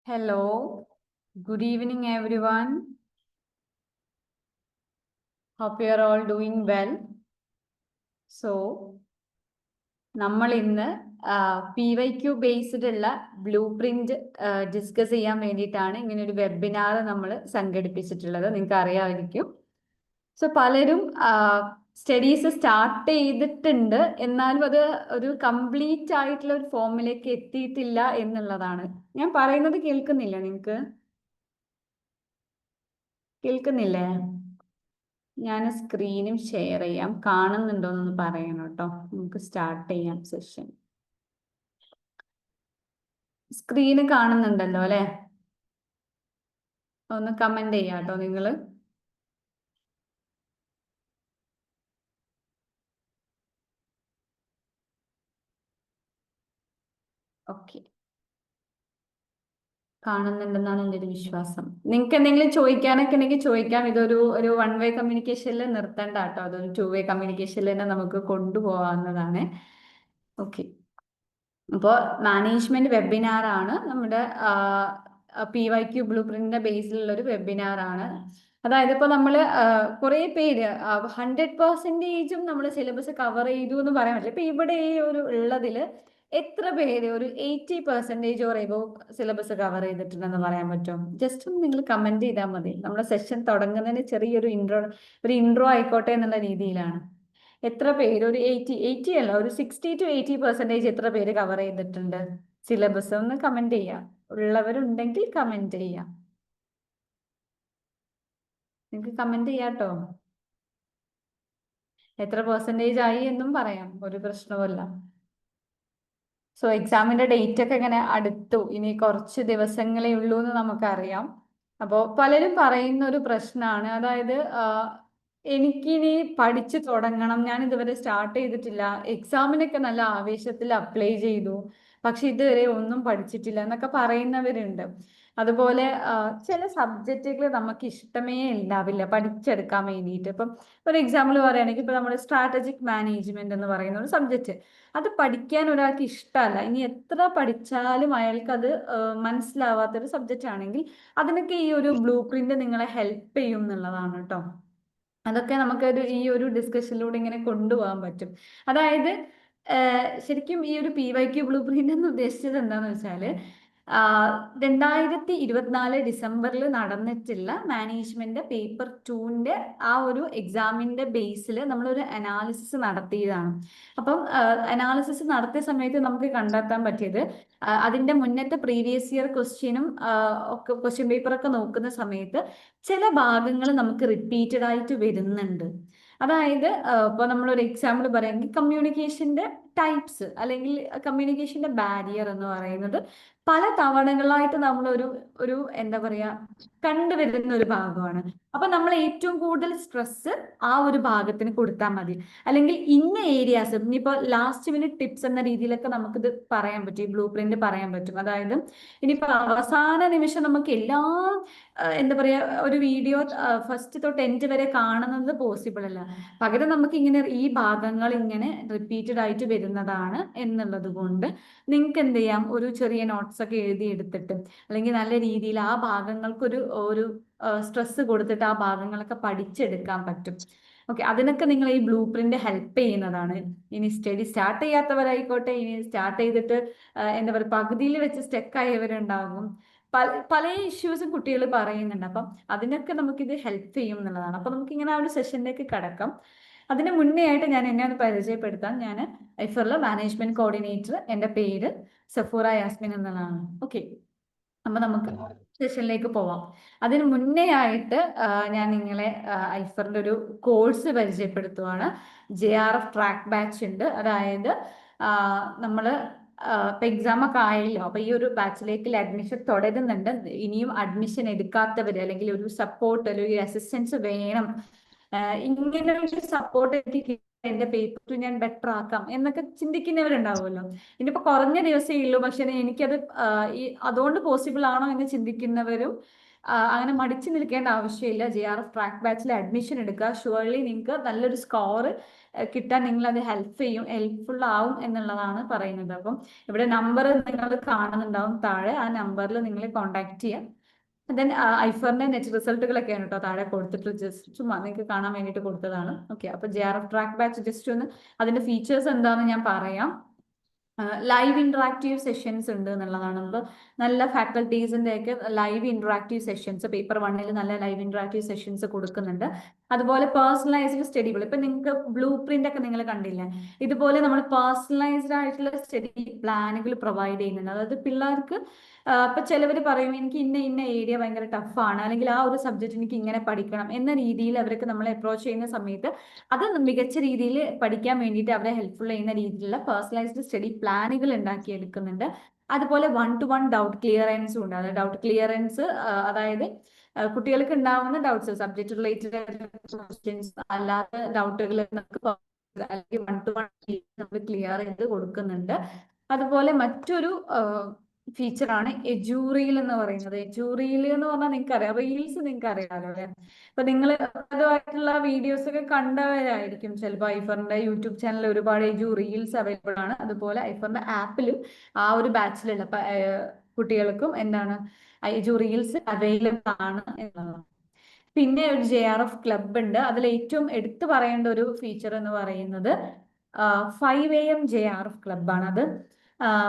Hello, good evening everyone. Hope you are all doing well. So, നമ്മൾ ഇന്ന് PYQ based ഉള്ള blue print discuss ചെയ്യാൻ വേണ്ടിയിട്ടാണ് ഇങ്ങനെ ഒരു വെബിനാർ നമ്മൾ സംഘടിപ്പിച്ചിട്ടുള്ളത്. നിങ്ങൾക്ക് അറിയാമായിരിക്കും. സോ പലരും സ്റ്റഡീസ് സ്റ്റാർട്ട് ചെയ്തിട്ടുണ്ട്, എന്നാലും അത് ഒരു കംപ്ലീറ്റ് ആയിട്ടുള്ള ഒരു ഫോമിലേക്ക് എത്തിയിട്ടില്ല എന്നുള്ളതാണ്. ഞാൻ പറയുന്നത് കേൾക്കുന്നില്ല? നിങ്ങൾക്ക് കേൾക്കുന്നില്ലേ? ഞാൻ സ്ക്രീനും ഷെയർ ചെയ്യാം. കാണുന്നുണ്ടോ എന്ന് പറയണം കേട്ടോ. നമുക്ക് സ്റ്റാർട്ട് ചെയ്യാം സെഷൻ. സ്ക്രീന് കാണുന്നുണ്ടല്ലോ അല്ലെ? ഒന്ന് കമന്റ് ചെയ്യാം കേട്ടോ നിങ്ങൾ. ഓക്കെ, കാണുന്നുണ്ടെന്നാണ് എൻ്റെ ഒരു വിശ്വാസം. നിങ്ങൾക്ക് എന്തെങ്കിലും ചോദിക്കാനൊക്കെ ഉണ്ടെങ്കിൽ ചോദിക്കാം. ഇതൊരു വൺ വേ കമ്മ്യൂണിക്കേഷനിൽ നിർത്തണ്ട കേട്ടോ. അതൊരു ടു വേ കമ്മ്യൂണിക്കേഷനിൽ തന്നെ നമുക്ക് കൊണ്ടുപോകാവുന്നതാണ്. ഓക്കെ, അപ്പോൾ മാനേജ്മെന്റ് വെബിനാർ ആണ് നമ്മുടെ PYQ ബ്ലൂ പ്രിന്റിന്റെ ബേസിലുള്ള ഒരു വെബിനാർ ആണ്. അതായത് ഇപ്പോൾ നമ്മൾ കുറേ പേര് 100%ഉം നമ്മൾ സിലബസ് കവർ ചെയ്തു എന്ന് പറയാൻ പറ്റില്ല. ഇപ്പൊ ഇവിടെ ഈ ഒരു ഉള്ളതിൽ എത്ര പേര് ഒരു 80% ഓർ എബോ സിലബസ് കവർ ചെയ്തിട്ടുണ്ടെന്ന് പറയാൻ പറ്റും? ജസ്റ്റ് ഒന്ന് നിങ്ങൾ കമന്റ് ചെയ്താൽ മതി. നമ്മുടെ സെഷൻ തുടങ്ങുന്നതിന് ചെറിയൊരു ഇൻട്രോ ആയിക്കോട്ടെ എന്നുള്ള രീതിയിലാണ്. എത്ര പേര് ഒരു 80 അല്ല, ഒരു 60 to 80% എത്ര പേര് കവർ ചെയ്തിട്ടുണ്ട് സിലബസ്? ഒന്ന് കമന്റ് ചെയ്യാം. ഉള്ളവരുണ്ടെങ്കിൽ കമന്റ് ചെയ്യാം. നിങ്ങൾക്ക് കമന്റ് ചെയ്യാട്ടോ. എത്ര പെർസെൻറ്റേജ് ആയി എന്നും പറയാം, ഒരു പ്രശ്നവുമല്ല. സോ എക്സാമിന്റെ ഡേറ്റ് ഒക്കെ ഇങ്ങനെ അടുത്തു, ഇനി കുറച്ച് ദിവസങ്ങളേ ഉള്ളൂ എന്ന് നമുക്കറിയാം. അപ്പോൾ പലരും പറയുന്ന ഒരു പ്രശ്നമാണ്, അതായത് എനിക്കിനി പഠിച്ചു തുടങ്ങണം, ഞാൻ ഇതുവരെ സ്റ്റാർട്ട് ചെയ്തിട്ടില്ല, എക്സാമിനൊക്കെ നല്ല ആവേശത്തിൽ അപ്ലൈ ചെയ്തു, പക്ഷെ ഇതുവരെ ഒന്നും പഠിച്ചിട്ടില്ല എന്നൊക്കെ പറയുന്നവരുണ്ട്. അതുപോലെ ചില സബ്ജക്റ്റുകൾ നമുക്ക് ഇഷ്ടമേ ഉണ്ടാവില്ല പഠിച്ചെടുക്കാൻ വേണ്ടിയിട്ട്. ഇപ്പം ഒരു എക്സാമ്പിൾ പറയുകയാണെങ്കിൽ ഇപ്പൊ നമ്മുടെ സ്ട്രാറ്റജിക് മാനേജ്മെന്റ് എന്ന് പറയുന്ന ഒരു സബ്ജക്റ്റ്, അത് പഠിക്കാൻ ഒരാൾക്ക് ഇഷ്ടമല്ല, ഇനി എത്ര പഠിച്ചാലും അയാൾക്ക് അത് മനസ്സിലാവാത്തൊരു സബ്ജക്റ്റ് ആണെങ്കിൽ അതിനൊക്കെ ഈ ഒരു ബ്ലൂ പ്രിന്റ് നിങ്ങളെ ഹെൽപ്പ് ചെയ്യും എന്നുള്ളതാണ് കേട്ടോ. അതൊക്കെ നമുക്ക് ഈ ഒരു ഡിസ്കഷനിലൂടെ ഇങ്ങനെ കൊണ്ടുപോകാൻ പറ്റും. അതായത് ശരിക്കും ഈ ഒരു PYQ ബ്ലൂ പ്രിന്റ് എന്ന് ഉദ്ദേശിച്ചത് എന്താണെന്ന് വെച്ചാൽ 2024 ഡിസംബറിൽ നടന്നിട്ടുള്ള മാനേജ്മെന്റ് പേപ്പർ 2ന്റെ ആ ഒരു എക്സാമിന്റെ ബേസിൽ നമ്മളൊരു അനാലിസിസ് നടത്തിയതാണ്. അപ്പം അനാലിസിസ് നടത്തിയ സമയത്ത് നമുക്ക് കണ്ടെത്താൻ പറ്റിയത്, അതിന്റെ മുന്നത്തെ പ്രീവിയസ് ഇയർ ക്വസ്റ്റ്യനും ഒക്കെ ക്വസ്റ്റ്യൻ പേപ്പറൊക്കെ നോക്കുന്ന സമയത്ത് ചില ഭാഗങ്ങൾ നമുക്ക് റിപ്പീറ്റഡ് ആയിട്ട് വരുന്നുണ്ട്. അതായത് ഇപ്പോൾ നമ്മളൊരു എക്സാമ്പിൾ പറയുകയാണെങ്കിൽ കമ്മ്യൂണിക്കേഷന്റെ ടൈപ്സ് അല്ലെങ്കിൽ കമ്മ്യൂണിക്കേഷന്റെ ബാരിയർ എന്ന് പറയുന്നത് പല തവണകളായിട്ട് ഒരു എന്താ പറയാ കണ്ടുവരുന്ന ഒരു ഭാഗമാണ്. അപ്പൊ നമ്മൾ ഏറ്റവും കൂടുതൽ സ്ട്രെസ് ആ ഒരു ഭാഗത്തിന് കൊടുത്താൽ മതി. അല്ലെങ്കിൽ ഇന്ന ഏരിയാസ്, ഇനിയിപ്പോ ലാസ്റ്റ് മിനിറ്റ് ടിപ്സ് എന്ന രീതിയിലൊക്കെ നമുക്കിത് പറയാൻ പറ്റും, ബ്ലൂ പ്രിന്റ് പറയാൻ പറ്റും. അതായത് ഇനിയിപ്പോ അവസാന നിമിഷം നമുക്ക് എല്ലാം എന്താ പറയാ ഒരു വീഡിയോ ഫസ്റ്റ് തൊട്ട് എൻഡ് വരെ കാണുന്നത് പോസിബിൾ അല്ല. പകരം നമുക്ക് ഇങ്ങനെ ഈ ഭാഗങ്ങൾ ഇങ്ങനെ റിപ്പീറ്റഡ് ആയിട്ട് വരുന്നതാണ് എന്നുള്ളത് കൊണ്ട് നിങ്ങൾക്ക് എന്ത് ചെയ്യാം, ഒരു ചെറിയ നോട്ട്സ് ഒക്കെ എഴുതി എടുത്തിട്ട് അല്ലെങ്കിൽ നല്ല രീതിയിൽ ആ ഭാഗങ്ങൾക്ക് ഒരു സ്ട്രെസ് കൊടുത്തിട്ട് ആ ഭാഗങ്ങളൊക്കെ പഠിച്ചെടുക്കാൻ പറ്റും. ഓക്കെ, അതിനൊക്കെ നിങ്ങൾ ഈ ബ്ലൂ പ്രിന്റ് ഹെൽപ്പ് ചെയ്യുന്നതാണ്. ഇനി സ്റ്റഡി സ്റ്റാർട്ട് ചെയ്യാത്തവരായിക്കോട്ടെ, ഇനി സ്റ്റാർട്ട് ചെയ്തിട്ട് എന്താ പറയുക പകുതിയിൽ വെച്ച് സ്റ്റെക്ക് ആയവരുണ്ടാകും. പല ഇഷ്യൂസും കുട്ടികൾ പറയുന്നുണ്ട്. അപ്പം അതിനൊക്കെ നമുക്കിത് ഹെൽപ്പ് ചെയ്യും എന്നുള്ളതാണ്. അപ്പൊ നമുക്ക് ഇങ്ങനെ ആ ഒരു സെഷനിലേക്ക് കടക്കാം. അതിന് മുന്നേ ആയിട്ട് ഞാൻ എന്നെ ഒന്ന് പരിചയപ്പെടുത്താം. ഞാൻ ഐഫറിലെ മാനേജ്മെന്റ് കോർഡിനേറ്റർ. എൻ്റെ പേര് സഫൂറ യാസ്മിൻ എന്നുള്ളതാണ്. ഓക്കെ, അപ്പൊ നമുക്ക് സെഷനിലേക്ക് പോവാം. അതിന് മുന്നേ ആയിട്ട് ഞാൻ നിങ്ങളെ ഐഫറിന്റെ ഒരു കോഴ്സ് പരിചയപ്പെടുത്തുവാണ്. JRF ട്രാക്ക് ബാച്ച് ഉണ്ട്. അതായത് നമ്മള് ഇപ്പൊ എക്സാം ഒക്കെ ആയല്ലോ, അപ്പൊ ഈ ഒരു ബാച്ചിലേക്ക് അഡ്മിഷൻ തുടരുന്നുണ്ട്. ഇനിയും അഡ്മിഷൻ എടുക്കാത്തവര് അല്ലെങ്കിൽ ഒരു സപ്പോർട്ട് അല്ലെങ്കിൽ അസിസ്റ്റൻസ് വേണം, ഇങ്ങനെ ഒരു സപ്പോർട്ട് എനിക്ക് എന്റെ പേപ്പർ ഞാൻ ബെറ്റർ ആക്കാം എന്നൊക്കെ ചിന്തിക്കുന്നവരുണ്ടാവുമല്ലോ. ഇനിയിപ്പോ കുറഞ്ഞ ദിവസമേ ഉള്ളൂ, പക്ഷെ എനിക്കത് അതുകൊണ്ട് പോസിബിൾ ആണോ എന്ന് ചിന്തിക്കുന്നവരും അങ്ങനെ മടിച്ചു നിൽക്കേണ്ട ആവശ്യമില്ല. JRF ട്രാക്ക് ബാച്ചിൽ അഡ്മിഷൻ എടുക്കുക. ഷുവർലി നിങ്ങൾക്ക് നല്ലൊരു സ്കോർ കിട്ടാൻ നിങ്ങളത് ഹെൽപ്ഫുൾ ആവും എന്നുള്ളതാണ് പറയുന്നത്. അപ്പം ഇവിടെ നമ്പർ നിങ്ങൾ കാണുന്നുണ്ടാവും താഴെ. ആ നമ്പറിൽ നിങ്ങൾ കോൺടാക്ട് ചെയ്യാം. ദെൻ ഐഫറിന്റെ നെറ്റ് റിസൾട്ടുകളൊക്കെയാണ് കേട്ടോ താഴെ കൊടുത്തിട്ട് ജസ്റ്റ് ചുമ്മാ നിങ്ങൾക്ക് കാണാൻ വേണ്ടിയിട്ട് കൊടുത്തതാണ്. ഓക്കെ, അപ്പൊ JRF ട്രാക്ക് ബാച്ച് ജസ്റ്റ് ഒന്ന് അതിന്റെ ഫീച്ചേഴ്സ് എന്താണെന്ന് ഞാൻ പറയാം. ലൈവ് ഇന്ററാക്റ്റീവ് സെഷൻസ് ഉണ്ട് എന്നുള്ളതാണ്. നമുക്ക് നല്ല ഫാക്കൽറ്റീസിന്റെ ഒക്കെ ലൈവ് ഇന്ററാക്റ്റീവ് സെഷൻസ് പേപ്പർ 1 നല്ല ലൈവ് ഇന്ററാക്റ്റീവ് സെഷൻസ് കൊടുക്കുന്നുണ്ട്. അതുപോലെ പേഴ്സണലൈസ്ഡ് സ്റ്റഡികൾ, ഇപ്പൊ നിങ്ങൾക്ക് ബ്ലൂ പ്രിന്റ് ഒക്കെ നിങ്ങൾ കണ്ടില്ലേ, ഇതുപോലെ നമ്മൾ പേഴ്സണലൈസ്ഡ് ആയിട്ടുള്ള സ്റ്റഡി പ്ലാനുകൾ പ്രൊവൈഡ് ചെയ്യുന്നുണ്ട്. അതായത് പിള്ളേർക്ക് ഇപ്പൊ ചിലവർ പറയും എനിക്ക് ഇന്ന ഏരിയ ഭയങ്കര ടഫാണ്, അല്ലെങ്കിൽ ആ ഒരു സബ്ജക്ട് എനിക്ക് ഇങ്ങനെ പഠിക്കണം എന്ന രീതിയിൽ അവർക്ക് നമ്മളെ അപ്രോച്ച് ചെയ്യുന്ന സമയത്ത് അത് മികച്ച രീതിയിൽ പഠിക്കാൻ വേണ്ടിയിട്ട് അവരെ ഹെൽപ്ഫുൾ ചെയ്യുന്ന രീതിയിലുള്ള പേഴ്സണലൈസ്ഡ് സ്റ്റഡി പ്ലാനുകൾ ഉണ്ടാക്കിയെടുക്കുന്നുണ്ട്. അതുപോലെ 1-to-1 ഡൗട്ട് ക്ലിയറൻസും ഉണ്ട്. അതായത് ഡൗട്ട് ക്ലിയറൻസ് അതായത് കുട്ടികൾക്ക് ഉണ്ടാവുന്ന ഡൗട്ട്സ് സബ്ജക്ട് റിലേറ്റഡ് ക്വസ്റ്റ്യൻസ് അല്ലാത്ത ഡൗട്ടുകൾ അല്ലെങ്കിൽ 1-to-1 നമ്മൾ ക്ലിയർ ചെയ്ത് കൊടുക്കുന്നുണ്ട്. അതുപോലെ മറ്റൊരു ഫീച്ചറാണ് എജൂറിയൽ എന്ന് പറയുന്നത്. എജൂറിയൽ എന്ന് പറഞ്ഞാൽ നിങ്ങൾക്ക് അറിയാം, റീൽസ് നിങ്ങൾക്ക് അറിയാമല്ലോ അല്ലെ. അപ്പൊ നിങ്ങൾ അതുമായിട്ടുള്ള വീഡിയോസ് ഒക്കെ കണ്ടവരായിരിക്കും ചിലപ്പോൾ. ഐഫറിന്റെ യൂട്യൂബ് ചാനലിൽ ഒരുപാട് എജു റീൽസ് അവൈലബിൾ ആണ്. അതുപോലെ ഐഫറിന്റെ ആപ്പിലും ആ ഒരു ബാച്ചിലുള്ള കുട്ടികൾക്കും എന്താണ് എജു റീൽസ് അവൈലബിൾ ആണ് എന്നുള്ളതാണ്. പിന്നെ ഒരു JRF ക്ലബ് ഉണ്ട്. അതിൽ ഏറ്റവും എടുത്തു പറയേണ്ട ഒരു ഫീച്ചർ എന്ന് പറയുന്നത് 5 AM JRF ക്ലബാണ്. അത്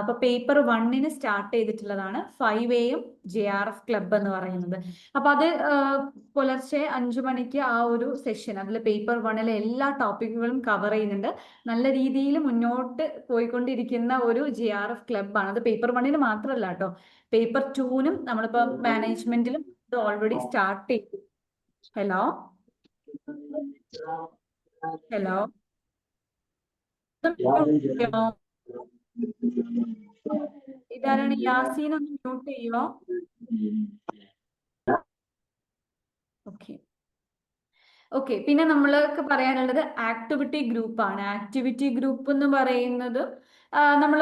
അപ്പൊ പേപ്പർ 1 സ്റ്റാർട്ട് ചെയ്തിട്ടുള്ളതാണ് 5 AM JRF ക്ലബ് എന്ന് പറയുന്നത്. അപ്പൊ അത് പുലർച്ചെ 5 മണിക്ക് ആ ഒരു സെഷൻ, അതിൽ പേപ്പർ 1 എല്ലാ ടോപ്പിക്കുകളും കവർ ചെയ്യുന്നുണ്ട്. നല്ല രീതിയിൽ മുന്നോട്ട് പോയിക്കൊണ്ടിരിക്കുന്ന ഒരു JRF ക്ലബാണ്. അത് പേപ്പർ 1 മാത്രമല്ല കേട്ടോ, പേപ്പർ 2 നമ്മളിപ്പോ മാനേജ്മെന്റിലും ഇത് ഓൾറെഡി സ്റ്റാർട്ട് ചെയ്തു. ഹലോ ഹലോ ഇതാരാണ്? യാസീൻ ഒന്ന് മ്യൂട്ട് ചെയ്യുമോ? Okay okay. പിന്നെ നമ്മൾക്ക് പറയാനുള്ളത് ആക്ടിവിറ്റി ഗ്രൂപ്പാണ്. ആക്ടിവിറ്റി ഗ്രൂപ്പ് എന്ന് പറയുന്നത് നമ്മൾ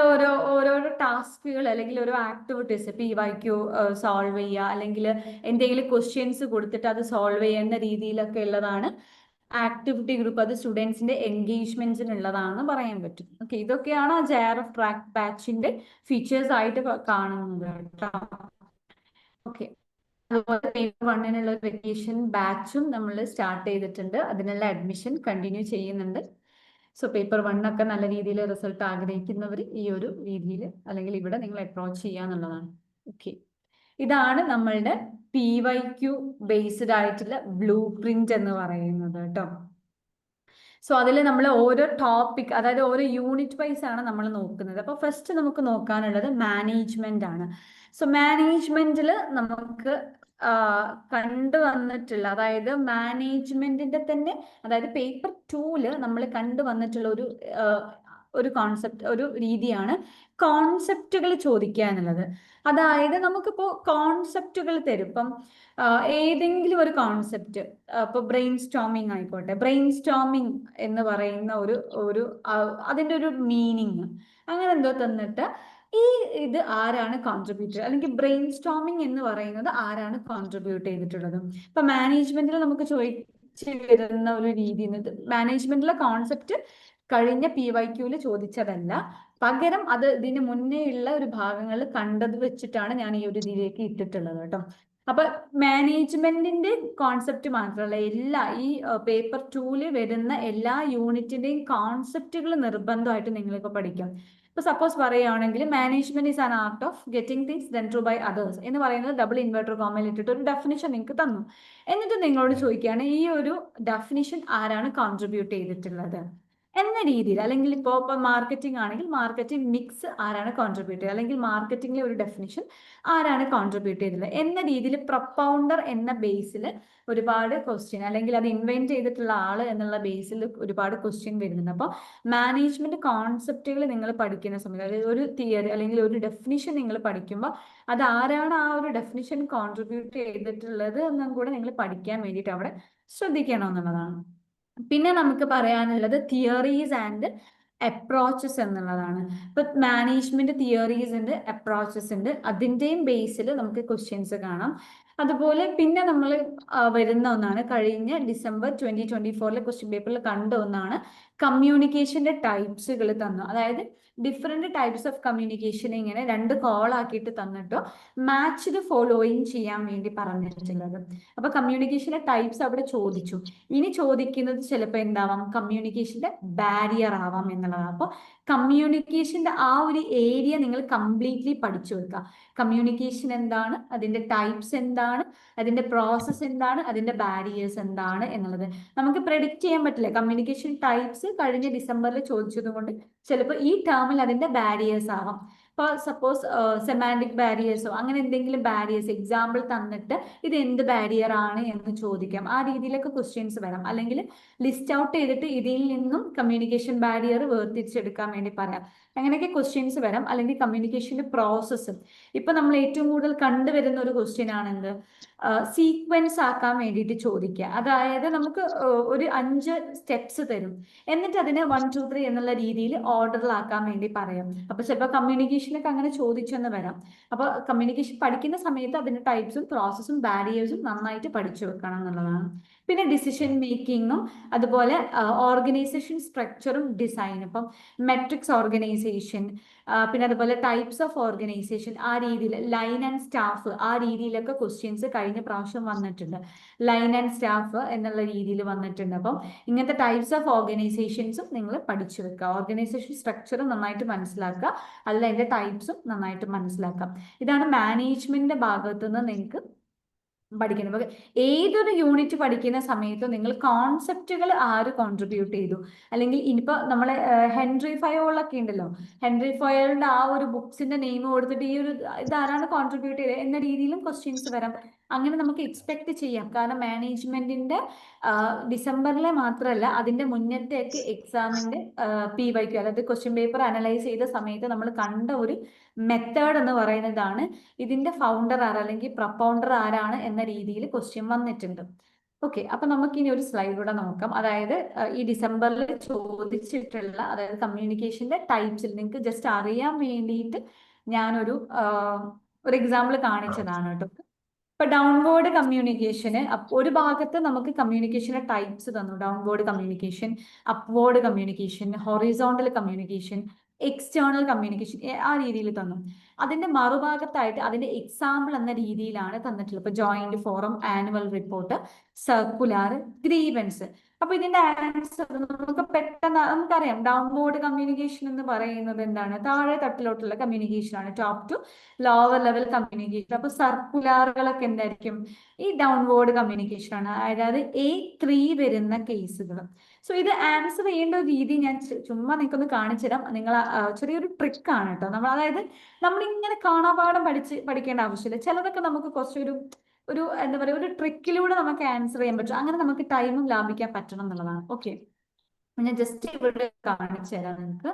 ഓരോരോ ടാസ്കുകൾ അല്ലെങ്കിൽ ഓരോ ആക്ടിവിറ്റീസ് PYQ സോൾവ് ചെയ്യുക, അല്ലെങ്കിൽ എന്തെങ്കിലും ക്വസ്റ്റ്യൻസ് കൊടുത്തിട്ട് അത് സോൾവ് ചെയ്യുന്ന രീതിയിലൊക്കെ ഉള്ളതാണ് ആക്ടിവിറ്റി ഗ്രൂപ്പ്. അത് സ്റ്റുഡൻസിന്റെ എൻഗേജ്മെന്റിനുള്ളതാണെന്ന് പറയാൻ പറ്റും. ഓക്കെ, ഇതൊക്കെയാണ് JRF ട്രാക്ക് ബാച്ചിന്റെ ഫീച്ചേഴ്സ് ആയിട്ട് കാണുന്നത് കേട്ടോ. ഓക്കെ, അതുപോലെ പേപ്പർ 1 വെക്കേഷൻ ബാച്ചും നമ്മൾ സ്റ്റാർട്ട് ചെയ്തിട്ടുണ്ട്. അതിനുള്ള അഡ്മിഷൻ കണ്ടിന്യൂ ചെയ്യുന്നുണ്ട്. സോ പേപ്പർ 1 ഒക്കെ നല്ല രീതിയിൽ റിസൾട്ട് ആഗ്രഹിക്കുന്നവർ ഈ ഒരു രീതിയിൽ അല്ലെങ്കിൽ ഇവിടെ നിങ്ങൾ അപ്രോച്ച് ചെയ്യാന്നുള്ളതാണ്. ഓക്കെ, ഇതാണ് നമ്മളുടെ PYQ ബേസ്ഡ് ആയിട്ടുള്ള ബ്ലൂ പ്രിന്റ് എന്ന് പറയുന്നത് കേട്ടോ. സോ അതിൽ നമ്മൾ ഓരോ ടോപ്പിക്, അതായത് ഓരോ യൂണിറ്റ് വൈസ് ആണ് നമ്മൾ നോക്കുന്നത്. അപ്പോൾ ഫസ്റ്റ് നമുക്ക് നോക്കാനുള്ളത് മാനേജ്മെന്റ് ആണ്. സോ മാനേജ്മെന്റിൽ നമുക്ക് കണ്ടുവന്നിട്ടുള്ള, അതായത് മാനേജ്മെന്റിന്റെ തന്നെ, അതായത് പേപ്പർ 2 നമ്മൾ കണ്ടുവന്നിട്ടുള്ള ഒരു കോൺസെപ്റ്റ്, ഒരു രീതിയാണ് കോൺസെപ്റ്റുകൾ ചോദിക്കുക എന്നുള്ളത്. അതായത് നമുക്കിപ്പോൾ കോൺസെപ്റ്റുകൾ തരും. ഇപ്പം ഏതെങ്കിലും ഒരു കോൺസെപ്റ്റ്, ഇപ്പൊ ബ്രെയിൻ സ്റ്റോമിങ് ആയിക്കോട്ടെ, ബ്രെയിൻ സ്റ്റോമിങ് എന്ന് പറയുന്ന ഒരു അതിന്റെ ഒരു മീനിങ് അങ്ങനെ എന്തോ തന്നിട്ട് ഇത് ആരാണ് കോൺട്രിബ്യൂട്ട്, അല്ലെങ്കിൽ ബ്രെയിൻ സ്റ്റോമിങ് എന്ന് പറയുന്നത് ആരാണ് കോൺട്രിബ്യൂട്ട് ചെയ്തിട്ടുള്ളത്. ഇപ്പൊ മാനേജ്മെന്റിൽ നമുക്ക് ചോദിച്ചു വരുന്ന ഒരു രീതി, മാനേജ്മെന്റിലെ കോൺസെപ്റ്റ് കഴിഞ്ഞ PYQല് ചോദിച്ചതല്ല, പകരം അത് ഇതിന് മുന്നേ ഉള്ള ഒരു ഭാഗങ്ങൾ കണ്ടത് വെച്ചിട്ടാണ് ഞാൻ ഈ ഒരു ഇതിലേക്ക് ഇട്ടിട്ടുള്ളത് കേട്ടോ. അപ്പൊ മാനേജ്മെന്റിന്റെ കോൺസെപ്റ്റ് മാത്രമല്ല, ഈ പേപ്പർ 2 വരുന്ന എല്ലാ യൂണിറ്റിന്റെയും കോൺസെപ്റ്റുകൾ നിർബന്ധമായിട്ട് നിങ്ങൾക്ക് പഠിക്കാം. ഇപ്പൊ സപ്പോസ് പറയുകയാണെങ്കിൽ management is an art of getting things done to by others എന്ന് പറയുന്നത് ഡബിൾ ഇൻവെർട്ടർ കോമയിൽ ഇട്ടിട്ട് ഒരു ഡെഫിനിഷൻ നിങ്ങൾക്ക് തന്നു. എന്നിട്ട് നിങ്ങളോട് ചോദിക്കുകയാണ് ഈ ഒരു ഡെഫിനിഷൻ ആരാണ് കോൺട്രിബ്യൂട്ട് ചെയ്തിട്ടുള്ളത് എന്ന രീതിയിൽ, അല്ലെങ്കിൽ ഇപ്പോൾ മാർക്കറ്റിംഗ് ആണെങ്കിൽ മാർക്കറ്റിംഗ് മിക്സ് ആരാണ് കോൺട്രിബ്യൂട്ട് ചെയ്തത്, അല്ലെങ്കിൽ മാർക്കറ്റിംഗിലെ ഒരു ഡെഫിനിഷൻ ആരാണ് കോൺട്രിബ്യൂട്ട് ചെയ്തത് എന്ന രീതിയിൽ പ്രൊപ്പൗണ്ടർ എന്ന ബേസിൽ ഒരുപാട് ക്വസ്റ്റ്യൻ, അല്ലെങ്കിൽ അത് ഇൻവെന്റ് ചെയ്തിട്ടുള്ള ആള് എന്നുള്ള ബേസിൽ ഒരുപാട് ക്വസ്റ്റ്യൻ വരുന്നുണ്ട്. അപ്പോൾ മാനേജ്മെന്റ് കോൺസെപ്റ്റുകൾ നിങ്ങൾ പഠിക്കുന്ന സമയത്ത്, അതായത് ഒരു തിയറി അല്ലെങ്കിൽ ഒരു ഡെഫിനിഷൻ നിങ്ങൾ പഠിക്കുമ്പോൾ അത് ആരാണ് ആ ഒരു ഡെഫിനിഷൻ കോൺട്രിബ്യൂട്ട് ചെയ്തിട്ടുള്ളത് എന്നും കൂടെ നിങ്ങൾ പഠിക്കാൻ വേണ്ടിയിട്ട് അവിടെ ശ്രദ്ധിക്കണം എന്നുള്ളതാണ്. പിന്നെ നമുക്ക് പറയാനുള്ളത് തിയറീസ് ആൻഡ് അപ്രോച്ചസ് എന്നുള്ളതാണ്. ഇപ്പൊ മാനേജ്മെന്റ് തിയറീസ് ഉണ്ട്, അപ്രോച്ചസ് ഉണ്ട്. അതിന്റെയും ബേസിൽ നമുക്ക് ക്വസ്റ്റ്യൻസ് കാണാം. അതുപോലെ പിന്നെ നമ്മൾ വരുന്ന ഒന്നാണ്, കഴിഞ്ഞ ഡിസംബർ 2024 ക്വസ്റ്റ്യൻ പേപ്പറിൽ കണ്ട ഒന്നാണ്, കമ്മ്യൂണിക്കേഷന്റെ ടൈപ്സുകൾ തന്നു. അതായത് ഡിഫറെന്റ് ടൈപ്സ് ഓഫ് കമ്മ്യൂണിക്കേഷൻ ഇങ്ങനെ 2 കോൾ ആക്കിയിട്ട് തന്നിട്ടോ മാച്ച് ദ ഫോളോയിങ് ചെയ്യാൻ വേണ്ടി പറഞ്ഞിട്ടുള്ളത്. അപ്പൊ കമ്മ്യൂണിക്കേഷന്റെ ടൈപ്സ് അവിടെ ചോദിച്ചു. ഇനി ചോദിക്കുന്നത് ചിലപ്പോൾ എന്താവാം, കമ്മ്യൂണിക്കേഷന്റെ ബാരിയർ ആവാം എന്നുള്ളതാണ്. അപ്പോൾ കമ്മ്യൂണിക്കേഷന്റെ ആ ഒരു ഏരിയ നിങ്ങൾ കംപ്ലീറ്റ്ലി പഠിച്ചു വെക്കുക. കമ്മ്യൂണിക്കേഷൻ എന്താണ്, അതിന്റെ ടൈപ്സ് എന്താണ്, അതിന്റെ പ്രോസസ്സ് എന്താണ്, അതിന്റെ ബാരിയേഴ്സ് എന്താണ് എന്നുള്ളത് നമുക്ക് പ്രെഡിക്റ്റ് ചെയ്യാൻ പറ്റില്ല. കമ്മ്യൂണിക്കേഷൻ ടൈപ്സ് കഴിഞ്ഞ ഡിസംബറിൽ ചോദിച്ചത് കൊണ്ട് ചിലപ്പോൾ ഈ ടേമിൽ അതിന്റെ ബാരിയേഴ്സ് ആവാം. ഇപ്പോൾ സപ്പോസ് സെമാൻറ്റിക് ബാരിയേഴ്സോ അങ്ങനെ എന്തെങ്കിലും ബാരിയേഴ്സ് എക്സാമ്പിൾ തന്നിട്ട് ഇത് എന്ത് ബാരിയർ ആണ് എന്ന് ചോദിക്കാം. ആ രീതിയിലൊക്കെ ക്വസ്റ്റ്യൻസ് വരാം. അല്ലെങ്കിൽ ലിസ്റ്റ് ഔട്ട് ചെയ്തിട്ട് ഇതിൽ നിന്നും കമ്മ്യൂണിക്കേഷൻ ബാരിയർ വേർതിരിച്ചെടുക്കാൻ വേണ്ടി പറയാം. അങ്ങനെയൊക്കെ ക്വസ്റ്റ്യൻസ് വരാം. അല്ലെങ്കിൽ കമ്മ്യൂണിക്കേഷന്റെ പ്രോസസ്സ്, ഇപ്പൊ നമ്മൾ ഏറ്റവും കൂടുതൽ കണ്ടുവരുന്ന ഒരു ക്വസ്റ്റ്യൻ ആണെന്ത്, സീക്വൻസ് ആക്കാൻ വേണ്ടിയിട്ട് ചോദിക്കുക. അതായത് നമുക്ക് ഒരു 5 സ്റ്റെപ്സ് തരും, എന്നിട്ട് അതിനെ 1 2 3 എന്നുള്ള രീതിയിൽ ഓർഡറിലാക്കാൻ വേണ്ടി പറയാം. അപ്പൊ ചിലപ്പോൾ കമ്മ്യൂണിക്കേഷനൊക്കെ അങ്ങനെ ചോദിച്ചെന്ന് വരാം. അപ്പൊ കമ്മ്യൂണിക്കേഷൻ പഠിക്കുന്ന സമയത്ത് അതിന്റെ ടൈപ്സും പ്രോസസ്സും ബാരിയേഴ്സും നന്നായിട്ട് പഠിച്ചു വെക്കണം എന്നുള്ളതാണ്. പിന്നെ ഡിസിഷൻ മേക്കിങ്ങും അതുപോലെ ഓർഗനൈസേഷൻ സ്ട്രക്ചറും ഡിസൈനും, ഇപ്പം മെട്രിക്സ് ഓർഗനൈസേഷൻ, പിന്നെ അതുപോലെ ടൈപ്സ് ഓഫ് ഓർഗനൈസേഷൻ, ആ രീതിയിൽ ലൈൻ ആൻഡ് സ്റ്റാഫ്, ആ രീതിയിലൊക്കെ ക്വസ്റ്റ്യൻസ് കഴിഞ്ഞ പ്രാവശ്യം വന്നിട്ടുണ്ട്. ലൈൻ ആൻഡ് സ്റ്റാഫ് എന്നുള്ള രീതിയിൽ വന്നിട്ടുണ്ട്. അപ്പം ഇങ്ങനത്തെ ടൈപ്സ് ഓഫ് ഓർഗനൈസേഷൻസും നിങ്ങൾ പഠിച്ചു വെക്കുക. ഓർഗനൈസേഷൻ സ്ട്രക്ചറും നന്നായിട്ട് മനസ്സിലാക്കുക, അതിൽ അതിന്റെ ടൈപ്സും നന്നായിട്ട് മനസ്സിലാക്കാം. ഇതാണ് മാനേജ്മെന്റിന്റെ ഭാഗത്തു നിന്ന് നിങ്ങൾക്ക് പഠിക്കണം. ഏതൊരു യൂണിറ്റ് പഠിക്കുന്ന സമയത്തും നിങ്ങൾ കോൺസെപ്റ്റുകൾ ആര് കോൺട്രിബ്യൂട്ട് ചെയ്തു, അല്ലെങ്കിൽ ഇനിയിപ്പോ നമ്മളെ ഹെൻറി ഫയോളൊക്കെ ഉണ്ടല്ലോ, ഹെൻറി ഫയോളിന്റെ ആ ഒരു ബുക്സിന്റെ നെയിം കൊടുത്തിട്ട് ഈ ഒരു ഇതാരാണ് കോൺട്രിബ്യൂട്ട് ചെയ്തത് എന്ന രീതിയിലും ക്വസ്റ്റ്യൻസ് വരാം. അങ്ങനെ നമുക്ക് എക്സ്പെക്ട് ചെയ്യാം. കാരണം മാനേജ്മെന്റിന്റെ ഡിസംബറിലെ മാത്രമല്ല അതിന്റെ മുന്നത്തേക്ക് എക്സാമിന്റെ PYQ, അതായത് ക്വസ്റ്റ്യൻ പേപ്പർ അനലൈസ് ചെയ്ത സമയത്ത് നമ്മൾ കണ്ട ഒരു മെത്തേഡ് എന്ന് പറയുന്നതാണ് ഇതിന്റെ ഫൗണ്ടർ ആര് അല്ലെങ്കിൽ പ്രൊപ്പൗണ്ടർ ആരാണ് എന്ന രീതിയിൽ ക്വസ്റ്റ്യൻ വന്നിട്ടുണ്ട്. ഓക്കെ, അപ്പൊ നമുക്ക് ഇനി ഒരു സ്ലൈഡിലൂടെ നോക്കാം. അതായത് ഈ ഡിസംബറിൽ ചോദിച്ചിട്ടുള്ള, അതായത് കമ്മ്യൂണിക്കേഷന്റെ ടൈപ്സിൽ നിങ്ങൾക്ക് ജസ്റ്റ് അറിയാൻ വേണ്ടിയിട്ട് ഞാനൊരു ഒരു എക്സാമ്പിൾ കാണിച്ചതാണ് കേട്ടോ. ഇപ്പൊ ഡൗൺവേർഡ് കമ്മ്യൂണിക്കേഷന് ഒരു ഭാഗത്ത് നമുക്ക് കമ്മ്യൂണിക്കേഷന്റെ ടൈപ്സ് തന്നു, downward communication, upward communication, horizontal communication, external communication, ആ രീതിയിൽ തന്നു. അതിന്റെ മറുഭാഗത്തായിട്ട് അതിന്റെ എക്സാമ്പിൾ എന്ന രീതിയിലാണ് തന്നിട്ടുള്ളത്. ഇപ്പൊ joint forum, annual report, circular, grievance. അപ്പൊ ഇതിന്റെ ആൻസർ നമുക്ക് പെട്ടെന്ന് നമുക്കറിയാം, ഡൗൺവേർഡ് കമ്മ്യൂണിക്കേഷൻ എന്ന് പറയുന്നത് എന്താണ്, താഴെ തട്ടിലോട്ടുള്ള കമ്മ്യൂണിക്കേഷൻ ആണ്, top to lower level communication. അപ്പൊ സർക്കുലാറുകളൊക്കെ എന്തായിരിക്കും, ഈ ഡൗൺവേർഡ് കമ്മ്യൂണിക്കേഷൻ ആണ്. അതായത് A3 വരുന്ന കേസുകൾ. സോ ഇത് ആൻസർ ചെയ്യേണ്ട ഒരു രീതി ഞാൻ ചുമ്മാ നിങ്ങൾക്കൊന്ന് കാണിച്ചു തരാം. നിങ്ങൾ ചെറിയൊരു ട്രിക്കാണ് കേട്ടോ. അതായത് നമ്മളിങ്ങനെ കാണാപാഠം പഠിക്കേണ്ട ആവശ്യമില്ല. ചിലതൊക്കെ നമുക്ക് കുറച്ചൊരു എന്താ പറയുക, ഒരു ട്രിക്കിലൂടെ നമുക്ക് ആൻസർ ചെയ്യാൻ പറ്റും. അങ്ങനെ നമുക്ക് ടൈമും ലാഭിക്കാൻ പറ്റണം എന്നുള്ളതാണ്. ഓക്കെ, ഞാൻ ജസ്റ്റ് ഇവിടെ കാണിച്ചു തരാം നിങ്ങൾക്ക്.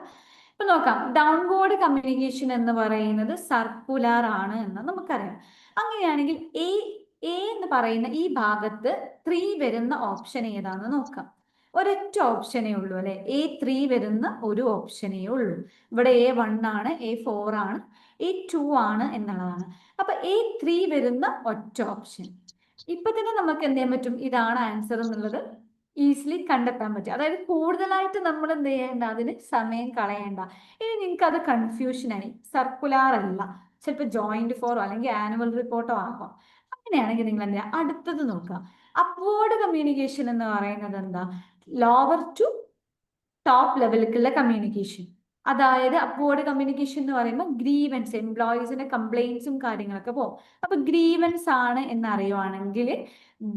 ഇപ്പൊ നോക്കാം, ഡൗൺവേർഡ് കമ്മ്യൂണിക്കേഷൻ എന്ന് പറയുന്നത് സർക്കുലാർ ആണ് എന്ന് നമുക്കറിയാം. അങ്ങനെയാണെങ്കിൽ എ എന്ന് പറയുന്ന ഈ ഭാഗത്ത് 3 വരുന്ന ഓപ്ഷൻ ഏതാണെന്ന് നോക്കാം. ഒരൊറ്റ ഓപ്ഷനേ ഉള്ളൂ അല്ലെ, A3 വരുന്ന ഒരു ഓപ്ഷനേ ഉള്ളൂ. ഇവിടെ A1 ആണ്, A4 ആണ്, A2 ആണ് എന്നുള്ളതാണ്. അപ്പൊ A3 വരുന്ന ഒറ്റ ഓപ്ഷൻ. ഇപ്പൊ തന്നെ നമുക്ക് എന്ത് ചെയ്യാൻ പറ്റും, ഇതാണ് ആൻസർ എന്നുള്ളത് ഈസിലി കണ്ടെത്താൻ പറ്റും. അതായത് കൂടുതലായിട്ട് നമ്മൾ എന്ത് ചെയ്യേണ്ട, അതിന് സമയം കളയേണ്ട. ഇനി നിങ്ങൾക്ക് അത് കൺഫ്യൂഷനായി, സർക്കുലാർ അല്ല, ചിലപ്പോൾ ജോയിന്റ് ഫോറോ അല്ലെങ്കിൽ ആനുവൽ റിപ്പോർട്ടോ ആകാം. അങ്ങനെയാണെങ്കിൽ നിങ്ങൾ എന്താ അടുത്തത് നോക്കുക. അപ്വേർഡ് കമ്മ്യൂണിക്കേഷൻ എന്ന് പറയുന്നത് എന്താ, ലോവർ ടു ടോപ്പ് ലെവലിലേക്കുള്ള കമ്മ്യൂണിക്കേഷൻ. അതായത് അപ്വേർഡ് കമ്മ്യൂണിക്കേഷൻ എന്ന് പറയുമ്പോൾ ഗ്രീവൻസ്, എംപ്ലോയീസിന്റെ കംപ്ലൈൻസും കാര്യങ്ങളൊക്കെ പോകും. അപ്പൊ ഗ്രീവൻസ് ആണ് എന്നറിയുവാണെങ്കിൽ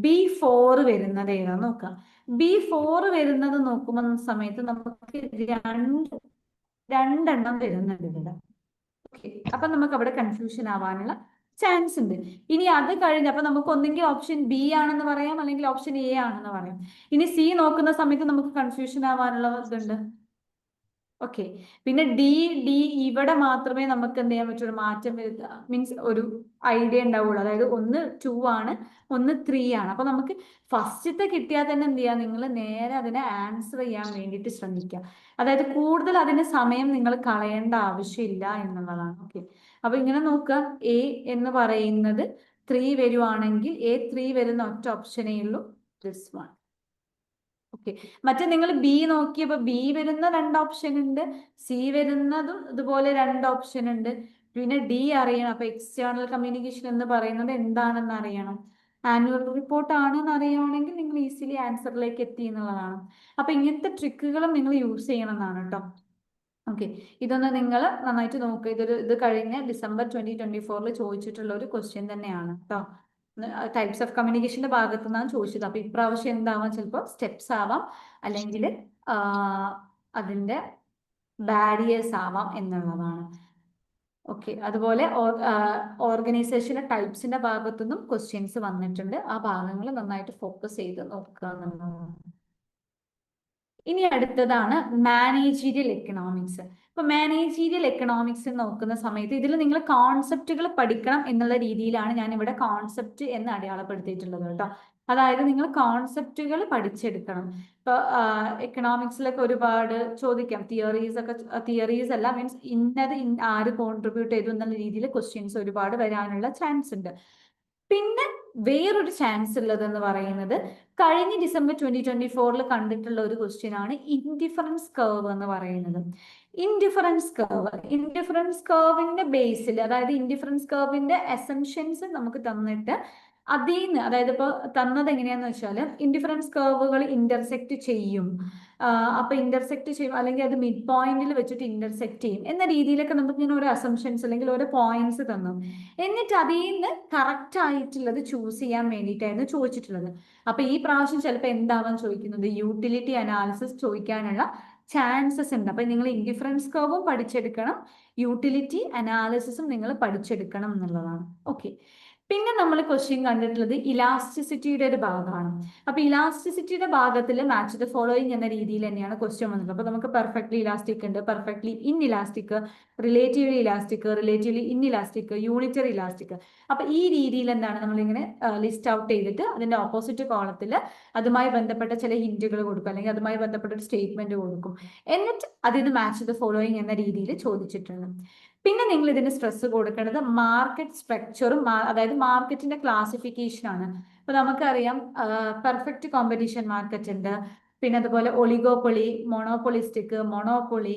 B4 വരുന്നത് ഏതാന്ന് നോക്കാം. B4 വരുന്നത് നോക്കുമ്പോൾ സമയത്ത് നമുക്ക് രണ്ടെണ്ണം വരുന്നുണ്ട് ഇവിടെ. ഓക്കെ, അപ്പൊ നമുക്ക് അവിടെ കൺഫ്യൂഷൻ ആവാനുള്ള ചാൻസ് ഉണ്ട്. ഇനി അത് കഴിഞ്ഞ് അപ്പൊ നമുക്ക് ഒന്നെങ്കിൽ ഓപ്ഷൻ B ആണെന്ന് പറയാം, അല്ലെങ്കിൽ ഓപ്ഷൻ A ആണെന്ന് പറയാം. ഇനി C നോക്കുന്ന സമയത്ത് നമുക്ക് കൺഫ്യൂഷൻ ആവാനുള്ള ഇതുണ്ട്. ഓക്കെ, പിന്നെ ഡി ഇവിടെ മാത്രമേ നമുക്ക് എന്ത് ചെയ്യാൻ പറ്റുള്ളൂ, മാറ്റം വരുത്തുക, മീൻസ് ഒരു ഐഡിയ ഉണ്ടാവുള്ളൂ. അതായത് ഒന്ന് 2 ആണ്, ഒന്ന് 3 ആണ്. അപ്പൊ നമുക്ക് ഫസ്റ്റത്തെ കിട്ടിയാൽ തന്നെ എന്ത് ചെയ്യാം, നിങ്ങൾ നേരെ അതിനെ ആൻസർ ചെയ്യാൻ വേണ്ടിയിട്ട് ശ്രമിക്കുക. അതായത് കൂടുതൽ അതിന് സമയം നിങ്ങൾ കളയേണ്ട ആവശ്യമില്ല എന്നുള്ളതാണ്. ഓക്കെ, അപ്പൊ ഇങ്ങനെ നോക്കുക, A എന്ന് പറയുന്നത് 3 വരുവാണെങ്കിൽ A3 വരുന്ന ഒറ്റ ഓപ്ഷനേ ഉള്ളൂ, ദിസ് വൺ. ഓക്കെ, മറ്റേ നിങ്ങൾ ബി നോക്കിയപ്പോൾ ബി വരുന്ന 2 ഓപ്ഷൻ ഉണ്ട്, സി വരുന്നതും ഇതുപോലെ 2 ഓപ്ഷൻ ഉണ്ട്, പിന്നെ ഡി അറിയണം. അപ്പൊ എക്സ്റ്റേണൽ കമ്മ്യൂണിക്കേഷൻ എന്ന് പറയുന്നത് എന്താണെന്ന് അറിയണം. ആനുവൽ റിപ്പോർട്ട് ആണെന്ന് അറിയുവാണെങ്കിൽ നിങ്ങൾ ഈസിലി ആൻസറിലേക്ക് എത്തി എന്നുള്ളതാണ്. അപ്പൊ ഇങ്ങനത്തെ ട്രിക്കുകളും നിങ്ങൾ യൂസ് ചെയ്യണം എന്നാണ് കേട്ടോ. ഓക്കെ, ഇതൊന്ന് നിങ്ങൾ നന്നായിട്ട് നോക്കുക. ഇത് കഴിഞ്ഞ ഡിസംബർ 2024 ചോദിച്ചിട്ടുള്ള ഒരു ക്വസ്റ്റ്യൻ തന്നെയാണ് കേട്ടോ. ടൈപ്സ് ഓഫ് കമ്മ്യൂണിക്കേഷന്റെ ഭാഗത്തു നിന്നാണ് ചോദിച്ചത്. അപ്പൊ ഇപ്രാവശ്യം എന്താവാം, ചിലപ്പോൾ സ്റ്റെപ്സ് ആവാം, അല്ലെങ്കിൽ അതിന്റെ ബാരിയേഴ്സ് ആവാം എന്നുള്ളതാണ്. ഓക്കെ, അതുപോലെ ഓർഗനൈസേഷന്റെ ടൈപ്സിന്റെ ഭാഗത്തുനിന്നും ക്വസ്റ്റ്യൻസ് വന്നിട്ടുണ്ട്. ആ ഭാഗങ്ങൾ നന്നായിട്ട് ഫോക്കസ് ചെയ്ത് നോക്കുക എന്നുള്ളതാണ്. ഇനി അടുത്തതാണ് മാനേജീരിയൽ എക്കണോമിക്സ്. ഇപ്പൊ മാനേജീരിയൽ എക്കണോമിക്സ് നോക്കുന്ന സമയത്ത് ഇതിൽ നിങ്ങൾ കോൺസെപ്റ്റുകൾ പഠിക്കണം എന്നുള്ള രീതിയിലാണ് ഞാൻ ഇവിടെ കോൺസെപ്റ്റ് എന്ന് അടയാളപ്പെടുത്തിയിട്ടുള്ളത് കേട്ടോ. അതായത് നിങ്ങൾ കോൺസെപ്റ്റുകൾ പഠിച്ചെടുക്കണം. ഇപ്പൊ എക്കണോമിക്സിലൊക്കെ ഒരുപാട് ചോദിക്കാം, തിയറീസ് അല്ല, മീൻസ് ഇന്നത് ആര് കോൺട്രിബ്യൂട്ട് ചെയ്തു എന്നുള്ള രീതിയിൽ ക്വസ്റ്റ്യൻസ് ഒരുപാട് വരാനുള്ള ചാൻസ് ഉണ്ട്. പിന്നെ വേറൊരു ചാൻസ് ഉള്ളതെന്ന് പറയുന്നത് കഴിഞ്ഞ ഡിസംബർ 2024 കണ്ടിട്ടുള്ള ഒരു ക്വസ്റ്റ്യൻ ആണ് ഇൻഡിഫറൻസ് കർവ് എന്ന് പറയുന്നത്. ഇൻഡിഫറൻസ് കർവിന്റെ ബേസിൽ, അതായത് ഇൻഡിഫറൻസ് കർവിന്റെ അസംഷൻസ് നമുക്ക് തന്നിട്ട് അതിൽ നിന്ന്, അതായത് ഇപ്പൊ തന്നത് എങ്ങനെയാന്ന് വെച്ചാൽ ഇൻഡിഫറൻസ് കർവുകൾ ഇന്റർസെക്ട് ചെയ്യും, അപ്പൊ ഇന്റർസെക്ട് ചെയ്യും, അല്ലെങ്കിൽ അത് മിഡ് പോയിന്റിൽ വെച്ചിട്ട് ഇന്റർസെക്ട് ചെയ്യും എന്ന രീതിയിലൊക്കെ നമുക്ക് ഇങ്ങനെ ഓരോ അസംഷൻസ് അല്ലെങ്കിൽ ഓരോ പോയിന്റ്സ് തന്നു. എന്നിട്ട് അതിൽ നിന്ന് കറക്റ്റ് ആയിട്ടുള്ളത് ചൂസ് ചെയ്യാൻ വേണ്ടിയിട്ടായിരുന്നു ചോദിച്ചിട്ടുള്ളത്. അപ്പൊ ഈ പ്രാവശ്യം ചിലപ്പോൾ എന്താവാൻ ചോദിക്കുന്നത്, യൂട്ടിലിറ്റി അനാലിസിസ് ചോദിക്കാനുള്ള ചാൻസസ് ഉണ്ട്. അപ്പൊ നിങ്ങൾ ഇൻഡിഫറൻസ് കർവും പഠിച്ചെടുക്കണം, യൂട്ടിലിറ്റി അനാലിസിസും നിങ്ങൾ പഠിച്ചെടുക്കണം എന്നുള്ളതാണ്. ഓക്കെ, പിന്നെ നമ്മൾ ക്വസ്റ്റ്യൻ കണ്ടിട്ടുള്ളത് ഇലാസ്റ്റിസിറ്റിയുടെ ഒരു ഭാഗമാണ്. അപ്പൊ ഇലാസ്റ്റിസിറ്റിയുടെ ഭാഗത്തിൽ മാച്ച് ദ ഫോളോയിങ് എന്ന രീതിയിൽ തന്നെയാണ് ക്വസ്റ്റ്യൻ വന്നത്. അപ്പൊ നമുക്ക് പെർഫെക്റ്റ്ലി ഇലാസ്റ്റിക് ഉണ്ട്, perfectly inelastic, relatively elastic, relatively inelastic, unitary elastic. അപ്പൊ ഈ രീതിയിൽ എന്താണ് നമ്മളിങ്ങനെ ലിസ്റ്റ് ഔട്ട് ചെയ്തിട്ട് അതിന്റെ ഓപ്പോസിറ്റ് കോളത്തിൽ അതുമായി ബന്ധപ്പെട്ട ചില ഹിന്റുകൾ കൊടുക്കും, അല്ലെങ്കിൽ അതുമായി ബന്ധപ്പെട്ട ഒരു സ്റ്റേറ്റ്മെന്റ് കൊടുക്കും. എന്നിട്ട് അതിന് മാച്ച് ദ ഫോളോയിങ് എന്ന രീതിയിൽ ചോദിച്ചിട്ടുണ്ട്. പിന്നെ നിങ്ങൾ ഇതിന് സ്ട്രെസ് കൊടുക്കേണ്ടത് മാർക്കറ്റ് സ്ട്രക്ചറും, അതായത് മാർക്കറ്റിന്റെ ക്ലാസിഫിക്കേഷൻ ആണ്. ഇപ്പൊ നമുക്കറിയാം പെർഫെക്റ്റ് കോമ്പറ്റീഷൻ മാർക്കറ്റ് ഉണ്ട്, പിന്നെ അതുപോലെ ഒളിഗോപ്പൊളി, മൊണോപ്പൊളിസ്റ്റിക്, മൊണോപ്പൊളി,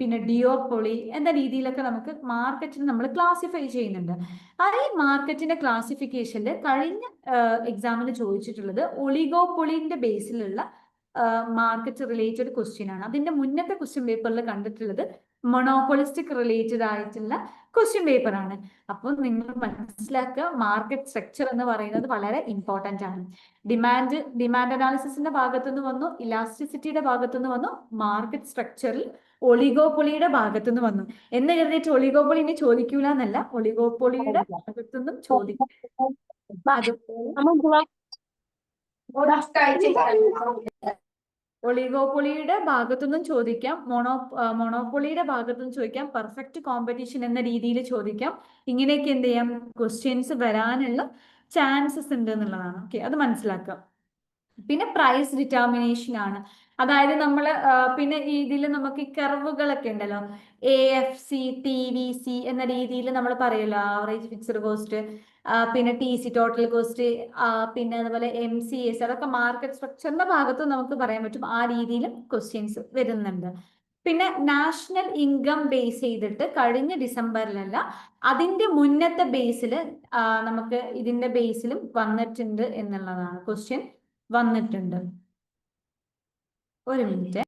പിന്നെ ഡിയോപ്പൊളി എന്ന രീതിയിലൊക്കെ നമുക്ക് മാർക്കറ്റിന് നമ്മൾ ക്ലാസിഫൈ ചെയ്യുന്നുണ്ട്. ഈ മാർക്കറ്റിന്റെ ക്ലാസിഫിക്കേഷനിൽ കഴിഞ്ഞ എക്സാമിന് ചോദിച്ചിട്ടുള്ളത് ഒളിഗോപ്പൊളിന്റെ ബേസിലുള്ള മാർക്കറ്റ് റിലേറ്റഡ് ക്വസ്റ്റ്യൻ ആണ്. അതിന്റെ മുന്നത്തെ ക്വസ്റ്റ്യൻ പേപ്പറിൽ കണ്ടിട്ടുള്ളത് മൊണോപ്പൊളിസ്റ്റിക് റിലേറ്റഡ് ആയിട്ടുള്ള ക്വസ്റ്റ്യൻ പേപ്പർ ആണ്. അപ്പോൾ നിങ്ങൾ മനസ്സിലാക്കുക, മാർക്കറ്റ് സ്ട്രക്ചർ എന്ന് പറയുന്നത് വളരെ ഇമ്പോർട്ടന്റ് ആണ്. ഡിമാൻഡ് അനാലിസിസിന്റെ ഭാഗത്തുനിന്ന് വന്നു, ഇലാസ്റ്റിസിറ്റിയുടെ ഭാഗത്തുനിന്ന് വന്നു, മാർക്കറ്റ് സ്ട്രക്ചറിൽ ഒളിഗോപ്പൊളിയുടെ ഭാഗത്തുനിന്ന് വന്നു എന്ന് കരുതിയിട്ട് ഒളിഗോപ്പൊളി ഇനി ചോദിക്കൂല എന്നല്ല, ഒളിഗോപ്പൊളിയുടെ ഭാഗത്തുനിന്നും ചോദിക്കും. ഒളിഗോപ്പൊളിയുടെ ഭാഗത്തുനിന്നും ചോദിക്കാം, മൊണോപ്പൊളിയുടെ ഭാഗത്തുനിന്ന് ചോദിക്കാം, പെർഫെക്റ്റ് കോമ്പറ്റീഷൻ എന്ന രീതിയിൽ ചോദിക്കാം. ഇങ്ങനെയൊക്കെ എന്ത് ചെയ്യാം, ക്വസ്റ്റ്യൻസ് വരാനുള്ള ചാൻസസ് ഉണ്ട് എന്നുള്ളതാണ്. ഓക്കെ, അത് മനസ്സിലാക്കാം. പിന്നെ പ്രൈസ് ഡിറ്റർമിനേഷൻ ആണ്. അതായത് നമ്മൾ പിന്നെ ഇതിൽ നമുക്ക് ഈ കർവുകളൊക്കെ ഉണ്ടല്ലോ, AFC, TVC എന്ന രീതിയിൽ നമ്മൾ പറയുമല്ലോ, ആവറേജ് ഫിക്സ്ഡ് കോസ്റ്റ്, പിന്നെ TC ടോട്ടൽ കോസ്റ്റ്, പിന്നെ അതുപോലെ MCS, അതൊക്കെ മാർക്കറ്റ് സ്ട്രക്ചറിന്റെ ഭാഗത്ത് നമുക്ക് പറയാൻ പറ്റും. ആ രീതിയിലും ക്വസ്റ്റ്യൻസ് വരുന്നുണ്ട്. പിന്നെ നാഷണൽ ഇൻകം ബേസ് ചെയ്തിട്ട് കഴിഞ്ഞ ഡിസംബറിലല്ല, അതിന്റെ മുന്നത്തെ ബേസിൽ നമുക്ക് ഇതിന്റെ ബേസിലും വന്നിട്ടുണ്ട് എന്നുള്ളതാണ്, ക്വസ്റ്റ്യൻ വന്നിട്ടുണ്ട്. ഒരു മിനിറ്റ്.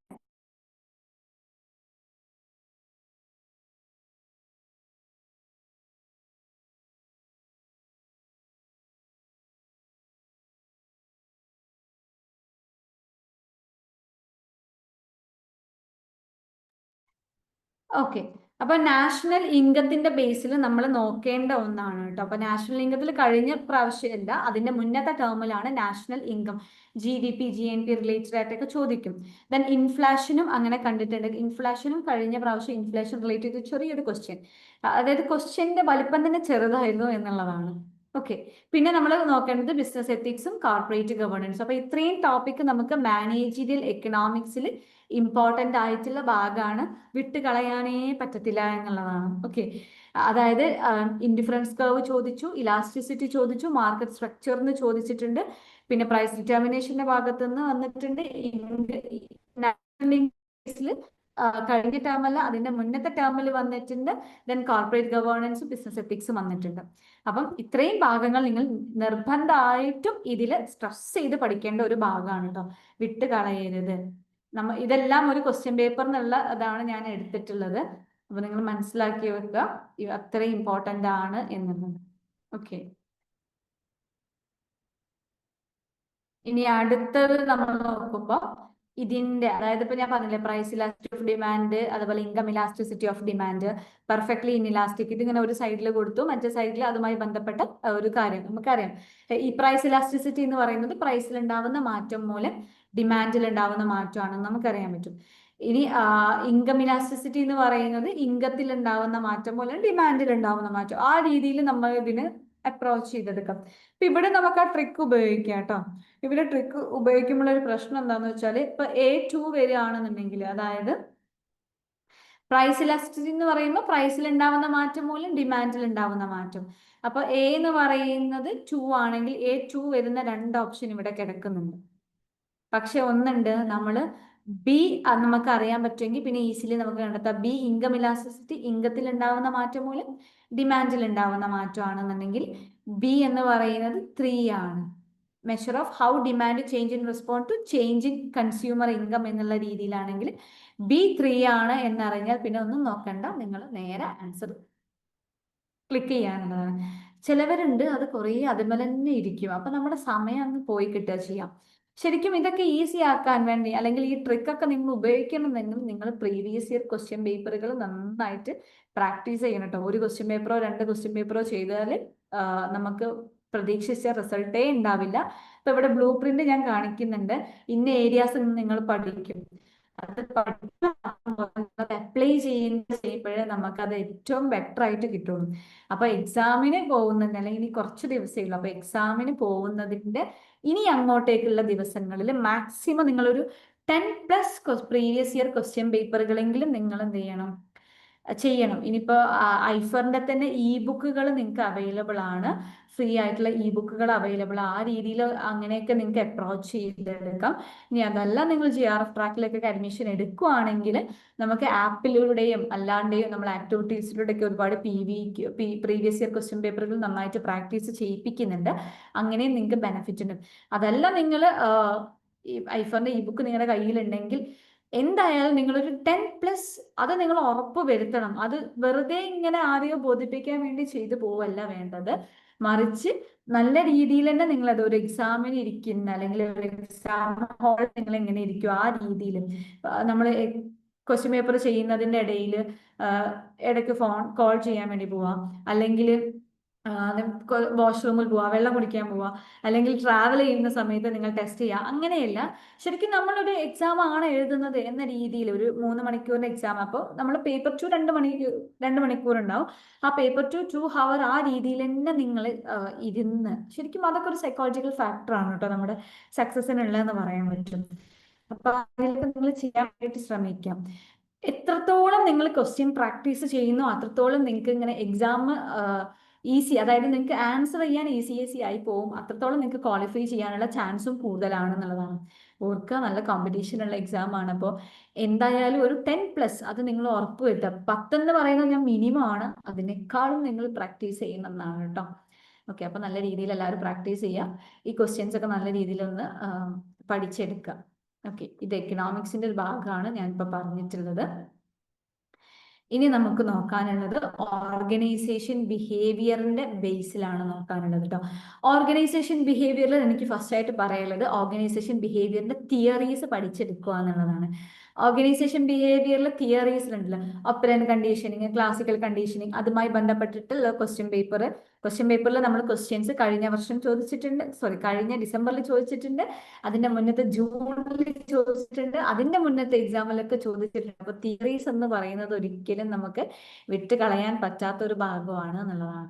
ഓക്കെ, അപ്പൊ നാഷണൽ ഇൻകത്തിന്റെ ബേസിൽ നമ്മൾ നോക്കേണ്ട ഒന്നാണ് കേട്ടോ. അപ്പൊ നാഷണൽ ഇൻകത്തിൽ കഴിഞ്ഞ പ്രാവശ്യമല്ല, അതിന്റെ മുന്നത്തെ ടേമിലാണ് national income, GDP, GNP related ആയിട്ടൊക്കെ ചോദിക്കും. ദെൻ ഇൻഫ്ലേഷനും അങ്ങനെ കണ്ടിട്ടുണ്ട്. ഇൻഫ്ലേഷനും കഴിഞ്ഞ പ്രാവശ്യം ഇൻഫ്ലേഷൻ റിലേറ്റഡ് ചെറിയൊരു ക്വസ്റ്റ്യൻ, അതായത് ക്വസ്റ്റ്യന്റെ വലിപ്പം തന്നെ ചെറുതായിരുന്നു എന്നുള്ളതാണ്. ഓക്കെ. പിന്നെ നമ്മൾ നോക്കേണ്ടത് ബിസിനസ് എത്തിക്സും കോർപ്പറേറ്റ് ഗവേണൻസും. അപ്പൊ ഇത്രയും ടോപ്പിക് നമുക്ക് മാനേജീരിയൽ എക്കണോമിക്സിൽ ഇമ്പോർട്ടന്റ് ആയിട്ടുള്ള ഭാഗമാണ്, വിട്ടുകളയാനേ പറ്റത്തില്ല എന്നുള്ളതാണ്. ഓക്കെ. അതായത് ഇൻഡിഫറൻസ് കർവ് ചോദിച്ചു, ഇലാസ്റ്റിസിറ്റി ചോദിച്ചു, മാർക്കറ്റ് സ്ട്രക്ചറിന് ചോദിച്ചിട്ടുണ്ട്, പിന്നെ പ്രൈസ് ഡിറ്റർമിനേഷന്റെ ഭാഗത്ത് നിന്ന് വന്നിട്ടുണ്ട്, കഴിഞ്ഞ ടേമല്ല അതിന്റെ മുന്നത്തെ ടേമിൽ വന്നിട്ടുണ്ട്, ദെൻ കോർപ്പറേറ്റ് ഗവേണൻസും ബിസിനസ് എത്തിക്സും വന്നിട്ടുണ്ട്. അപ്പം ഇത്രയും ഭാഗങ്ങൾ നിങ്ങൾ നിർബന്ധമായിട്ടും ഇതിൽ സ്ട്രെസ് ചെയ്ത് പഠിക്കേണ്ട ഒരു ഭാഗമാണ് കേട്ടോ, വിട്ട് കളയരുത്. ഇതെല്ലാം ഒരു ക്വസ്റ്റ്യൻ പേപ്പർ എന്നുള്ള അതാണ് ഞാൻ എടുത്തിട്ടുള്ളത്. അപ്പൊ നിങ്ങൾ മനസ്സിലാക്കി വെക്കുക, അത്രയും ഇമ്പോർട്ടന്റ് ആണ് എന്നുള്ളത്. ഓക്കെ. ഇനി അടുത്തത് നമ്മൾ നോക്കുമ്പോൾ ഇതിന്റെ, അതായത് ഇപ്പൊ ഞാൻ പറഞ്ഞില്ലേ പ്രൈസ് ഇലാസ്റ്റിക് ഓഫ് ഡിമാൻഡ്, അതുപോലെ income elasticity of demand, perfectly inelastic, ഇതിങ്ങനെ ഒരു സൈഡിൽ കൊടുത്തു, മറ്റേ സൈഡിൽ അതുമായി ബന്ധപ്പെട്ട ഒരു കാര്യം നമുക്കറിയാം. ഈ പ്രൈസ് ഇലാസ്റ്റിസിറ്റി എന്ന് പറയുന്നത് പ്രൈസിൽ ഉണ്ടാവുന്ന മാറ്റം മൂലം ഡിമാൻഡിൽ ഉണ്ടാവുന്ന മാറ്റമാണെന്ന് നമുക്കറിയാൻ പറ്റും. ഇനി ഇൻകം ഇലാസ്റ്റിസിറ്റി എന്ന് പറയുന്നത് ഇൻകത്തിൽ ഉണ്ടാവുന്ന മാറ്റം മൂലം ഡിമാൻഡിൽ ഉണ്ടാവുന്ന മാറ്റം, ആ രീതിയിൽ നമ്മൾ ഇതിന് അപ്രോച്ച് ചെയ്തെടുക്കാം. അപ്പൊ ഇവിടെ നമുക്ക് ആ ട്രിക്ക് ഉപയോഗിക്കാം കേട്ടോ. ഇവിടെ ട്രിക്ക് ഉപയോഗിക്കുമ്പോൾ ഒരു പ്രശ്നം എന്താന്ന് വെച്ചാൽ, ഇപ്പൊ A2 വരികയാണെന്നുണ്ടെങ്കിൽ, അതായത് പ്രൈസ് ഇലാസ്റ്റിസിറ്റി എന്ന് പറയുമ്പോൾ പ്രൈസിൽ ഉണ്ടാവുന്ന മാറ്റം മൂലം ഡിമാൻഡിൽ ഉണ്ടാവുന്ന മാറ്റം. അപ്പൊ A എന്ന് പറയുന്നത് 2 ആണെങ്കിൽ A2 വരുന്ന 2 ഓപ്ഷൻ ഇവിടെ കിടക്കുന്നുണ്ട്. പക്ഷെ ഒന്നുണ്ട്, നമ്മൾ ബി നമുക്ക് അറിയാൻ പറ്റുമെങ്കിൽ പിന്നെ ഈസിലി നമുക്ക് കണ്ടെത്താം. ബി ഇൻകം ഇലാസ്റ്റിസിറ്റി, ഇൻകത്തിൽ ഉണ്ടാവുന്ന മാറ്റം മൂലം ഡിമാൻഡിൽ ഉണ്ടാവുന്ന മാറ്റമാണെന്നുണ്ടെങ്കിൽ ബി എന്ന് പറയുന്നത് 3 ആണ്. Measure of how demand change in respond to change in consumer income എന്നുള്ള രീതിയിലാണെങ്കിൽ ബി 3 ആണ് എന്നറിഞ്ഞാൽ പിന്നെ ഒന്നും നോക്കണ്ട, നിങ്ങൾ നേരെ ആൻസർ ക്ലിക്ക് ചെയ്യാനുള്ളതാണ്. ചിലവരുണ്ട് അത് കുറേ അതുപോലെ തന്നെ ഇരിക്കും, അപ്പൊ നമ്മുടെ സമയം അങ്ങ് പോയി കിട്ടുക ചെയ്യാം. ശരിക്കും ഇതൊക്കെ ഈസി ആക്കാൻ വേണ്ടി, അല്ലെങ്കിൽ ഈ ട്രിക്കൊക്കെ നിങ്ങൾ ഉപയോഗിക്കണമെന്നെങ്കിൽ നിങ്ങൾ പ്രീവിയസ് ഇയർ ക്വസ്റ്റ്യൻ പേപ്പറുകൾ നന്നായിട്ട് പ്രാക്ടീസ് ചെയ്യണം കേട്ടോ. ഒരു ക്വസ്റ്റ്യൻ പേപ്പറോ 2 ക്വസ്റ്റ്യൻ പേപ്പറോ ചെയ്താൽ നമുക്ക് പ്രതീക്ഷിച്ച റിസൾട്ടേ ഉണ്ടാവില്ല. ഇപ്പൊ ഇവിടെ ബ്ലൂ പ്രിന്റ് ഞാൻ കാണിക്കുന്നുണ്ട്, ഇന്ന ഏരിയാസ് നിങ്ങൾ പഠിക്കും, അത് അപ്ലൈ ചെയ്യുമ്പോഴേ നമുക്കത് ഏറ്റവും ബെറ്റർ ആയിട്ട് കിട്ടുള്ളൂ. അപ്പൊ എക്സാമിന് പോകുന്നുണ്ട്, അല്ലെങ്കിൽ ഇനി കുറച്ച് ദിവസമേ ഉള്ളൂ. അപ്പൊ എക്സാമിന് പോകുന്നതിന്റെ ഇനി അങ്ങോട്ടേക്കുള്ള ദിവസങ്ങളിൽ മാക്സിമം നിങ്ങളൊരു 10+ പ്രീവിയസ് ഇയർ ക്വസ്റ്റ്യൻ പേപ്പറുകളെങ്കിലും നിങ്ങൾ എന്ത് ചെയ്യണം. ഇനിയിപ്പോ ഐഫറിന്റെ തന്നെ ബുക്കുകൾ നിങ്ങൾക്ക് അവൈലബിൾ ആണ്, ഫ്രീ ആയിട്ടുള്ള ബുക്കുകൾ അവൈലബിൾ, ആ രീതിയിൽ അങ്ങനെയൊക്കെ നിങ്ങൾക്ക് അപ്രോച്ച് ചെയ്തെടുക്കാം. ഇനി അതല്ല, നിങ്ങൾ GRF ട്രാക്കിലേക്കൊക്കെ അഡ്മിഷൻ എടുക്കുവാണെങ്കിൽ നമുക്ക് ആപ്പിലൂടെയും അല്ലാണ്ടെയും നമ്മൾ ആക്ടിവിറ്റീസിലൂടെയൊക്കെ ഒരുപാട് പ്രീവിയസ് ഇയർ ക്വസ്റ്റ്യൻ പേപ്പറുകൾ നന്നായിട്ട് പ്രാക്ടീസ് ചെയ്യിപ്പിക്കുന്നുണ്ട്. അങ്ങനെയും നിങ്ങൾക്ക് ബെനിഫിറ്റ് ഉണ്ട്. അതല്ല, നിങ്ങൾ ഈ ഐഫറിന്റെ ബുക്ക് നിങ്ങളുടെ കയ്യിലുണ്ടെങ്കിൽ എന്തായാലും നിങ്ങളൊരു 10+ അത് നിങ്ങൾ ഉറപ്പ് വരുത്തണം. അത് വെറുതെ ഇങ്ങനെ ആരെയോ ബോധിപ്പിക്കാൻ വേണ്ടി ചെയ്തു പോവല്ല വേണ്ടത്, മറിച്ച് നല്ല രീതിയിൽ തന്നെ നിങ്ങൾ അത് ഒരു എക്സാമിന് ഇരിക്കുന്ന, അല്ലെങ്കിൽ ഒരു എക്സാം ഹാളിൽ നിങ്ങൾ എങ്ങനെ ഇരിക്കും ആ രീതിയിൽ നമ്മൾ ക്വസ്റ്റ്യൻ പേപ്പർ ചെയ്യുന്നതിന്റെ ഇടയിൽ ഇടയ്ക്ക് ഫോൺ കോൾ ചെയ്യാൻ വേണ്ടി പോവാം, അല്ലെങ്കിൽ വാഷ്റൂമിൽ പോവാ, വെള്ളം കുടിക്കാൻ പോവാ, അല്ലെങ്കിൽ ട്രാവൽ ചെയ്യുന്ന സമയത്ത് നിങ്ങൾ ടെസ്റ്റ് ചെയ്യുക, അങ്ങനെയല്ല. ശരിക്കും നമ്മളൊരു എക്സാം ആണ് എഴുതുന്നത് എന്ന രീതിയിൽ ഒരു 3 മണിക്കൂറിന്റെ എക്സാം, അപ്പോൾ നമ്മൾ പേപ്പർ 2 2 മണിക്കൂർ ഉണ്ടാവും, ആ പേപ്പർ 2 ഹവർ ആ രീതിയിൽ തന്നെ നിങ്ങൾ ഇരുന്ന്, ശരിക്കും അതൊക്കെ ഒരു സൈക്കോളജിക്കൽ ഫാക്ടർ ആണ് കേട്ടോ നമ്മുടെ സക്സസിനുള്ളതെന്ന് പറയാൻ പറ്റും. അപ്പൊ അതിലൊക്കെ നിങ്ങൾ ചെയ്യാൻ വേണ്ടി ശ്രമിക്കാം. എത്രത്തോളം നിങ്ങൾ ക്വസ്റ്റ്യൻ പ്രാക്ടീസ് ചെയ്യുന്നു അത്രത്തോളം നിങ്ങൾക്ക് ഇങ്ങനെ എക്സാം ഈസി, അതായത് നിങ്ങൾക്ക് ആൻസർ ചെയ്യാൻ ഈസി ആയി പോകും, അത്രത്തോളം നിങ്ങൾക്ക് ക്വാളിഫൈ ചെയ്യാനുള്ള ചാൻസും കൂടുതലാണെന്നുള്ളതാണ്. ഓർക്കുക, നല്ല കോമ്പറ്റീഷൻ ഉള്ള എക്സാം ആണ്. അപ്പോൾ എന്തായാലും ഒരു 10+ അത് നിങ്ങൾ ഉറപ്പ് വരുത്തുക. 10 എന്ന് പറയുന്നത് ഞാൻ മിനിമം ആണ്, അതിനേക്കാളും നിങ്ങൾ പ്രാക്ടീസ് ചെയ്യണമെന്നാണ് കേട്ടോ. ഓക്കെ. അപ്പൊ നല്ല രീതിയിൽ എല്ലാവരും പ്രാക്ടീസ് ചെയ്യുക, ഈ ക്വസ്റ്റ്യൻസ് ഒക്കെ നല്ല രീതിയിൽ ഒന്ന് പഠിച്ചെടുക്കുക. ഓക്കെ. ഇത് എക്കണോമിക്സിന്റെ ഒരു ഭാഗമാണ് ഞാനിപ്പോൾ പറഞ്ഞിട്ടുള്ളത്. ഇനി നമുക്ക് നോക്കാനുള്ളത് ഓർഗനൈസേഷൻ ബിഹേവിയറിന്റെ ബേസിലാണ് നോക്കാനുള്ളത് കേട്ടോ. ഓർഗനൈസേഷൻ ബിഹേവിയറിൽ എനിക്ക് ഫസ്റ്റ് ആയിട്ട് പറയാനുള്ളത് ഓർഗനൈസേഷൻ ബിഹേവിയറിന്റെ തിയറീസ് പഠിച്ചെടുക്കുക എന്നുള്ളതാണ്. ഓർഗനൈസേഷൻ ബിഹേവിയറിൽ തിയറീസ് ഉണ്ടല്ലോ, ഒപ്പറന്റ് കണ്ടീഷനിങ്, ക്ലാസിക്കൽ കണ്ടീഷനിങ്, അതുമായി ബന്ധപ്പെട്ടിട്ടുള്ള ക്വസ്റ്റ്യൻ പേപ്പറിൽ നമ്മൾ ക്വസ്റ്റ്യൻസ് കഴിഞ്ഞ ഡിസംബറിൽ ചോദിച്ചിട്ടുണ്ട്, അതിന്റെ മുന്നത്തെ ജൂണിൽ ചോദിച്ചിട്ടുണ്ട്, അതിന്റെ മുന്നത്തെ എക്സാമിലൊക്കെ ചോദിച്ചിട്ടുണ്ട്. അപ്പൊ തിയറീസ് എന്ന് പറയുന്നത് ഒരിക്കലും നമുക്ക് വിട്ട് കളയാൻ പറ്റാത്ത ഒരു ഭാഗമാണ് എന്നുള്ളതാണ്.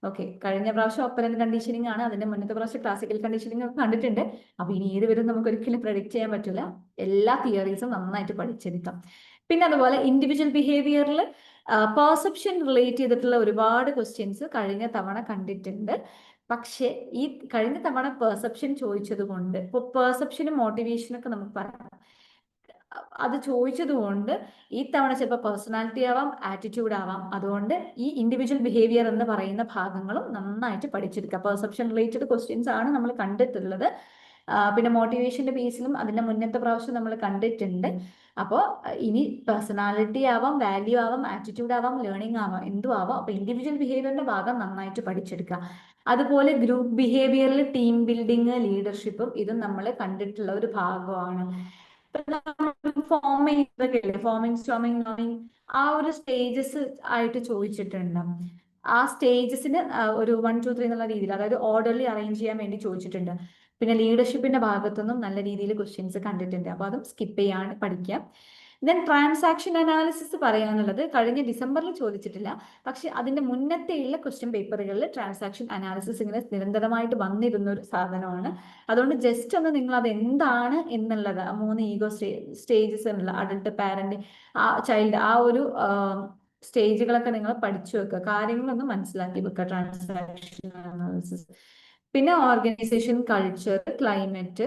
ഓക്കെ, കഴിഞ്ഞ പ്രാവശ്യം ഓപ്പറന്റ് കണ്ടീഷനിങ് ആണ്, അതിന്റെ മുന്നത്തെ പ്രാവശ്യം ക്ലാസിക്കൽ കണ്ടീഷനിങ് ഒക്കെ കണ്ടിട്ടുണ്ട്. അപ്പൊ ഇനി ഏത് വരും നമുക്ക് ഒരിക്കലും പ്രഡിക്റ്റ് ചെയ്യാൻ പറ്റില്ല. എല്ലാ തിയറീസും നന്നായിട്ട് പഠിച്ചെടുക്കാം. പിന്നെ അതുപോലെ ഇൻഡിവിജ്വൽ ബിഹേവിയറിൽ പെർസെപ്ഷൻ റിലേറ്റ് ചെയ്തിട്ടുള്ള ഒരുപാട് ക്വസ്റ്റ്യൻസ് കഴിഞ്ഞ തവണ കണ്ടിട്ടുണ്ട്. പക്ഷേ ഈ കഴിഞ്ഞ തവണ പെർസെപ്ഷൻ ചോദിച്ചത് കൊണ്ട്, ഇപ്പോൾ പെർസെപ്ഷനും മോട്ടിവേഷനും ഒക്കെ നമുക്ക് പറയാം, അത് ചോദിച്ചത് കൊണ്ട് ഈ തവണ ചിലപ്പോൾ പേഴ്സണാലിറ്റി ആവാം, ആറ്റിറ്റ്യൂഡ് ആവാം. അതുകൊണ്ട് ഈ ഇൻഡിവിജ്വൽ ബിഹേവിയർ എന്ന് പറയുന്ന ഭാഗങ്ങളും നന്നായിട്ട് പഠിച്ചെടുക്കുക. പെർസെപ്ഷൻ റിലേറ്റഡ് ക്വസ്റ്റ്യൻസ് ആണ് നമ്മൾ കണ്ടിട്ടുള്ളത്. പിന്നെ മോട്ടിവേഷന്റെ ബേസിലും അതിന്റെ മുന്നത്തെ പ്രാവശ്യം നമ്മൾ കണ്ടിട്ടുണ്ട്. അപ്പോൾ ഇനി പേഴ്സണാലിറ്റി ആവാം, വാല്യൂ ആവാം, ആറ്റിറ്റ്യൂഡ് ആവാം, ലേണിംഗ് ആവാം, എന്തും ആവാം. അപ്പൊ ഇൻഡിവിജ്വൽ ബിഹേവിയറിന്റെ ഭാഗം നന്നായിട്ട് പഠിച്ചെടുക്കുക. അതുപോലെ ഗ്രൂപ്പ് ബിഹേവിയറിൽ ടീം ബിൽഡിങ്, ലീഡർഷിപ്പും ഇതും നമ്മൾ കണ്ടിട്ടുള്ള ഒരു ഭാഗമാണ്. ഫോമിങ്, സ്റ്റോമിങ്, നോമിങ്, ആ ഒരു സ്റ്റേജസ് ആയിട്ട് ചോദിച്ചിട്ടുണ്ട്. ആ സ്റ്റേജസിന് ഒരു 1, 2, 3 എന്നുള്ള രീതിയിൽ, അതായത് ഓർഡർലി അറേഞ്ച് ചെയ്യാൻ വേണ്ടി ചോദിച്ചിട്ടുണ്ട്. പിന്നെ ലീഡർഷിപ്പിന്റെ ഭാഗത്തുനിന്നും നല്ല രീതിയിൽ ക്വസ്റ്റ്യൻസ് കണ്ടിട്ടുണ്ട്. അപ്പൊ അതും സ്കിപ്പ് ചെയ്യാൻ പഠിക്കാം. ദെൻ ട്രാൻസാക്ഷൻ അനാലിസിസ് പറയാനുള്ളത് കഴിഞ്ഞ ഡിസംബറിൽ ചോദിച്ചിട്ടില്ല, പക്ഷെ അതിന്റെ മുന്നത്തെയുള്ള ക്വസ്റ്റ്യൻ പേപ്പറുകളിൽ ട്രാൻസാക്ഷൻ അനാലിസിസ് ഇങ്ങനെ നിരന്തരമായിട്ട് വന്നിരുന്ന ഒരു സാധനമാണ്. അതുകൊണ്ട് ജസ്റ്റ് ഒന്ന് നിങ്ങൾ അത് എന്താണ് എന്നുള്ളത്, 3 ഈഗോ സ്റ്റേജസ് ഉള്ള അഡൾട്ട്, പാരന്റ്, ചൈൽഡ്, ആ ഒരു സ്റ്റേജുകളൊക്കെ നിങ്ങൾ പഠിച്ചു വെക്കുക, കാര്യങ്ങളൊന്ന് മനസ്സിലാക്കി വെക്കുക. Transaction analysis. പിന്നെ organisation culture, climate,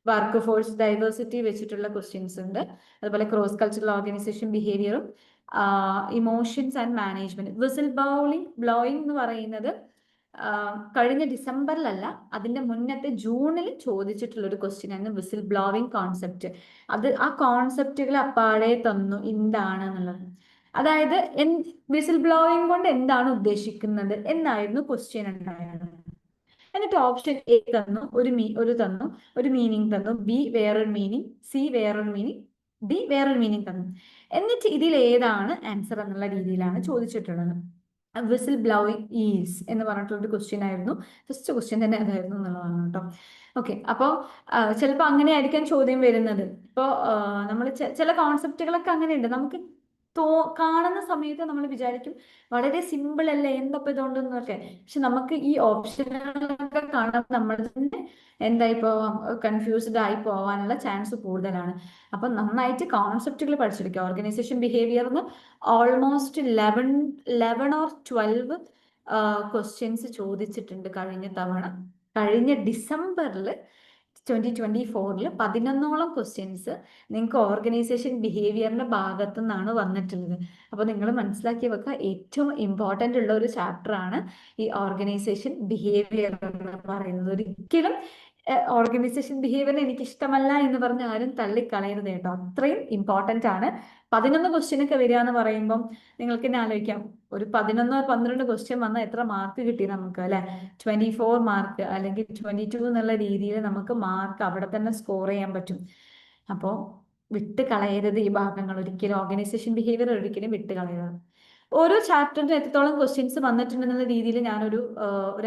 workforce diversity വെച്ചിട്ടുള്ള ക്വസ്റ്റ്യൻസ് ഉണ്ട്. അതുപോലെ ക്രോസ് കൾച്ചറൽ ഓർഗനൈസേഷൻ ബിഹേവിയറും emotions and management. Whistle blowing എന്ന് പറയുന്നത് കഴിഞ്ഞ ഡിസംബറിലല്ല, അതിന്റെ മുന്നത്തെ ജൂണിൽ ചോദിച്ചിട്ടുള്ള ഒരു ക്വസ്റ്റ്യൻ ആണ് വിസിൽ ബ്ലോവിങ് കോൺസെപ്റ്റ്. അത് ആ കോൺസെപ്റ്റുകൾ അപ്പാടെ തന്നു എന്താണ് എന്നുള്ളത്. അതായത് വിസിൽ ബ്ലോയിങ് കൊണ്ട് എന്താണ് ഉദ്ദേശിക്കുന്നത് എന്നായിരുന്നു ക്വസ്റ്റ്യൻ ഉണ്ടായത്. എന്നിട്ട് ഓപ്ഷൻ എ തന്നു, ഒരു മീനിങ് തന്നു, ബി വേറൊരു മീനിങ്, സി വേറൊരു മീനിങ്, ഡി വേറൊരു മീനിങ് തന്നു. എന്നിട്ട് ഇതിൽ ഏതാണ് ആൻസർ എന്നുള്ള രീതിയിലാണ് ചോദിച്ചിട്ടുള്ളത്. വിസിൽ ബ്ലോയിങ് ഈസ് എന്ന് പറഞ്ഞിട്ടുള്ള ഒരു ക്വസ്റ്റ്യൻ ആയിരുന്നു. ഫസ്റ്റ് ക്വസ്റ്റ്യൻ തന്നെ അതായിരുന്നു എന്നുള്ളതാണ് കേട്ടോ. ഓക്കെ, അപ്പോൾ ചിലപ്പോൾ അങ്ങനെ ആയിരിക്കാം ചോദ്യം വരുന്നത്. ഇപ്പോൾ നമ്മൾ ചില കോൺസെപ്റ്റുകളൊക്കെ അങ്ങനെയുണ്ട്, നമുക്ക് കാണുന്ന സമയത്ത് നമ്മൾ വിചാരിക്കും വളരെ സിമ്പിൾ അല്ലേ, എന്തപ്പോൾ ഇതുകൊണ്ടെന്നൊക്കെ. പക്ഷെ നമുക്ക് ഈ ഓപ്ഷനുകളൊക്കെ കാണാൻ നമ്മൾ തന്നെ ഇപ്പോ കൺഫ്യൂസ്ഡ് ആയി പോവാനുള്ള ചാൻസ് കൂടുതലാണ്. അപ്പൊ നന്നായിട്ട് കോൺസെപ്റ്റുകൾ പഠിച്ചെടുക്കുക. ഓർഗനൈസേഷൻ ബിഹേവിയറിന് ഓൾമോസ്റ്റ് 11 or 12 ക്വസ്റ്റ്യൻസ് ചോദിച്ചിട്ടുണ്ട് കഴിഞ്ഞ തവണ. കഴിഞ്ഞ ഡിസംബറിൽ 2024 11ഓളം ക്വസ്റ്റ്യൻസ് നിങ്ങൾക്ക് ഓർഗനൈസേഷൻ ബിഹേവിയറിന്റെ ഭാഗത്തു നിന്നാണ് വന്നിട്ടുള്ളത്. അപ്പോൾ നിങ്ങൾ മനസ്സിലാക്കി വെക്കുക, ഏറ്റവും ഇമ്പോർട്ടൻ്റ് ഉള്ള ഒരു ചാപ്റ്റർ ആണ് ഈ ഓർഗനൈസേഷൻ ബിഹേവിയർ എന്ന് പറയുന്നത്. ഒരിക്കലും ഓർഗനൈസേഷൻ ബിഹേവിയർ എനിക്ക് ഇഷ്ടമല്ല എന്ന് പറഞ്ഞ് ആരും തള്ളിക്കളയരുത് കേട്ടോ. അത്രയും ഇമ്പോർട്ടൻ്റ് ആണ്. 11 ക്വസ്റ്റ്യൻ ഒക്കെ വരിക എന്ന് പറയുമ്പം നിങ്ങൾക്ക് തന്നെ ആലോചിക്കാം, ഒരു 11 or 12 ക്വസ്റ്റ്യൻ വന്നാൽ എത്ര മാർക്ക് കിട്ടി നമുക്ക്, അല്ലെ? 24 മാർക്ക് അല്ലെങ്കിൽ 22 എന്നുള്ള രീതിയിൽ നമുക്ക് മാർക്ക് അവിടെ തന്നെ സ്കോർ ചെയ്യാൻ പറ്റും. അപ്പോൾ വിട്ട് കളയരുത് ഈ ഭാഗങ്ങൾ ഒരിക്കലും. ഓർഗനൈസേഷൻ ബിഹേവിയർ ഒരിക്കലും വിട്ട് കളയരുത്. ഓരോ ചാപ്റ്ററിന് എത്രത്തോളം ക്വസ്റ്റ്യൻസ് വന്നിട്ടുണ്ടെന്ന രീതിയിൽ ഞാനൊരു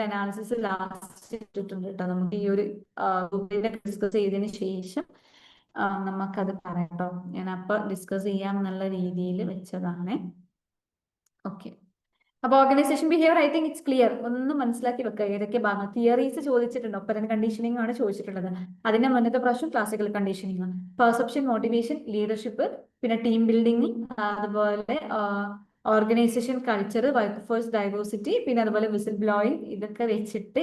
അനാലിസിസ് ലാസ്റ്റ് ഇട്ടിട്ടുണ്ട് കേട്ടോ. നമുക്ക് ഈ ഒരു ഡിസ്കസ് ചെയ്തതിന് ശേഷം നമുക്കത് പറയാം കേട്ടോ. ഞാൻ അപ്പൊ ഡിസ്കസ് ചെയ്യാം എന്നുള്ള രീതിയിൽ വെച്ചതാണ്. ഓക്കെ, അപ്പൊ organisation behaviour I think it's clear. ഒന്ന് മനസ്സിലാക്കി വെക്കുക ഏതൊക്കെ ഭാഗം. തിയറീസ് ചോദിച്ചിട്ടുണ്ട്, ഒപ്പറന്റ് കണ്ടീഷനിങ് ആണ് ചോദിച്ചിട്ടുള്ളത്. അതിന്റെ മുന്നത്തെ പ്രാവശ്യം classical conditioning, perception, motivation, leadership, പിന്നെ ടീം ബിൽഡിംഗ്, അതുപോലെ organisation culture, work force diversity, പിന്നെ അതുപോലെ വിസിൽ ബ്ലോയിങ്, ഇതൊക്കെ വെച്ചിട്ട്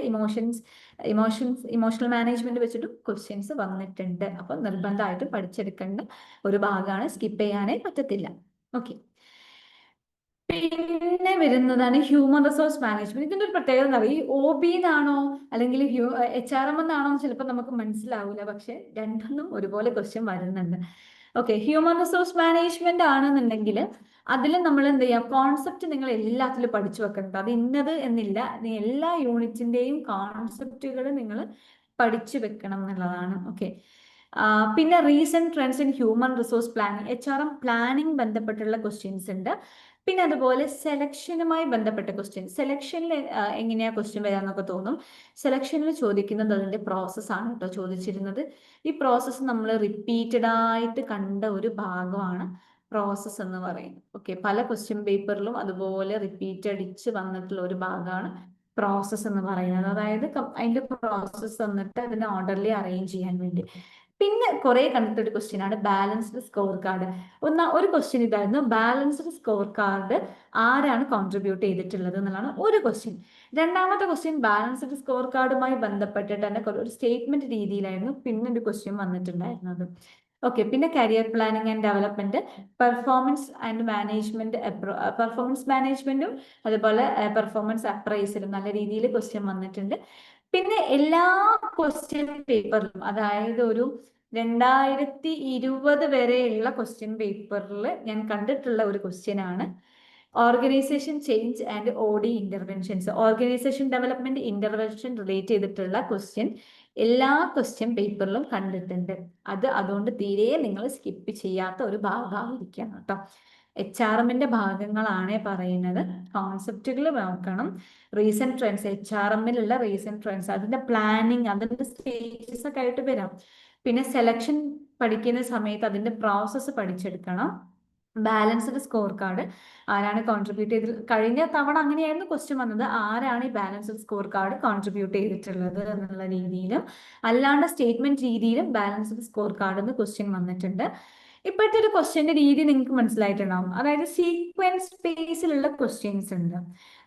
ഇമോഷണൽ മാനേജ്മെന്റ് വെച്ചിട്ട് ക്വസ്റ്റ്യൻസ് വന്നിട്ടുണ്ട്. അപ്പൊ നിർബന്ധമായിട്ടും പഠിച്ചെടുക്കേണ്ട ഒരു ഭാഗമാണ്, സ്കിപ്പ് ചെയ്യാനേ പറ്റത്തില്ല. ഓക്കെ, പിന്നെ വരുന്നതാണ് ഹ്യൂമൻ റിസോഴ്സ് മാനേജ്മെന്റ്. ഇതിന്റെ ഒരു പ്രത്യേകത എന്താ പറയുക, ഈ OB എന്നാണോ അല്ലെങ്കിൽ HRM എന്നാണോ ചിലപ്പോൾ നമുക്ക് മനസ്സിലാവില്ല, പക്ഷെ രണ്ടൊന്നും ഒരുപോലെ ക്വസ്റ്റ്യൻ വരുന്നുണ്ട്. ഓക്കെ, ഹ്യൂമൻ റിസോഴ്സ് മാനേജ്മെന്റ് ആണെന്നുണ്ടെങ്കിൽ അതിൽ നമ്മൾ എന്ത് ചെയ്യാം, കോൺസെപ്റ്റ് നിങ്ങൾ എല്ലാത്തിലും പഠിച്ചു വെക്കുന്നുണ്ട്. അത് ഇന്നത് എന്നില്ല, എല്ലാ യൂണിറ്റിന്റെയും കോൺസെപ്റ്റുകൾ നിങ്ങൾ പഠിച്ചു വെക്കണം എന്നുള്ളതാണ്. ഓക്കെ, പിന്നെ recent trends in human resource planning, HRM planning ബന്ധപ്പെട്ടുള്ള ക്വസ്റ്റ്യൻസ് ഉണ്ട്. പിന്നെ അതുപോലെ സെലക്ഷനുമായി ബന്ധപ്പെട്ട ക്വസ്റ്റ്യൻ. സെലക്ഷനിൽ എങ്ങനെയാ ക്വസ്റ്റ്യൻ വരാന്നൊക്കെ തോന്നും. സെലക്ഷനിൽ ചോദിക്കുന്നത് അതിന്റെ പ്രോസസ് ആണ് കേട്ടോ ചോദിച്ചിരുന്നത്. ഈ പ്രോസസ്സ് നമ്മൾ റിപ്പീറ്റഡ് ആയിട്ട് കണ്ട ഒരു ഭാഗമാണ് പ്രോസസ്സ് എന്ന് പറയുന്നത്. ഓക്കെ, പല ക്വസ്റ്റ്യൻ പേപ്പറിലും അതുപോലെ റിപ്പീറ്റ് അടിച്ച് വന്നിട്ടുള്ള ഒരു ഭാഗമാണ് പ്രോസസ്സ് എന്ന് പറയുന്നത്. അതായത് അതിന്റെ പ്രോസസ്സ് വന്നിട്ട് അതിനെ ഓർഡർലി അറേഞ്ച് ചെയ്യാൻ വേണ്ടി. പിന്നെ കുറെ കണ്ടിട്ട് ഒരു ക്വസ്റ്റ്യൻ ആണ് ബാലൻസ്ഡ് സ്കോർ കാർഡ്. ഒരു ക്വസ്റ്റ്യൻ ഇതായിരുന്നു, ബാലൻസ്ഡ് സ്കോർ കാർഡ് ആരാണ് കോൺട്രിബ്യൂട്ട് ചെയ്തിട്ടുള്ളത് എന്നുള്ളതാണ് ഒരു ക്വസ്റ്റ്യൻ. രണ്ടാമത്തെ ക്വസ്റ്റ്യൻ ബാലൻസ്ഡ് സ്കോർ കാർഡുമായി ബന്ധപ്പെട്ടിട്ട് തന്നെ ഒരു സ്റ്റേറ്റ്മെന്റ് രീതിയിലായിരുന്നു പിന്നെ ഒരു ക്വസ്റ്റ്യൻ വന്നിട്ടുണ്ടായിരുന്നത്. ഓക്കെ, പിന്നെ career planning and development, performance and management, performance മാനേജ്മെന്റും അതുപോലെ പെർഫോമൻസ് അപ്രൈസലും നല്ല രീതിയിൽ ക്വസ്റ്റ്യൻ വന്നിട്ടുണ്ട്. പിന്നെ എല്ലാ ക്വസ്റ്റ്യൻ പേപ്പറിലും, അതായത് ഒരു 2020 വരെയുള്ള ക്വസ്റ്റ്യൻ പേപ്പറിൽ ഞാൻ കണ്ടിട്ടുള്ള ഒരു ക്വസ്റ്റ്യൻ ആണ് organisation change and OD interventions, organisation development intervention relate ചെയ്തിട്ടുള്ള ക്വസ്റ്റ്യൻ എല്ലാ ക്വസ്റ്റ്യൻ പേപ്പറിലും കണ്ടിട്ടുണ്ട്. അതുകൊണ്ട് തീരെ നിങ്ങൾ സ്കിപ്പ് ചെയ്യാത്ത ഒരു ഭാഗമായിരിക്കണം കേട്ടോ. HRMന്റെ ഭാഗങ്ങളാണ് പറയുന്നത്. കോൺസെപ്റ്റുകൾ നോക്കണം, റീസെന്റ് ട്രെൻഡ്സ്, HRMലുള്ള റീസെന്റ് ട്രെൻഡ്സ്, അതിന്റെ പ്ലാനിങ്, അതിന്റെ സ്റ്റേജസ് ഒക്കെ ആയിട്ട് വരാം. പിന്നെ സെലക്ഷൻ പഠിക്കുന്ന സമയത്ത് അതിന്റെ പ്രോസസ്സ് പഠിച്ചെടുക്കണം. ബാലൻസ്ഡ് സ്കോർ കാർഡ് ആരാണ് കോൺട്രിബ്യൂട്ട് ചെയ്ത്, കഴിഞ്ഞ തവണ അങ്ങനെയായിരുന്നു ക്വസ്റ്റ്യൻ വന്നത്, ആരാണ് ഈ ബാലൻസ്ഡ് സ്കോർ കാർഡ് കോൺട്രിബ്യൂട്ട് ചെയ്തിട്ടുള്ളത് എന്നുള്ള രീതിയിലും അല്ലാണ്ട് സ്റ്റേറ്റ്മെന്റ് രീതിയിലും ബാലൻസ്ഡ് സ്കോർ കാർഡ് എന്ന് ക്വസ്റ്റ്യൻ വന്നിട്ടുണ്ട്. ഇപ്പോഴത്തെ ഒരു ക്വസ്റ്റ്യന്റെ രീതി നിങ്ങൾക്ക് മനസ്സിലായിട്ടുണ്ടാവും, അതായത് സീക്വൻസ് ബേസിലുള്ള ക്വസ്റ്റ്യൻസ് ഉണ്ട്.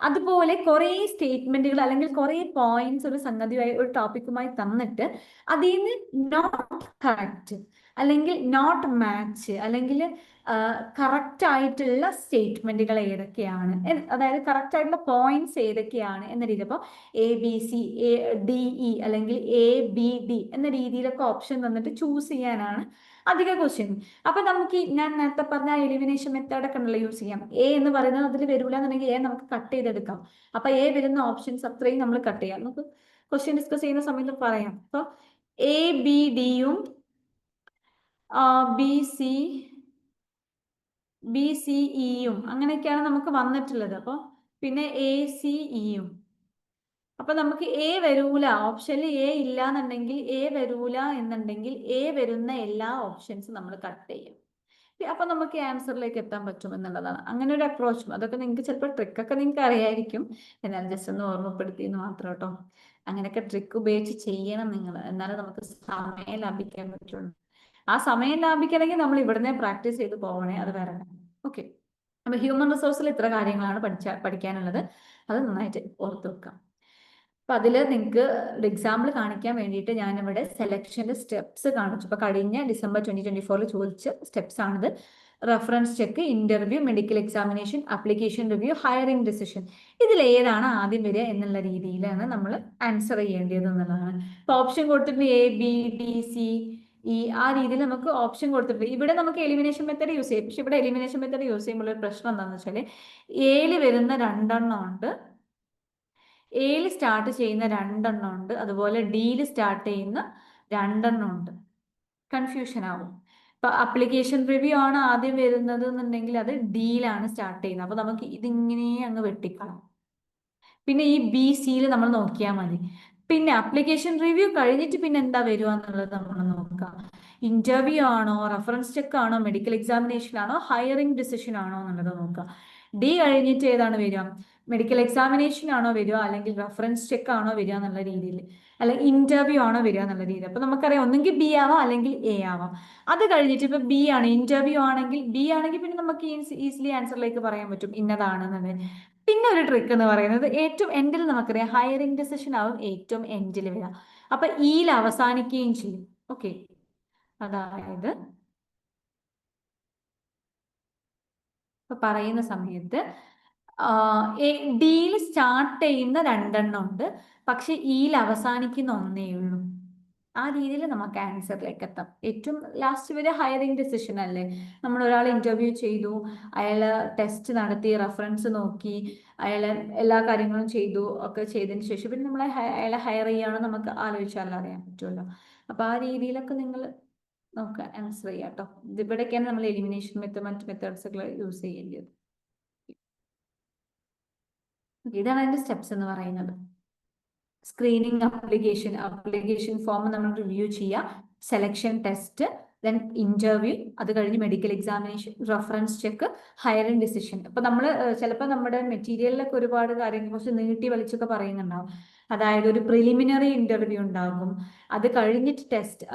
അതുപോലെ കുറെ സ്റ്റേറ്റ്മെന്റുകൾ അല്ലെങ്കിൽ കുറെ പോയിന്റ്സ് ഒരു സംഗതിയായി ഒരു ടോപ്പിക്കുമായി തന്നിട്ട് അതിൽ നിന്ന് നോട്ട് കറക്റ്റ് അല്ലെങ്കിൽ നോട്ട് മാച്ച് അല്ലെങ്കിൽ കറക്റ്റ് ആയിട്ടുള്ള സ്റ്റേറ്റ്മെന്റുകൾ ഏതൊക്കെയാണ്, അതായത് കറക്റ്റ് ആയിട്ടുള്ള പോയിന്റ്സ് ഏതൊക്കെയാണ് എന്ന രീതി. അപ്പോൾ ABCDE അല്ലെങ്കിൽ ABD എന്ന രീതിയിലൊക്കെ ഓപ്ഷൻ തന്നിട്ട് ചൂസ് ചെയ്യാനാണ് അധിക ക്വസ്റ്റ്യൻ. അപ്പൊ നമുക്ക് ഞാൻ നേരത്തെ പറഞ്ഞ എലിമിനേഷൻ മെത്തേഡ് ഒക്കെ ഉണ്ടല്ലോ യൂസ് ചെയ്യാം. എന്ന് പറയുന്നത് അതിൽ വരൂല എന്നുണ്ടെങ്കിൽ നമുക്ക് കട്ട് ചെയ്തെടുക്കാം. അപ്പൊ വരുന്ന ഓപ്ഷൻസ് അത്രയും നമ്മൾ കട്ട് ചെയ്യാം. നമുക്ക് ക്വസ്റ്റ്യൻ ഡിസ്കസ് ചെയ്യുന്ന സമയത്ത് പറയാം. അപ്പൊ ABDയും BCEയും അങ്ങനെയൊക്കെയാണ് നമുക്ക് വന്നിട്ടുള്ളത്. അപ്പോൾ പിന്നെ ACEയും. അപ്പൊ നമുക്ക് വരൂല, ഓപ്ഷനിൽ ഇല്ല എന്നുണ്ടെങ്കിൽ വരൂല എന്നുണ്ടെങ്കിൽ വരുന്ന എല്ലാ ഓപ്ഷൻസും നമ്മൾ കട്ട് ചെയ്യും. അപ്പൊ നമുക്ക് ആൻസറിലേക്ക് എത്താൻ പറ്റും എന്നുള്ളതാണ്. അങ്ങനെ ഒരു അപ്രോച്ച്, അതൊക്കെ നിങ്ങൾക്ക് ചിലപ്പോൾ ട്രിക്കൊക്കെ നിങ്ങൾക്ക് അറിയായിരിക്കും, എന്നാൽ ജസ്റ്റ് ഒന്ന് ഓർമ്മപ്പെടുത്തിയെന്ന് മാത്രം കേട്ടോ. അങ്ങനെയൊക്കെ ട്രിക്ക് ഉപയോഗിച്ച് ചെയ്യണം നിങ്ങൾ, എന്നാലും നമുക്ക് സമയം ലാഭിക്കാൻ പറ്റുള്ളൂ. ആ സമയം ലാഭിക്കണമെങ്കിൽ നമ്മൾ ഇവിടുന്ന് പ്രാക്ടീസ് ചെയ്ത് പോകണേ, അത് വേറെ. ഓക്കെ, അപ്പൊ ഹ്യൂമൻ റിസോഴ്സിൽ ഇത്ര കാര്യങ്ങളാണ് പഠിക്കാനുള്ളത്, അത് നന്നായിട്ട് ഓർത്ത് വെക്കാം. അപ്പൊ അതില് നിങ്ങൾക്ക് ഒരു എക്സാമ്പിൾ കാണിക്കാൻ വേണ്ടിയിട്ട് ഞാനിവിടെ സെലക്ഷന്റെ സ്റ്റെപ്സ് കാണിച്ചു. അപ്പൊ കഴിഞ്ഞ December 2024 ചോദിച്ച സ്റ്റെപ്സ് ആണിത്. Reference check, interview, medical examination, application review, hiring decision, ഇതിൽ ഏതാണ് ആദ്യം വരിക എന്നുള്ള രീതിയിലാണ് നമ്മൾ ആൻസർ ചെയ്യേണ്ടത് എന്നുള്ളതാണ്. ഇപ്പൊ ഓപ്ഷൻ കൊടുത്തിട്ടുണ്ട് ABDCE, ആ രീതിയിൽ നമുക്ക് ഓപ്ഷൻ കൊടുത്തിട്ടുണ്ട്. ഇവിടെ നമുക്ക് എലിമിനേഷൻ മെത്തേഡ് യൂസ് ചെയ്യും. പക്ഷെ ഇവിടെ എലിമിനേഷൻ മെത്തേഡ് യൂസ് ചെയ്യുമ്പോൾ ഒരു പ്രശ്നം എന്താണെന്ന് വെച്ചാൽ ഏല് വരുന്ന 2 ഉണ്ട്, എയിൽ സ്റ്റാർട്ട് ചെയ്യുന്ന 2 ഉണ്ട്, അതുപോലെ ഡിയിൽ സ്റ്റാർട്ട് ചെയ്യുന്ന 2 ഉണ്ട്. കൺഫ്യൂഷൻ ആവും. ഇപ്പൊ അപ്ലിക്കേഷൻ റിവ്യൂ ആണ് ആദ്യം വരുന്നത് എന്നുണ്ടെങ്കിൽ അത് ഡിയിലാണ് സ്റ്റാർട്ട് ചെയ്യുന്നത്. അപ്പൊ നമുക്ക് ഇതിങ്ങനെ അങ്ങ് വെട്ടിക്കണം. പിന്നെ ഈ BCയിൽ നമ്മൾ നോക്കിയാൽ മതി. പിന്നെ അപ്ലിക്കേഷൻ റിവ്യൂ കഴിഞ്ഞിട്ട് പിന്നെ എന്താ വരിക എന്നുള്ളത് നമ്മൾ നോക്കാം. ഇന്റർവ്യൂ ആണോ, റെഫറൻസ് ചെക്ക് ആണോ, മെഡിക്കൽ എക്സാമിനേഷൻ ആണോ, ഹയറിംഗ് ഡിസിഷൻ ആണോ എന്നുള്ളത് നോക്കാം. ഡി കഴിഞ്ഞിട്ട് ഏതാണ് വരിക, മെഡിക്കൽ എക്സാമിനേഷൻ ആണോ വരിക, അല്ലെങ്കിൽ റെഫറൻസ് ചെക്ക് ആണോ വരിക എന്നുള്ള രീതിയിൽ, അല്ലെങ്കിൽ ഇന്റർവ്യൂ ആണോ വരിക എന്നുള്ള രീതിയിൽ. അപ്പൊ നമുക്കറിയാം ഒന്നെങ്കിൽ B ആവാം അല്ലെങ്കിൽ A ആവാം. അത് കഴിഞ്ഞിട്ട് ഇപ്പൊ B ആണ്, ഇന്റർവ്യൂ ആണെങ്കിൽ B ആണെങ്കിൽ പിന്നെ നമുക്ക് ഈസിലി ആൻസറിലേക്ക് പറയാൻ പറ്റും ഇന്നതാണെന്നുള്ളത്. പിന്നെ ഒരു ട്രിക്ക് എന്ന് പറയുന്നത് ഏറ്റവും എൻഡിൽ നമുക്കറിയാം ഹയറിംഗ് ഡിസിഷൻ ആവും ഏറ്റവും എൻഡിൽ വരിക. അപ്പൊ ഈയിൽ അവസാനിക്കുകയും ചെയ്യും. ഓക്കെ, അതായത് ഇപ്പൊ പറയുന്ന സമയത്ത് ഡിയിൽ സ്റ്റാർട്ട് ചെയ്യുന്ന 2 ഉണ്ട്, പക്ഷെ ഈയിൽ അവസാനിക്കുന്ന 1 ഉള്ളൂ. ആ രീതിയിൽ നമുക്ക് ആൻസറിലേക്ക് എത്താം. ഏറ്റവും ലാസ്റ്റ് വരെ ഹയറിംഗ് ഡിസിഷൻ അല്ലേ. നമ്മൾ ഒരാൾ ഇന്റർവ്യൂ ചെയ്തു, അയാള് ടെസ്റ്റ് നടത്തി, റെഫറൻസ് നോക്കി, അയാളെ എല്ലാ കാര്യങ്ങളും ചെയ്തു, ഒക്കെ ചെയ്തതിന് ശേഷം പിന്നെ നമ്മളെ അയാളെ ഹയർ ചെയ്യുകയാണെന്ന് നമുക്ക് ആലോചിച്ചാൽ അറിയാൻ പറ്റുമല്ലോ. അപ്പൊ ആ രീതിയിലൊക്കെ നിങ്ങൾ നോക്കുക, ആൻസർ ചെയ്യാം കേട്ടോ. ഇവിടേക്കാണ് നമ്മൾ എലിമിനേഷൻ മറ്റ് മെത്തേഡ്സ് ഒക്കെ യൂസ് ചെയ്യേണ്ടത്. ഇതാണ് അതിന്റെ സ്റ്റെപ്സ് എന്ന് പറയുന്നത്. സ്ക്രീനിങ്, അപ്ലിക്കേഷൻ ഫോം നമ്മൾ റിവ്യൂ ചെയ്യുക, സെലക്ഷൻ ടെസ്റ്റ്, ദെൻ ഇന്റർവ്യൂ, അത് കഴിഞ്ഞ് medical examination, reference check, hiring decision. അപ്പൊ നമ്മൾ ചിലപ്പോൾ നമ്മുടെ മെറ്റീരിയലിലൊക്കെ ഒരുപാട് കാര്യങ്ങൾ കുറച്ച് നീട്ടി വലിച്ചൊക്കെ പറയുന്നുണ്ടാവും. അതായത് ഒരു പ്രിലിമിനറി ഇന്റർവ്യൂ ഉണ്ടാകും, അത് കഴിഞ്ഞിട്ട് ടെസ്റ്റ്,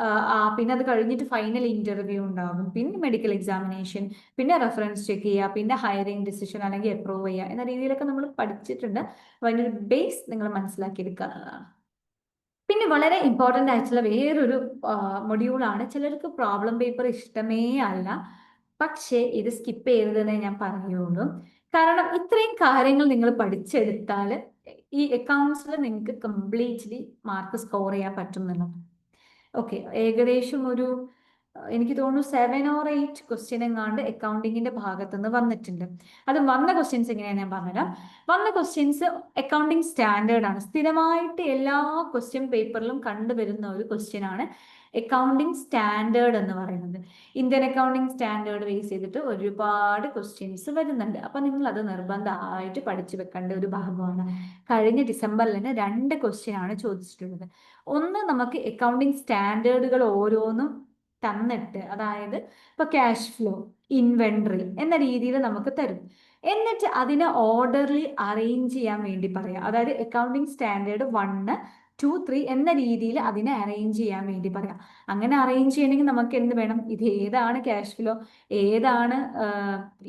പിന്നെ അത് കഴിഞ്ഞിട്ട് ഫൈനൽ ഇന്റർവ്യൂ ഉണ്ടാകും, പിന്നെ മെഡിക്കൽ എക്സാമിനേഷൻ, പിന്നെ റെഫറൻസ് ചെക്ക് ചെയ്യുക, പിന്നെ ഹയറിംഗ് ഡിസിഷൻ അല്ലെങ്കിൽ അപ്രൂവ് ചെയ്യുക എന്ന രീതിയിലൊക്കെ നമ്മൾ പഠിച്ചിട്ടുണ്ട്. അപ്പൊ അതിൻ്റെ ഒരു ബേസ് നിങ്ങൾ മനസ്സിലാക്കിയെടുക്കുക എന്നതാണ്. പിന്നെ വളരെ ഇമ്പോർട്ടൻ്റ് ആയിട്ടുള്ള വേറൊരു മൊഡ്യൂളാണ്, ചിലർക്ക് പ്രോബ്ലം പേപ്പർ ഇഷ്ടമേ അല്ല, പക്ഷേ ഇത് സ്കിപ്പ് ചെയ്തതെന്നേ ഞാൻ പറയുള്ളൂ. കാരണം ഇത്രയും കാര്യങ്ങൾ നിങ്ങൾ പഠിച്ചെടുത്താൽ ഈ അക്കൗണ്ട്സിൽ നിങ്ങൾക്ക് കംപ്ലീറ്റ്ലി മാർക്ക് സ്കോർ ചെയ്യാൻ പറ്റും. ഓക്കെ, ഏകദേശം ഒരു എനിക്ക് തോന്നുന്നു 7 or 8 ക്വസ്റ്റ്യൻ എങ്ങാണ്ട് അക്കൗണ്ടിങ്ങിന്റെ ഭാഗത്തു നിന്ന് വന്നിട്ടുണ്ട്. അത് വന്ന ക്വസ്റ്റ്യൻസ് എങ്ങനെയാണ് ഞാൻ പറഞ്ഞുതരാം. വന്ന ക്വസ്റ്റ്യൻസ് അക്കൗണ്ടിങ് സ്റ്റാൻഡേർഡ് ആണ്, സ്ഥിരമായിട്ട് എല്ലാ ക്വസ്റ്റ്യൻ പേപ്പറിലും കണ്ടുവരുന്ന ഒരു ക്വസ്റ്റ്യൻ ആണ് അക്കൗണ്ടിങ് സ്റ്റാൻഡേർഡ് എന്ന് പറയുന്നത്. ഇന്ത്യൻ അക്കൗണ്ടിങ് സ്റ്റാൻഡേർഡ് ബേസ് ചെയ്തിട്ട് ഒരുപാട് ക്വസ്റ്റ്യൻസ് വരുന്നുണ്ട്. അപ്പൊ നിങ്ങൾ അത് നിർബന്ധമായിട്ട് പഠിച്ചു വെക്കേണ്ട ഒരു ഭാഗമാണ്. കഴിഞ്ഞ ഡിസംബറിൽ തന്നെ 2 ക്വസ്റ്റ്യൻ ആണ് ചോദിച്ചിട്ടുള്ളത്. ഒന്ന്, നമുക്ക് അക്കൗണ്ടിങ് സ്റ്റാൻഡേർഡുകൾ ഓരോന്നും തന്നിട്ട്, അതായത് ഇപ്പൊ ക്യാഷ് ഫ്ലോ, ഇൻവെന്ററി എന്ന രീതിയിൽ നമുക്ക് തരും. എന്നിട്ട് അതിനെ ഓർഡർലി അറേഞ്ച് ചെയ്യാൻ വേണ്ടി പറയാം. അതായത് അക്കൗണ്ടിങ് സ്റ്റാൻഡേർഡ് 1, 2, 3 എന്ന രീതിയിൽ അതിനെ അറേഞ്ച് ചെയ്യാൻ വേണ്ടി പറയാം. അങ്ങനെ അറേഞ്ച് ചെയ്യണമെങ്കിൽ നമുക്ക് എന്ത് വേണം? ഇത് ഏതാണ് ക്യാഷ് ഫ്ലോ, ഏതാണ്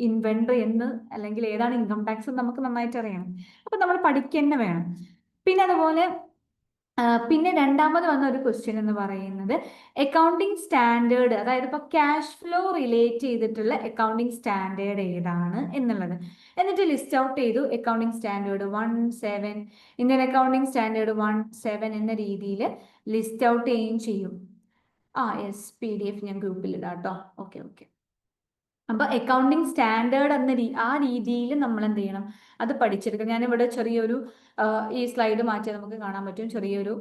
ഇൻവെന്ററി എന്ന്, അല്ലെങ്കിൽ ഏതാണ് ഇൻകം ടാക്സ് എന്ന് നമുക്ക് നന്നായിട്ട് അറിയണം. അപ്പൊ നമ്മൾ പഠിക്കുക വേണം. പിന്നെ അതുപോലെ പിന്നെ രണ്ടാമത് വന്ന ഒരു ക്വസ്റ്റ്യൻ എന്ന് പറയുന്നത് അക്കൗണ്ടിങ് സ്റ്റാൻഡേർഡ്, അതായത് ഇപ്പൊ ക്യാഷ് ഫ്ലോ റിലേറ്റ് ചെയ്തിട്ടുള്ള അക്കൗണ്ടിങ് സ്റ്റാൻഡേർഡ് ഏതാണ് എന്നുള്ളത്. എന്നിട്ട് ലിസ്റ്റ് ഔട്ട് ചെയ്തു. Accounting standard 1, 7, Indian accounting standard 1, 7 എന്ന രീതിയിൽ ലിസ്റ്റ് ഔട്ട് ചെയ്യുകയും ചെയ്യും. യെസ്, PDF ഞാൻ ഗ്രൂപ്പിൽ ഇടാം കേട്ടോ. Okay okay. അപ്പൊ അക്കൗണ്ടിങ് സ്റ്റാൻഡേർഡ് എന്ന ആ രീതിയിൽ നമ്മൾ എന്ത് ചെയ്യണം? അത് പഠിച്ചെടുക്കുക. ഞാനിവിടെ ചെറിയൊരു ഈ സ്ലൈഡ് മാറ്റിയാൽ നമുക്ക് കാണാൻ പറ്റും. ചെറിയൊരു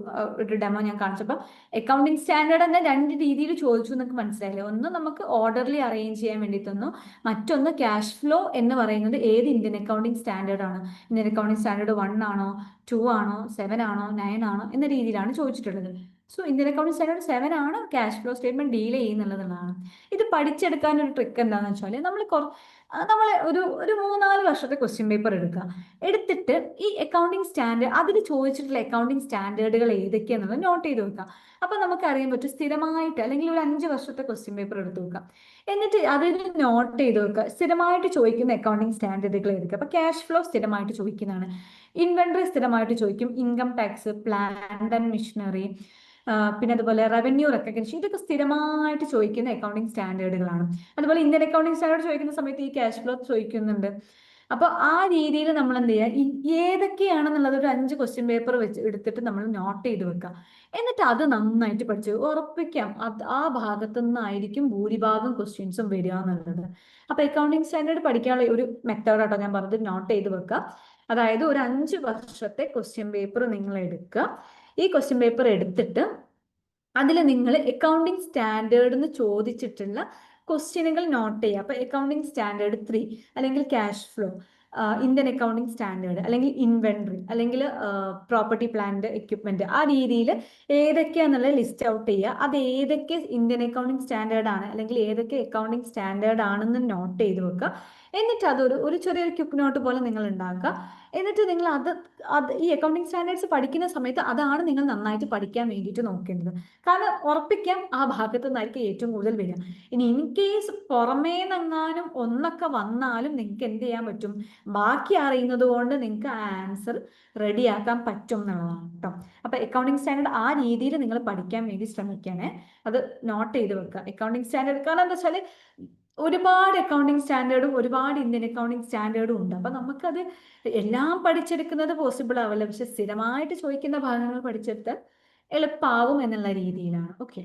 ഒരു ഡെമോ ഞാൻ കാണിച്ചപ്പോൾ അക്കൗണ്ടിങ് സ്റ്റാൻഡേർഡ് എന്ന 2 രീതിയിൽ ചോദിച്ചു എന്നൊക്കെ മനസ്സിലായില്ലേ? ഒന്ന് നമുക്ക് ഓർഡർലി അറേഞ്ച് ചെയ്യാൻ വേണ്ടി തന്നു, മറ്റൊന്ന് ക്യാഷ് ഫ്ലോ എന്ന് പറയുന്നത് ഏത് ഇന്ത്യൻ അക്കൗണ്ടിങ് സ്റ്റാൻഡേർഡ് ആണ്. ഇന്ത്യൻ അക്കൗണ്ടിങ് സ്റ്റാൻഡേർഡ് 1 ആണോ, 2 ആണോ, 7 ആണോ, 9 ആണോ എന്ന രീതിയിലാണ് ചോദിച്ചിട്ടുള്ളത്. സോ ഇന്ത്യൻ അക്കൗണ്ടിങ് സ്റ്റാൻഡേർഡ് 7 ആണ് ക്യാഷ് ഫ്ലോ സ്റ്റേറ്റ്മെന്റ് ഡീൽ ചെയ്യുന്നുള്ളതാണ്. ഇത് പഠിച്ചെടുക്കാൻ ഒരു ട്രിക്ക് എന്താണെന്ന് വെച്ചാൽ നമ്മൾ ഒരു 3-4 വർഷത്തെ ക്വസ്റ്റ്യൻ പേപ്പർ എടുക്കുക. എടുത്തിട്ട് ഈ അക്കൗണ്ടിങ് സ്റ്റാൻഡേർഡ്, അതിൽ ചോദിച്ചിട്ടുള്ള അക്കൗണ്ടിങ് സ്റ്റാൻഡേർഡുകൾ ഏതൊക്കെയാണെന്നുള്ളത് നോട്ട് ചെയ്ത് വെക്കുക. അപ്പൊ നമുക്ക് അറിയാൻ പറ്റും സ്ഥിരമായിട്ട്, അല്ലെങ്കിൽ ഒരു 5 വർഷത്തെ ക്വസ്റ്റ്യൻ പേപ്പർ എടുത്ത് വെക്കുക. എന്നിട്ട് അതിൽ നോട്ട് ചെയ്ത് വെക്കുക സ്ഥിരമായിട്ട് ചോദിക്കുന്ന അക്കൗണ്ടിങ് സ്റ്റാൻഡേർഡുകൾ ഏതൊക്കെ. അപ്പൊ ക്യാഷ് ഫ്ലോ സ്ഥിരമായിട്ട് ചോദിക്കുന്നതാണ്, ഇൻവെന്ററി സ്ഥിരമായിട്ട് ചോദിക്കും, income tax, plant and machinery, പിന്നെ അതുപോലെ റവന്യൂ റെക്കഗ്നിഷൻ, ഇതൊക്കെ സ്ഥിരമായിട്ട് ചോദിക്കുന്ന അക്കൗണ്ടിങ് സ്റ്റാൻഡേർഡുകളാണ്. അതുപോലെ ഇന്ത്യൻ അക്കൗണ്ടിങ് സ്റ്റാൻഡേർഡ് ചോദിക്കുന്ന സമയത്ത് ഈ ക്യാഷ് ഫ്ലോ ചോദിക്കുന്നുണ്ട്. അപ്പൊ ആ രീതിയിൽ നമ്മൾ എന്ത് ചെയ്യുക, ഏതൊക്കെയാണെന്നുള്ളത് ഒരു 5 ക്വസ്റ്റ്യൻ പേപ്പർ വെച്ച് എടുത്തിട്ട് നമ്മൾ നോട്ട് ചെയ്ത് വെക്കുക. എന്നിട്ട് അത് നന്നായിട്ട് പഠിച്ച് ഉറപ്പിക്കാം ആ ഭാഗത്തു നിന്നായിരിക്കും ഭൂരിഭാഗം ക്വസ്റ്റ്യൻസും വരിക എന്നുള്ളത്. അപ്പൊ അക്കൗണ്ടിങ് സ്റ്റാൻഡേർഡ് പഠിക്കാനുള്ള ഒരു മെത്തേഡ് ആട്ടോ ഞാൻ പറഞ്ഞത്, നോട്ട് ചെയ്ത് വെക്കുക. അതായത് ഒരു 5 വർഷത്തെ ക്വസ്റ്റ്യൻ പേപ്പർ നിങ്ങൾ എടുക്കുക. ഈ ക്വസ്റ്റ്യൻ പേപ്പർ എടുത്തിട്ട് അതിൽ നിങ്ങൾ അക്കൗണ്ടിങ് സ്റ്റാൻഡേർഡ് എന്ന് ചോദിച്ചിട്ടുള്ള ക്വസ്റ്റ്യനുകൾ നോട്ട് ചെയ്യുക. അപ്പൊ അക്കൗണ്ടിങ് സ്റ്റാൻഡേർഡ് 3, അല്ലെങ്കിൽ cash flow, Indian accounting standard, അല്ലെങ്കിൽ ഇൻവെന്ററി, അല്ലെങ്കിൽ പ്രോപ്പർട്ടി പ്ലാന്റ് എക്യുപ്മെന്റ്, ആ രീതിയിൽ ഏതൊക്കെയാണെന്നുള്ള ലിസ്റ്റ് ഔട്ട് ചെയ്യുക. അത് ഏതൊക്കെ ഇന്ത്യൻ അക്കൗണ്ടിങ് സ്റ്റാൻഡേർഡ് ആണ്, അല്ലെങ്കിൽ ഏതൊക്കെ അക്കൗണ്ടിങ് സ്റ്റാൻഡേർഡ് ആണെന്ന് നോട്ട് ചെയ്ത് വെക്കുക. എന്നിട്ട് അതൊരു ചെറിയൊരു ക്വിക്ക് നോട്ട് പോലെ നിങ്ങൾ ഉണ്ടാക്കുക. എന്നിട്ട് നിങ്ങൾ ഈ അക്കൗണ്ടിങ് സ്റ്റാൻഡേർഡ്സ് പഠിക്കുന്ന സമയത്ത് അതാണ് നിങ്ങൾ നന്നായിട്ട് പഠിക്കാൻ വേണ്ടിയിട്ട് നോക്കേണ്ടത്. കാരണം ഉറപ്പിക്കാം ആ ഭാഗത്തു നിന്നായിരിക്കും ഏറ്റവും കൂടുതൽ വരിക. ഇനി ഇൻ കേസ് പുറമേ നിന്നെങ്ങാനും ഒന്നൊക്കെ വന്നാലും നിങ്ങൾക്ക് എന്ത് ചെയ്യാൻ പറ്റും? ബാക്കി അറിയുന്നത് കൊണ്ട് നിങ്ങൾക്ക് ആ ആൻസർ റെഡിയാക്കാൻ പറ്റും എന്നുള്ളതാണ് കേട്ടോ. അപ്പൊ അക്കൗണ്ടിങ് സ്റ്റാൻഡേർഡ് ആ രീതിയിൽ നിങ്ങൾ പഠിക്കാൻ വേണ്ടി ശ്രമിക്കണേ. അത് നോട്ട് ചെയ്ത് വെക്കുക അക്കൗണ്ടിങ് സ്റ്റാൻഡേർഡ്. കാരണം എന്താ വെച്ചാൽ ഒരുപാട് അക്കൗണ്ടിങ് സ്റ്റാൻഡേർഡും ഒരുപാട് ഇന്ത്യൻ അക്കൗണ്ടിങ് സ്റ്റാൻഡേർഡും ഉണ്ട്. അപ്പൊ നമുക്കത് എല്ലാം പഠിച്ചെടുക്കുന്നത് പോസിബിൾ ആവില്ല, പക്ഷെ സ്ഥിരമായിട്ട് ചോദിക്കുന്ന ഭാഗങ്ങൾ പഠിച്ചെടുത്താൽ എളുപ്പമാവും എന്നുള്ള രീതിയിലാണ്. ഓക്കെ,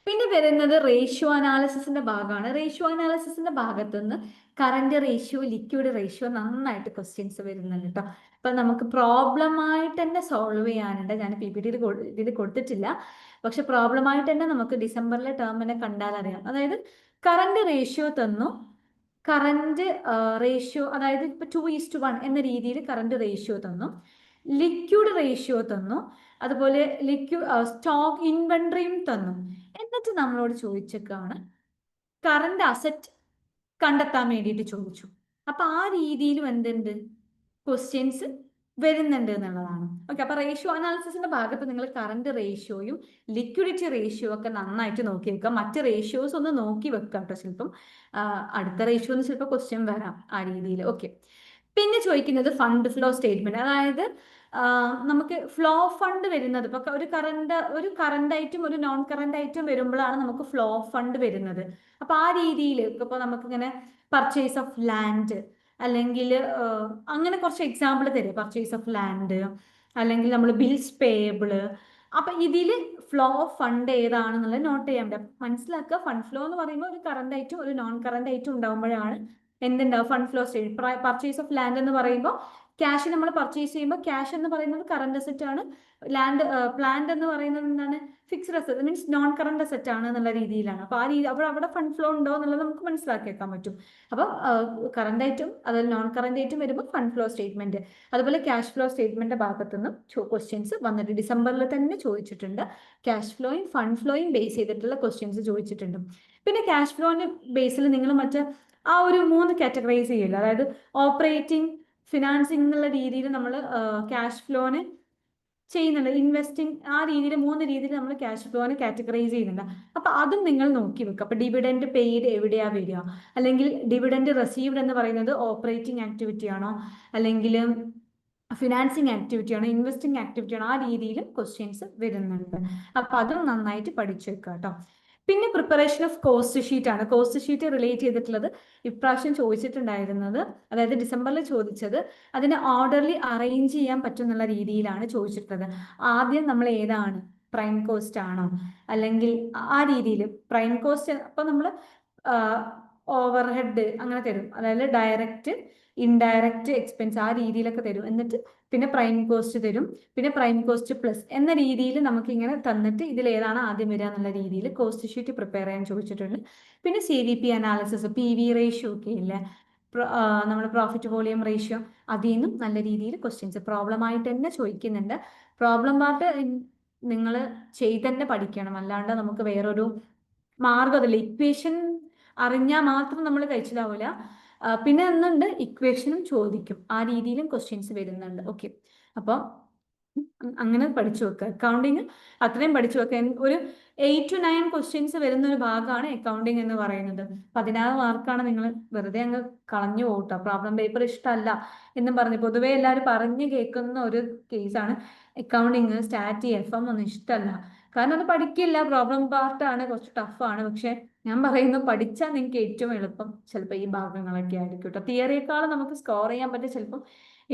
പിന്നെ വരുന്നത് റേഷ്യോ അനാലിസിസിന്റെ ഭാഗമാണ്. റേഷ്യോ അനാലിസിസിന്റെ ഭാഗത്തുനിന്ന് കറന്റ് റേഷ്യോ, ലിക്വിഡ് റേഷ്യോ നന്നായിട്ട് ക്വസ്റ്റ്യൻസ് വരുന്നുണ്ട് കേട്ടോ. അപ്പൊ നമുക്ക് പ്രോബ്ലമായിട്ട് തന്നെ സോൾവ് ചെയ്യാനുണ്ട്. ഞാൻ PPT ഇതിൽ കൊടുത്തിട്ടില്ല, പക്ഷെ പ്രോബ്ലമായിട്ട് തന്നെ നമുക്ക് ഡിസംബറിലെ ടേമിനെ കണ്ടാൽ അറിയാം. അതായത് കറന്റ് റേഷ്യോ തന്നു, കറന്റ് റേഷ്യോ, അതായത് ഇപ്പൊ 2:1 എന്ന രീതിയിൽ കറന്റ് റേഷ്യോ തന്നു, ലിക്വിഡ് റേഷ്യോ തന്നു, അതുപോലെ സ്റ്റോക്ക് ഇൻവെന്ററിയും തന്നു. എന്നിട്ട് എന്നിട്ട് നമ്മളോട് ചോദിച്ചേക്കാണ് കറണ്ട് അസറ്റ് കണ്ടെത്താൻ വേണ്ടിയിട്ട് ചോദിച്ചു. അപ്പൊ ആ രീതിയിലും എന്തുണ്ട്, ക്വസ്റ്റ്യൻസ് വരുന്നുണ്ട് എന്നുള്ളതാണ്. ഓക്കെ, അപ്പൊ റേഷ്യോ അനാലിസിസിന്റെ ഭാഗത്ത് നിങ്ങൾ കറണ്ട് റേഷ്യോയും ലിക്വിഡിറ്റി റേഷ്യോ ഒക്കെ നന്നായിട്ട് നോക്കി വെക്കുക. മറ്റ് റേഷ്യോസ് ഒന്ന് നോക്കി വെക്കുക കേട്ടോ. ചിലപ്പം അടുത്ത റേഷ്യോ ഒന്ന് ചിലപ്പോൾ ക്വസ്റ്റ്യൻ വരാം ആ രീതിയിൽ. ഓക്കെ, പിന്നെ ചോദിക്കുന്നത് ഫണ്ട് ഫ്ലോ സ്റ്റേറ്റ്മെന്റ്. അതായത് നമുക്ക് ഫ്ലോ ഫണ്ട് വരുന്നത് ഇപ്പൊ ഒരു കറണ്ട് ഐറ്റം ഒരു നോൺ കറണ്ട് ഐറ്റം വരുമ്പോഴാണ് നമുക്ക് ഫ്ലോ ഫണ്ട് വരുന്നത്. അപ്പൊ ആ രീതിയിൽ ഇപ്പൊ നമുക്കിങ്ങനെ പർച്ചേസ് ഓഫ് ലാൻഡ് അല്ലെങ്കിൽ അങ്ങനെ കുറച്ച് എക്സാമ്പിൾ തരും. പർച്ചേസ് ഓഫ് ലാൻഡ് അല്ലെങ്കിൽ നമ്മൾ ബിൽസ് പേയബിള്. അപ്പൊ ഇതില് ഫ്ലോ ഓഫ് ഫണ്ട് ഏതാണെന്നുള്ളത് നോട്ട് ചെയ്യാൻ പറ്റും. മനസ്സിലാക്കുക, ഫണ്ട് ഫ്ലോ എന്ന് പറയുമ്പോൾ ഒരു കറണ്ട് ഐറ്റം ഒരു നോൺ കറണ്ട് ഐറ്റം ഉണ്ടാകുമ്പോഴാണ് എന്തുണ്ടാവും, fund flow state. Purchase of land എന്ന് പറയുമ്പോൾ ക്യാഷ് നമ്മൾ പർച്ചേസ് ചെയ്യുമ്പോൾ ക്യാഷ് എന്ന് പറയുന്നത് കറണ്ട് അസറ്റ് ആണ്. പ്ലാന്റ് എന്ന് പറയുന്നത് എന്താണ്, fixed asset, means non current asset ആണ് എന്നുള്ള രീതിയിലാണ്. അപ്പൊ ആ രീതി അപ്പോൾ അവിടെ ഫണ്ട് ഫ്ലോ ഉണ്ടോ എന്നുള്ളത് നമുക്ക് മനസ്സിലാക്കിയേക്കാൻ പറ്റും. അപ്പം കറണ്ട് ഐറ്റം അതായത് നോൺ കറണ്ട് ഐറ്റം വരുമ്പോൾ ഫണ്ട് ഫ്ലോ സ്റ്റേറ്റ്മെന്റ്. അതുപോലെ ക്യാഷ് ഫ്ലോ സ്റ്റേറ്റ്മെന്റ് ഭാഗത്തു നിന്നും ക്വസ്റ്റ്യൻസ് വന്നിട്ട് ഡിസംബറിൽ തന്നെ ചോദിച്ചിട്ടുണ്ട്. ക്യാഷ് ഫ്ലോയും ഫണ്ട് ഫ്ലോയും ബേസ് ചെയ്തിട്ടുള്ള ക്വസ്റ്റ്യൻസ് ചോദിച്ചിട്ടുണ്ട്. പിന്നെ ക്യാഷ് ഫ്ലോന്റെ ബേസിൽ നിങ്ങൾ ആ ഒരു 3 കാറ്റഗറൈസ് ചെയ്യില്ല. അതായത് ഓപ്പറേറ്റിംഗ്, ഫിനാൻസിങ് എന്നുള്ള രീതിയിൽ നമ്മൾ ക്യാഷ് ഫ്ലോനെ ചെയ്യുന്നുണ്ട്. ഇൻവെസ്റ്റിംഗ്, ആ രീതിയിൽ 3 രീതിയിൽ നമ്മൾ ക്യാഷ് ഫ്ലോനെ കാറ്റഗറൈസ് ചെയ്യുന്നുണ്ട്. അപ്പൊ അതും നിങ്ങൾ നോക്കി വെക്കുക. അപ്പൊ ഡിവിഡൻഡ് പെയ്ഡ് എവിടെയാ വരിക, അല്ലെങ്കിൽ ഡിവിഡൻഡ് റിസീവ്ഡ് എന്ന് പറയുന്നത് ഓപ്പറേറ്റിംഗ് ആക്ടിവിറ്റി ആണോ, അല്ലെങ്കിൽ ഫിനാൻസിങ് ആക്ടിവിറ്റി ആണോ, ഇൻവെസ്റ്റിംഗ് ആക്ടിവിറ്റി ആണോ, ആ രീതിയിൽ ക്വസ്റ്റ്യൻസ് വരുന്നുണ്ട്. അപ്പൊ അതും നന്നായിട്ട് പഠിച്ചു വെക്കുക കേട്ടോ. പിന്നെ പ്രിപ്പറേഷൻ ഓഫ് കോസ്റ്റ് ഷീറ്റ് ആണ്. കോസ്റ്റ് ഷീറ്റ് റിലേറ്റ് ചെയ്തിട്ടുള്ളത് ഇപ്രാവശ്യം ചോദിച്ചിട്ടുണ്ടായിരുന്നത്, അതായത് ഡിസംബറിൽ ചോദിച്ചത്, അതിനെ ഓർഡർലി അറേഞ്ച് ചെയ്യാൻ പറ്റുന്നുള്ള രീതിയിലാണ് ചോദിച്ചിട്ടുള്ളത്. ആദ്യം നമ്മൾ ഏതാണ്, പ്രൈം കോസ്റ്റ് ആണോ, അല്ലെങ്കിൽ ആ രീതിയിൽ പ്രൈം കോസ്റ്റ്. അപ്പൊ നമ്മൾ ഓവർ ഹെഡ് അങ്ങനെ തരും, അതായത് ഡയറക്റ്റ് ഇൻഡയറക്റ്റ് എക്സ്പെൻസ് ആ രീതിയിലൊക്കെ തരും. എന്നിട്ട് പിന്നെ പ്രൈം കോസ്റ്റ് തരും, പിന്നെ പ്രൈം കോസ്റ്റ് പ്ലസ് എന്ന രീതിയിൽ നമുക്ക് ഇങ്ങനെ തന്നിട്ട് ഇതിൽ ഏതാണ് ആദ്യം വരിക എന്നുള്ള രീതിയിൽ കോസ്റ്റ് ഷീറ്റ് പ്രിപ്പയർ ചെയ്യാൻ ചോദിച്ചിട്ടുണ്ട്. പിന്നെ CVP അനാലിസിസ്, PV റേഷ്യോ ഒക്കെ ഇല്ലേ, നമ്മൾ പ്രോഫിറ്റ് വോളിയം റേഷ്യോ, അതിൽ നിന്നും നല്ല രീതിയിൽ ക്വസ്റ്റ്യൻസ് പ്രോബ്ലം ആയിട്ട് തന്നെ ചോദിക്കുന്നുണ്ട്. പ്രോബ്ലം പാർട്ട് നിങ്ങൾ ചെയ്ത് തന്നെ പഠിക്കണം, അല്ലാണ്ട് നമുക്ക് വേറൊരു മാർഗമില്ല. ഇക്വേഷൻ അറിഞ്ഞാൽ മാത്രം നമ്മൾ കഴിച്ചിലാവില്ല. പിന്നെ എന്നുണ്ട് ഇക്വേഷനും ചോദിക്കും, ആ രീതിയിലും ക്വസ്റ്റ്യൻസ് വരുന്നുണ്ട്. ഓക്കെ, അപ്പോൾ അങ്ങനെ പഠിച്ചു വെക്കുക. അക്കൗണ്ടിങ് അത്രയും പഠിച്ചു വെക്കുക. ഒരു 8 to 9 ക്വസ്റ്റ്യൻസ് വരുന്ന ഒരു ഭാഗമാണ് അക്കൗണ്ടിങ് എന്ന് പറയുന്നത്. 16 മാർക്കാണ് നിങ്ങൾ വെറുതെ അങ്ങ് കളഞ്ഞു പോകട്ടോ. പ്രോബ്ലം പേപ്പർ ഇഷ്ടമല്ല എന്നും പറഞ്ഞ് പൊതുവേ എല്ലാവരും പറഞ്ഞു കേൾക്കുന്ന ഒരു കേസാണ് അക്കൗണ്ടിങ്. സ്റ്റാറ്റി, FM ഒന്നും ഇഷ്ടമല്ല, കാരണം അത് പഠിക്കില്ല. പ്രോബ്ലം പാർട്ടാണ്, കുറച്ച് ടഫാണ്. പക്ഷെ ഞാൻ പറയുന്നു, പഠിച്ചാൽ നിങ്ങൾക്ക് ഏറ്റവും എളുപ്പം ചിലപ്പോൾ ഈ ഭാഗങ്ങളൊക്കെ ആയിരിക്കും കേട്ടോ. തിയറിയേക്കാളും നമുക്ക് സ്കോർ ചെയ്യാൻ പറ്റും ചിലപ്പോൾ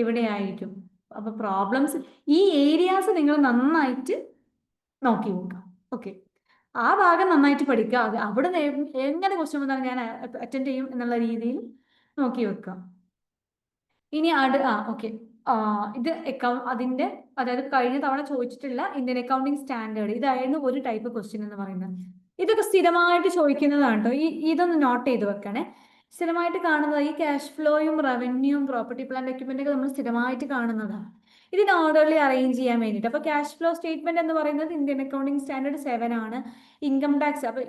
ഇവിടെ ആയിരിക്കും. അപ്പൊ പ്രോബ്ലംസ് ഈ ഏരിയാസ് നിങ്ങൾ നന്നായിട്ട് നോക്കി നോക്കാം. ഓക്കെ, ആ ഭാഗം നന്നായിട്ട് പഠിക്കുക. അവിടെ എങ്ങനെ ക്വസ്റ്റ്യൻ വന്നാൽ ഞാൻ അറ്റൻഡ് ചെയ്യും എന്നുള്ള രീതിയിൽ നോക്കി വെക്കാം. ഇനി ഓക്കെ, ഇത് അതിന്റെ അതായത് കഴിഞ്ഞ തവണ ചോദിച്ചിട്ടുള്ള ഇന്ത്യൻ അക്കൗണ്ടിങ് സ്റ്റാൻഡേർഡ്, ഇതായിരുന്നു ഒരു ടൈപ്പ് ക്വസ്റ്റ്യൻ എന്ന് പറയുന്നത്. ഇതൊക്കെ സ്ഥിരമായിട്ട് ചോദിക്കുന്നതാണ് കേട്ടോ. ഇതൊന്ന് നോട്ട് ചെയ്ത് വെക്കണേ. സ്ഥിരമായിട്ട് കാണുന്നത് ഈ ക്യാഷ് ഫ്ലോയും റവന്യൂയും പ്രോപ്പർട്ടി പ്ലാന്റ് എക്യുപ്മെന്റ് ഒക്കെ നമ്മൾ സ്ഥിരമായിട്ട് കാണുന്നതാണ്. ഇതിന് ഓർഡർലി അറേഞ്ച് ചെയ്യാൻ വേണ്ടിയിട്ട്. അപ്പൊ ക്യാഷ് ഫ്ലോ സ്റ്റേറ്റ്മെന്റ് എന്ന് പറയുന്നത് ഇന്ത്യൻ അക്കൗണ്ടിങ് സ്റ്റാൻഡേർഡ് 7 ആണ്. ഇൻകം ടാക്സ്, അപ്പൊ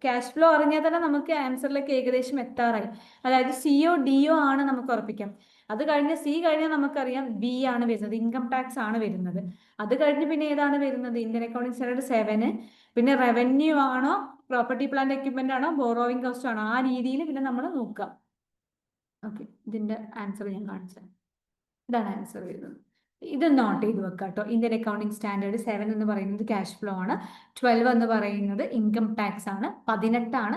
ക്യാഷ് ഫ്ലോ അറിഞ്ഞാൽ തന്നെ നമുക്ക് ആൻസറിലേക്ക് ഏകദേശം എത്താറായി. അതായത് CO DO ആണ് നമുക്ക് ഉറപ്പിക്കാം. അത് കഴിഞ്ഞ് C കഴിഞ്ഞാൽ നമുക്കറിയാം B ആണ് വരുന്നത്, ഇൻകം ടാക്സ് ആണ് വരുന്നത്. അത് കഴിഞ്ഞ് പിന്നെ ഏതാണ് വരുന്നത്, ഇന്ത്യൻ അക്കൗണ്ടിങ് സ്റ്റാൻഡേർഡ് 7. പിന്നെ റവന്യൂ ആണോ, പ്രോപ്പർട്ടി പ്ലാന്റ് എക്യുപ്മെന്റ് ആണോ, ബോറോവിംഗ് കോസ്റ്റ് ആണോ, ആ രീതിയിൽ പിന്നെ നമ്മൾ നോക്കാം. ഓക്കെ, ഇതിന്റെ ആൻസർ ഞാൻ കാണിച്ചത്, ഇതാണ് ആൻസർ വരുന്നത്. ഇത് നോട്ട് ചെയ്ത് വെക്കാം കേട്ടോ. ഇന്ത്യൻ അക്കൗണ്ടിങ് സ്റ്റാൻഡേർഡ് 7 എന്ന് പറയുന്നത് ക്യാഷ് ഫ്ലോ ആണ്. 12 എന്ന് പറയുന്നത് ഇൻകം ടാക്സ് ആണ്. 18 ആണ്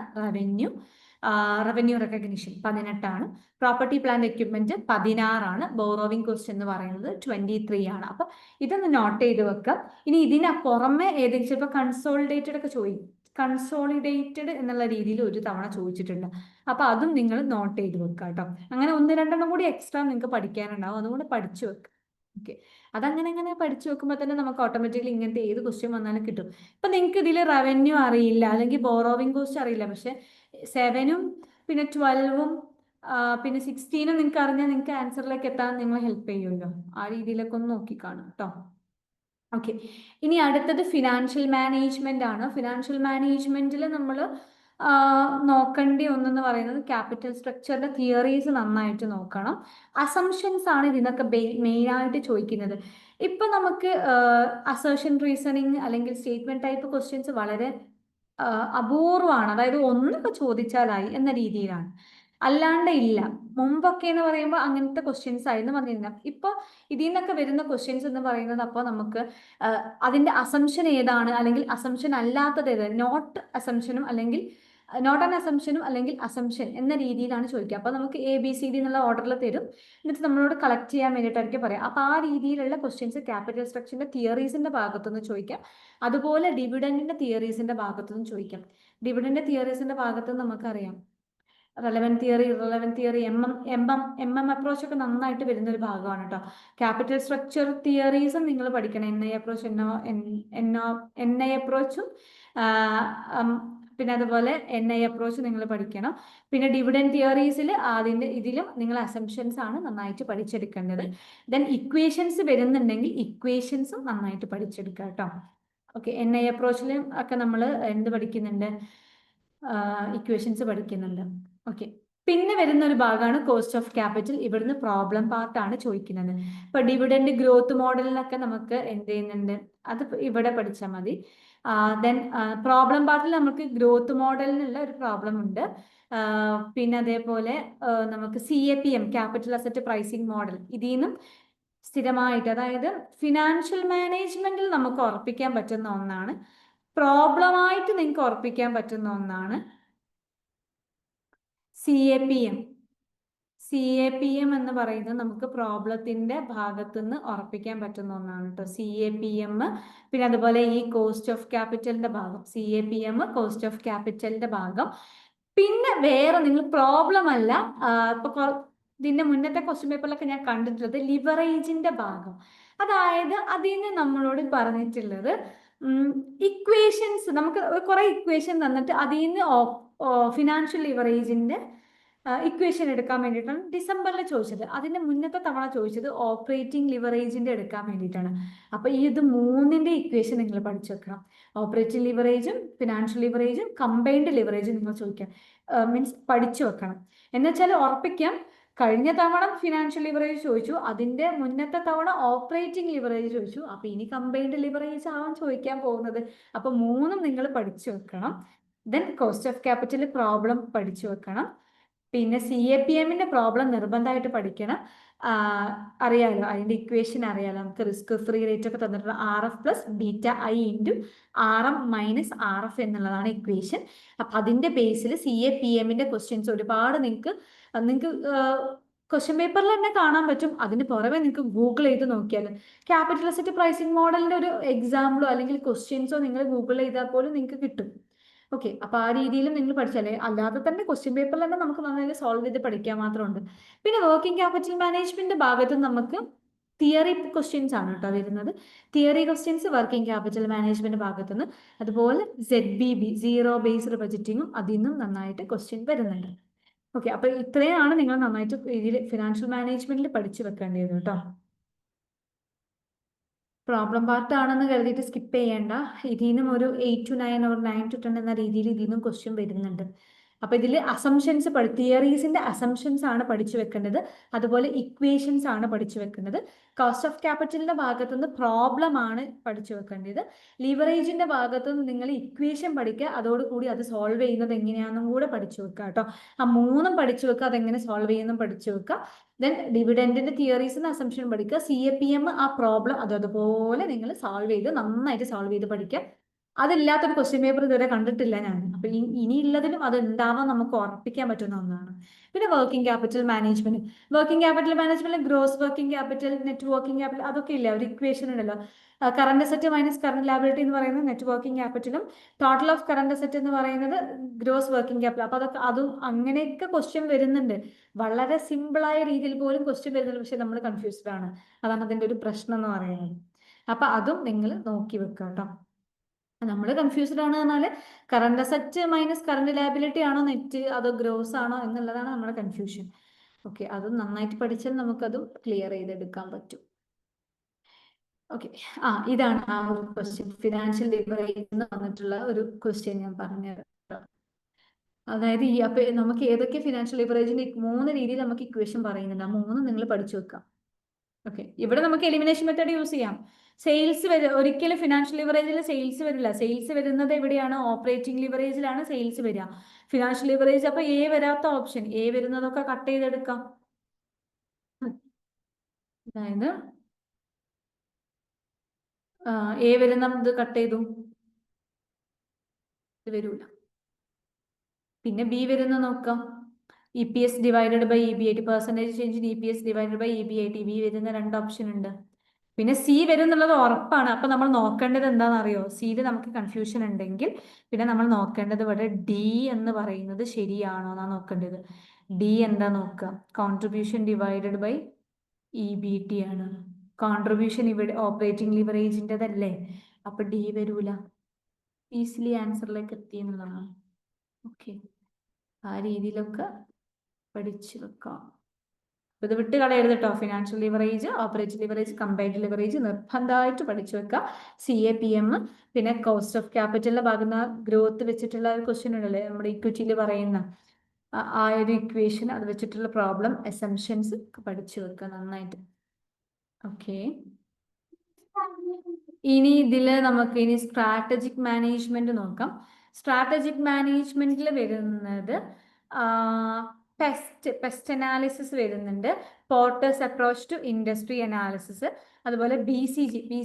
റവന്യൂ റെക്കഗ്നിഷൻ 18 ആണ്. പ്രോപ്പർട്ടി പ്ലാന്റ് എക്യുപ്മെന്റ് 16 ആണ്. ബോറോവിംഗ് കോസ്റ്റ് എന്ന് പറയുന്നത് 23 ആണ്. അപ്പൊ ഇതൊന്ന് നോട്ട് ചെയ്ത് വെക്കാം. ഇനി ഇതിന് പുറമെ ഏതെങ്കിലും ചിലപ്പോൾ കൺസോളിഡേറ്റഡ് ഒക്കെ ചോദിക്കും. കൺസോളിഡേറ്റഡ് എന്നുള്ള രീതിയിൽ ഒരു തവണ ചോദിച്ചിട്ടുണ്ട്. അപ്പൊ അതും നിങ്ങൾ നോട്ട് ചെയ്ത് വെക്കുക കേട്ടോ. അങ്ങനെ 1-2 കൂടി എക്സ്ട്രാ നിങ്ങൾക്ക് പഠിക്കാനുണ്ടാവും, അതുകൊണ്ട് പഠിച്ചു വെക്കുക. ഓക്കെ, അതങ്ങനെ പഠിച്ചു വെക്കുമ്പോൾ തന്നെ നമുക്ക് ഓട്ടോമാറ്റിക്കലി ഇങ്ങനത്തെ ഏത് ക്വസ്റ്റ്യൻ വന്നാലും കിട്ടും. ഇപ്പൊ നിങ്ങൾക്ക് ഇതിൽ റവന്യൂ അറിയില്ല, അല്ലെങ്കിൽ ബോറോവിംഗ് കോസ്റ്റ് അറിയില്ല, പക്ഷെ 7ഉം പിന്നെ 12ഉം പിന്നെ 16ഉം നിങ്ങൾക്ക് അറിഞ്ഞാൽ നിങ്ങൾക്ക് ആൻസറിലേക്ക് എത്താൻ നിങ്ങൾ ഹെൽപ്പ് ചെയ്യുമല്ലോ. ആ രീതിയിലൊക്കെ ഒന്ന് നോക്കി കാണും കേട്ടോ. ഓക്കെ, ഇനി അടുത്തത് ഫിനാൻഷ്യൽ മാനേജ്മെന്റ് ആണ്. ഫിനാൻഷ്യൽ മാനേജ്മെന്റിൽ നമ്മൾ നോക്കേണ്ടി ഒന്നെന്ന് പറയുന്നത് ക്യാപിറ്റൽ സ്ട്രക്ചറിന്റെ തിയറീസ് നന്നായിട്ട് നോക്കണം. അസംഷൻസ് ആണ് ഇതിനൊക്കെ മെയിൻ ആയിട്ട് ചോദിക്കുന്നത്. ഇപ്പൊ നമുക്ക് അസേർഷൻ റീസണിങ് അല്ലെങ്കിൽ സ്റ്റേറ്റ്മെന്റ് ടൈപ്പ് ക്വസ്റ്റ്യൻസ് വളരെ അപൂർവമാണ്. അതായത് ഒന്നൊക്കെ ചോദിച്ചാലായി എന്ന രീതിയിലാണ്, അല്ലാണ്ട് ഇല്ല. മുമ്പൊക്കെ എന്ന് പറയുമ്പോൾ അങ്ങനത്തെ ക്വസ്റ്റ്യൻസ് ആയിരുന്നു വന്നിരുന്നത്. ഇപ്പൊ ഇതിൽ നിന്നൊക്കെ വരുന്ന ക്വസ്റ്റ്യൻസ് എന്ന് പറയുന്നത് അപ്പോൾ നമുക്ക് അതിന്റെ അസംഷൻ ഏതാണ് അല്ലെങ്കിൽ അസംഷൻ അല്ലാത്തത് ഏത്, നോട്ട് അസംഷനും അല്ലെങ്കിൽ നോട്ട് ആൻ അസംഷനും അല്ലെങ്കിൽ അസംഷൻ എന്ന രീതിയിലാണ് ചോദിക്കുക. അപ്പൊ നമുക്ക് ABCD എന്നുള്ള ഓർഡറിൽ തരും, എന്നിട്ട് നമ്മളോട് കളക്ട് ചെയ്യാൻ വേണ്ടിയിട്ടായിരിക്കും പറയാം. അപ്പൊ ആ രീതിയിലുള്ള ക്വസ്റ്റ്യൻസ് ക്യാപിറ്റൽ സ്ട്രക്ചറിന്റെ തിയറീസിന്റെ ഭാഗത്തുനിന്ന് ചോദിക്കാം. അതുപോലെ ഡിവിഡന്റിന്റെ തിയറീസിന്റെ ഭാഗത്തുനിന്ന് ചോദിക്കാം. ഡിവിഡന്റ് തിയറീസിന്റെ ഭാഗത്തുനിന്ന് നമുക്കറിയാം relevant theory, irrelevant theory, M M approach ഒക്കെ നന്നായിട്ട് വരുന്ന ഒരു ഭാഗമാണ് കേട്ടോ. ക്യാപിറ്റൽ സ്ട്രക്ചർ തിയറീസും നിങ്ങൾ പഠിക്കണം. എൻ ഐ അപ്രോച്ചും പിന്നെ അതുപോലെ NI അപ്രോച്ച് നിങ്ങൾ പഠിക്കണം. പിന്നെ ഡിവിഡൻഡ് തിയറീസിൽ ഇതിലും നിങ്ങൾ അസംഷൻസ് ആണ് നന്നായിട്ട് പഠിച്ചെടുക്കേണ്ടത്. ദെൻ ഇക്വേഷൻസ് വരുന്നുണ്ടെങ്കിൽ ഇക്വേഷൻസും നന്നായിട്ട് പഠിച്ചെടുക്കുക കേട്ടോ. ഓക്കെ, NI അപ്രോച്ചിലും ഒക്കെ നമ്മൾ എന്ത് പഠിക്കുന്നുണ്ട്, ഇക്വേഷൻസ് പഠിക്കുന്നുണ്ട്. ഓക്കെ, പിന്നെ വരുന്ന ഒരു ഭാഗമാണ് കോസ്റ്റ് ഓഫ് ക്യാപിറ്റൽ. ഇവിടുന്ന് പ്രോബ്ലം പാർട്ടാണ് ചോദിക്കുന്നത്. ഇപ്പൊ ഡിവിഡൻഡ് ഗ്രോത്ത് മോഡലിനൊക്കെ നമുക്ക് എന്ത് ചെയ്യുന്നുണ്ട്, അത് ഇവിടെ പഠിച്ചാൽ മതി. ദെൻ പ്രോബ്ലം പാർട്ടിൽ നമുക്ക് ഗ്രോത്ത് മോഡലിനുള്ള ഒരു പ്രോബ്ലം ഉണ്ട്. പിന്നെ അതേപോലെ നമുക്ക് CAPM, capital asset pricing model, ഇതിൽ നിന്നും സ്ഥിരമായിട്ട്, അതായത് ഫിനാൻഷ്യൽ മാനേജ്മെന്റിൽ നമുക്ക് ഉറപ്പിക്കാൻ പറ്റുന്ന ഒന്നാണ്, പ്രോബ്ലമായിട്ട് നിങ്ങൾക്ക് ഉറപ്പിക്കാൻ പറ്റുന്ന ഒന്നാണ് CAPM. CAPM എന്ന് പറയുന്നത് നമുക്ക് പ്രോബ്ലത്തിന്റെ ഭാഗത്തുനിന്ന് ഉറപ്പിക്കാൻ പറ്റുന്ന ഒന്നാണ് കേട്ടോ, CAPM. പിന്നെ അതുപോലെ ഈ കോസ്റ്റ് ഓഫ് ക്യാപിറ്റലിന്റെ ഭാഗം, CAPM കോസ്റ്റ് ഓഫ് ക്യാപിറ്റലിന്റെ ഭാഗം. പിന്നെ വേറെ നിങ്ങൾ പ്രോബ്ലം അല്ല, ഇപ്പൊ ഇതിന്റെ മുന്നത്തെ ക്വസ്റ്റ്യൻ പേപ്പറിലൊക്കെ ഞാൻ കണ്ടിട്ടുള്ളത് ലിവറേജിന്റെ ഭാഗം. അതായത് അതിന് നമ്മളോട് പറഞ്ഞിട്ടുള്ളത് ഇക്വേഷൻസ്, നമുക്ക് കുറെ ഇക്വേഷൻ തന്നിട്ട് അതിൽ നിന്ന് ഫിനാൻഷ്യൽ ലിവറേജിന്റെ ഇക്വേഷൻ എടുക്കാൻ വേണ്ടിയിട്ടാണ് ഡിസംബറിൽ ചോദിച്ചത്. അതിന്റെ മുന്നത്തെ തവണ ചോദിച്ചത് ഓപ്പറേറ്റിംഗ് ലിവറേജിന്റെ എടുക്കാൻ വേണ്ടിയിട്ടാണ്. അപ്പൊ ഇത് മൂന്നിന്റെ ഇക്വേഷൻ നിങ്ങൾ പഠിച്ചു വെക്കണം. ഓപ്പറേറ്റിംഗ് ലിവറേജും ഫിനാൻഷ്യൽ ലിവറേജും കമ്പൈൻഡ് ലിവറേജും നിങ്ങൾ ചോദിക്കാം, മീൻസ് പഠിച്ചു വെക്കണം. എന്നുവെച്ചാൽ ഉറപ്പിക്കാം, കഴിഞ്ഞ തവണ ഫിനാൻഷ്യൽ ലിവറേജ് ചോദിച്ചു, അതിന്റെ മുന്നത്തെ തവണ ഓപ്പറേറ്റിംഗ് ലിവറേജ് ചോദിച്ചു, അപ്പൊ ഇനി കമ്പൈൻഡ് ലിവറേജ് ആവാൻ ചോദിക്കാൻ പോകുന്നത്. അപ്പൊ മൂന്നും നിങ്ങൾ പഠിച്ചു വെക്കണം. Then cost of capital problem പഠിച്ചു വെക്കണം. പിന്നെ CAPMന്റെ പ്രോബ്ലം നിർബന്ധമായിട്ട് പഠിക്കണം. അറിയാലോ, അതിന്റെ ഇക്വേഷൻ അറിയാലോ, നമുക്ക് റിസ്ക് ഫ്രീ റേറ്റ് ഒക്കെ തന്നിട്ടുള്ള RF plus βI into RM minus RF എന്നുള്ളതാണ് ഇക്വേഷൻ. അപ്പൊ അതിന്റെ ബേസിൽ CAPMന്റെ ക്വസ്റ്റ്യൻസ് ഒരുപാട് നിങ്ങൾക്ക് ക്വസ്റ്റ്യൻ പേപ്പറിൽ തന്നെ കാണാൻ പറ്റും. അതിന് പുറമെ നിങ്ങൾക്ക് ഗൂഗിൾ ചെയ്ത് നോക്കിയാലും ക്യാപിറ്റൽ അസറ്റ് പ്രൈസിങ് മോഡലിന്റെ ഒരു എക്സാമ്പിളോ അല്ലെങ്കിൽ ക്വസ്റ്റ്യൻസോ നിങ്ങൾ ഗൂഗിൾ ചെയ്താൽ പോലും നിങ്ങൾക്ക് കിട്ടും. ഓക്കെ, അപ്പൊ ആ രീതിയിലും നിങ്ങൾ പഠിച്ചാലേ, അല്ലാതെ തന്നെ ക്വസ്റ്റ്യൻ പേപ്പറിൽ തന്നെ നമുക്ക് നന്നായി സോൾവ് ചെയ്ത് പഠിക്കാൻ മാത്രമുണ്ട്. പിന്നെ വർക്കിംഗ് ക്യാപിറ്റൽ മാനേജ്മെന്റ് ഭാഗത്ത് നമുക്ക് തിയറി ക്വസ്റ്റ്യൻസ് ആണ് കേട്ടോ വരുന്നത്. Theory questions working capital management ഭാഗത്തുനിന്ന്, അതുപോലെ ZBB സീറോ ബേസ്ഡ് ബജറ്റിങ്ങും അതിൽ നിന്നും നന്നായിട്ട് ക്വസ്റ്റ്യൻ വരുന്നുണ്ട്. ഓക്കെ, അപ്പൊ ഇത്രയാണ് നിങ്ങൾ നന്നായിട്ട് ഇതിൽ ഫിനാൻഷ്യൽ മാനേജ്മെന്റിൽ പഠിച്ചു വെക്കേണ്ടത് കേട്ടോ. പ്രോബ്ലം പാർട്ട് ആണെന്ന് കരുതിയിട്ട് സ്കിപ്പ് ചെയ്യേണ്ട. ഇതിൽ നിന്നും ഒരു 8 to 9 or 9 to 10 എന്ന രീതിയിൽ ഇതിൽ നിന്നും ക്വസ്റ്റ്യൻ വരുന്നുണ്ട്. അപ്പൊ ഇതിൽ അസംഷൻസ് തിയറീസിന്റെ അസംഷൻസ് ആണ് പഠിച്ചു വെക്കേണ്ടത്, അതുപോലെ ഇക്വേഷൻസ് ആണ് പഠിച്ചു വെക്കേണ്ടത്. കോസ്റ്റ് ഓഫ് ക്യാപിറ്റലിന്റെ ഭാഗത്തുനിന്ന് പ്രോബ്ലം ആണ് പഠിച്ചു വെക്കേണ്ടത്. ലിവറേജിന്റെ ഭാഗത്തുനിന്ന് നിങ്ങൾ ഇക്വേഷൻ പഠിക്കുക, അതോടുകൂടി അത് സോൾവ് ചെയ്യുന്നത് എങ്ങനെയാണെന്നും കൂടെ പഠിച്ചു വെക്കുക കേട്ടോ. ആ മൂന്നും പഠിച്ചു വെക്കുക, അതെങ്ങനെ സോൾവ് ചെയ്യുന്നതും പഠിച്ചു വെക്കുക. ദെൻ ഡിവിഡൻഡിന്റെ തിയറീസിന് അസംഷൻ പഠിക്കുക. CAPM ആ പ്രോബ്ലം അതുപോലെ നിങ്ങൾ സോൾവ് ചെയ്ത് നന്നായിട്ട് സോൾവ് ചെയ്ത് പഠിക്കുക. അതില്ലാത്തൊരു ക്വസ്റ്റ്യൻ പേപ്പർ ഇതുവരെ കണ്ടിട്ടില്ല ഞാൻ. അപ്പൊ ഇനിയുള്ളതിലും അത് ഉണ്ടാവാൻ നമുക്ക് ഉറപ്പിക്കാൻ പറ്റുന്ന ഒന്നാണ്. പിന്നെ working capital management gross working capital, net working capital, അതൊക്കെ ഇല്ല, ഒരു ഇക്വേഷൻ ഉണ്ടല്ലോ. Current asset minus current liability എന്ന് പറയുന്നത് നെറ്റ് വർക്കിംഗ് ക്യാപിറ്റലും, ടോട്ടൽ ഓഫ് കറണ്ട് അസറ്റ് എന്ന് പറയുന്നത് ഗ്രോസ് വർക്കിംഗ് ക്യാപിറ്റൽ. അപ്പൊ അതൊക്കെ അതും അങ്ങനെയൊക്കെ ക്വസ്റ്റ്യൻ വരുന്നുണ്ട്. വളരെ സിമ്പിളായ രീതിയിൽ പോലും ക്വസ്റ്റ്യൻ വരുന്നുണ്ട്, പക്ഷെ നമ്മൾ കൺഫ്യൂസ്ഡ് ആണ്. അതാണ് അതിന്റെ ഒരു പ്രശ്നം എന്ന് പറയുന്നത്. അപ്പൊ അതും നിങ്ങൾ നോക്കി വെക്കുക കേട്ടോ. നമ്മൾ കൺഫ്യൂസ്ഡ് ആണ് പറഞ്ഞാൽ current asset minus current liability ആണോ നെറ്റ്, അതോ ഗ്രോസ് ആണോ എന്നുള്ളതാണ് നമ്മുടെ കൺഫ്യൂഷൻ. ഓക്കെ, അതും നന്നായിട്ട് പഠിച്ചാൽ നമുക്കതും ക്ലിയർ ചെയ്തെടുക്കാൻ പറ്റും. ഓക്കെ. ഇതാണ് ആ ഒരു ക്വസ്റ്റ്യൻ. ഫിനാൻഷ്യൽ ലിവറേജ് എന്ന് വന്നിട്ടുള്ള ഒരു ക്വസ്റ്റ്യൻ ഞാൻ പറഞ്ഞത്. അതായത് അപ്പൊ നമുക്ക് ഏതൊക്കെ ഫിനാൻഷ്യൽ ലിവറേജിന്റെ 3 രീതിയിൽ നമുക്ക് ഇക്വേഷൻ പറയുന്നുണ്ട്. ആ 3 നിങ്ങൾ പഠിച്ചു വെക്കാം. ഓക്കെ. ഇവിടെ നമുക്ക് എലിമിനേഷൻ മെത്തേഡ് യൂസ് ചെയ്യാം. സെയിൽസ് ഒരിക്കലും ഫിനാൻഷ്യൽ ലിവറേജിൽ സെയിൽസ് വരില്ല. സെയിൽസ് വരുന്നത് എവിടെയാണ്? ഓപ്പറേറ്റിംഗ് ലിവറേജിലാണ് സെയിൽസ് വരിക. ഫിനാൻഷ്യൽ ലിവറേജ് അപ്പൊ എ വരാത്ത ഓപ്ഷൻ, എ വരുന്നതൊക്കെ കട്ട് ചെയ്തെടുക്കാം. അതായത് എ വരുന്നത് കട്ട് ചെയ്തു, ഇത് വരൂല. പിന്നെ ബി വരുന്ന നോക്കാം. E P S divided by E B I T, percentage change in E P S divided by E B I T, B വരുന്ന 2 ഓപ്ഷൻ ഉണ്ട്. പിന്നെ സി വരും എന്നുള്ളത് ഉറപ്പാണ്. അപ്പൊ നമ്മൾ നോക്കേണ്ടത് എന്താണെന്നറിയോ? സിയിൽ നമുക്ക് കൺഫ്യൂഷൻ ഉണ്ടെങ്കിൽ പിന്നെ നമ്മൾ നോക്കേണ്ടത് ഇവിടെ ഡി എന്ന് പറയുന്നത് ശരിയാണോ എന്നാ നോക്കേണ്ടത്. ഡി എന്താ നോക്കുക? Contribution divided by E B T ആണ്. കോൺട്രിബ്യൂഷൻ ഇവിടെ ഓപ്പറേറ്റിംഗ് ലിവറേജിൻ്റെതല്ലേ, അപ്പൊ ഡി വരൂല. ഈസിലി ആൻസറിലേക്ക് എത്തി എന്നുള്ളതാണ്. ഓക്കെ, ആ രീതിയിലൊക്കെ പഠിച്ചു വെക്കാം. ഇത് വിട്ട് കളയരുത് കേട്ടോ. Financial leverage, operating leverage, combined leverage നിർബന്ധമായിട്ട് പഠിച്ചു വെക്കുക. സി എ പി എം, പിന്നെ കോസ്റ്റ് ഓഫ് ക്യാപിറ്റലിന്റെ ഭാഗത്ത് ഗ്രോത്ത് വെച്ചിട്ടുള്ള ഒരു ക്വസ്റ്റ്യൻ ഉണ്ടല്ലേ നമ്മുടെ ഇക്വിറ്റിയിൽ പറയുന്ന ആ ഒരു ഇക്വേഷൻ, അത് വെച്ചിട്ടുള്ള പ്രോബ്ലം, അസംഷൻസ് പഠിച്ചു വെക്കുക നന്നായിട്ട്. ഓക്കെ. ഇനി ഇതില് നമുക്ക് ഇനി സ്ട്രാറ്റജിക് മാനേജ്മെന്റ് നോക്കാം. സ്ട്രാറ്റജിക് മാനേജ്മെന്റിൽ വരുന്നത് പെസ്റ്റ് അനാലിസിസ് വരുന്നുണ്ട്, Porter's approach to industry analysis, അതുപോലെ ബി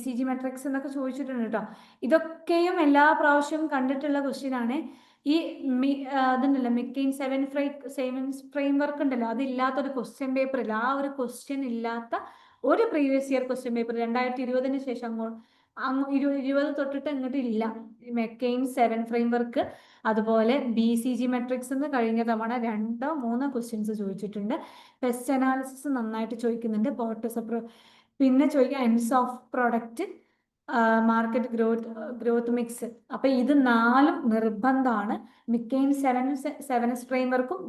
സി ജി മെട്രിക്സ് എന്നൊക്കെ ചോദിച്ചിട്ടുണ്ട് കേട്ടോ. ഇതൊക്കെയും എല്ലാ പ്രാവശ്യവും കണ്ടിട്ടുള്ള ക്വസ്റ്റ്യൻ ആണ്. ഈ അതുണ്ടല്ലോ മിക്കെയിൻ 7 ഫ്രെയിംവർക്ക് ഉണ്ടല്ലോ, അതില്ലാത്തൊരു ക്വസ്റ്റ്യൻ പേപ്പർ ഇല്ല. ആ ഒരു ക്വസ്റ്റ്യൻ ഇല്ലാത്ത ഒരു പ്രീവിയസ് ഇയർ ക്വസ്റ്റ്യൻ പേപ്പർ 2020 ശേഷം 20 തൊട്ടിട്ട് ഇങ്ങോട്ട് ഇല്ല. മെക്കെയിൻ 7 ഫ്രെയിംവർക്ക്, അതുപോലെ ബി സി ജി മെട്രിക്സ് എന്ന് കഴിഞ്ഞ തവണ 2 or 3 ക്വസ്റ്റ്യൻസ് ചോദിച്ചിട്ടുണ്ട്. പെസ്റ്റ് അനാലിസിസ് നന്നായിട്ട് ചോദിക്കുന്നുണ്ട്. പോർട്ടസ് പിന്നെ ചോദിക്കുക ends of product, market growth mix. അപ്പൊ ഇത് 4 നിർബന്ധമാണ്. മിക്കെയിൻ 7 ഫ്രെയിംവർക്കും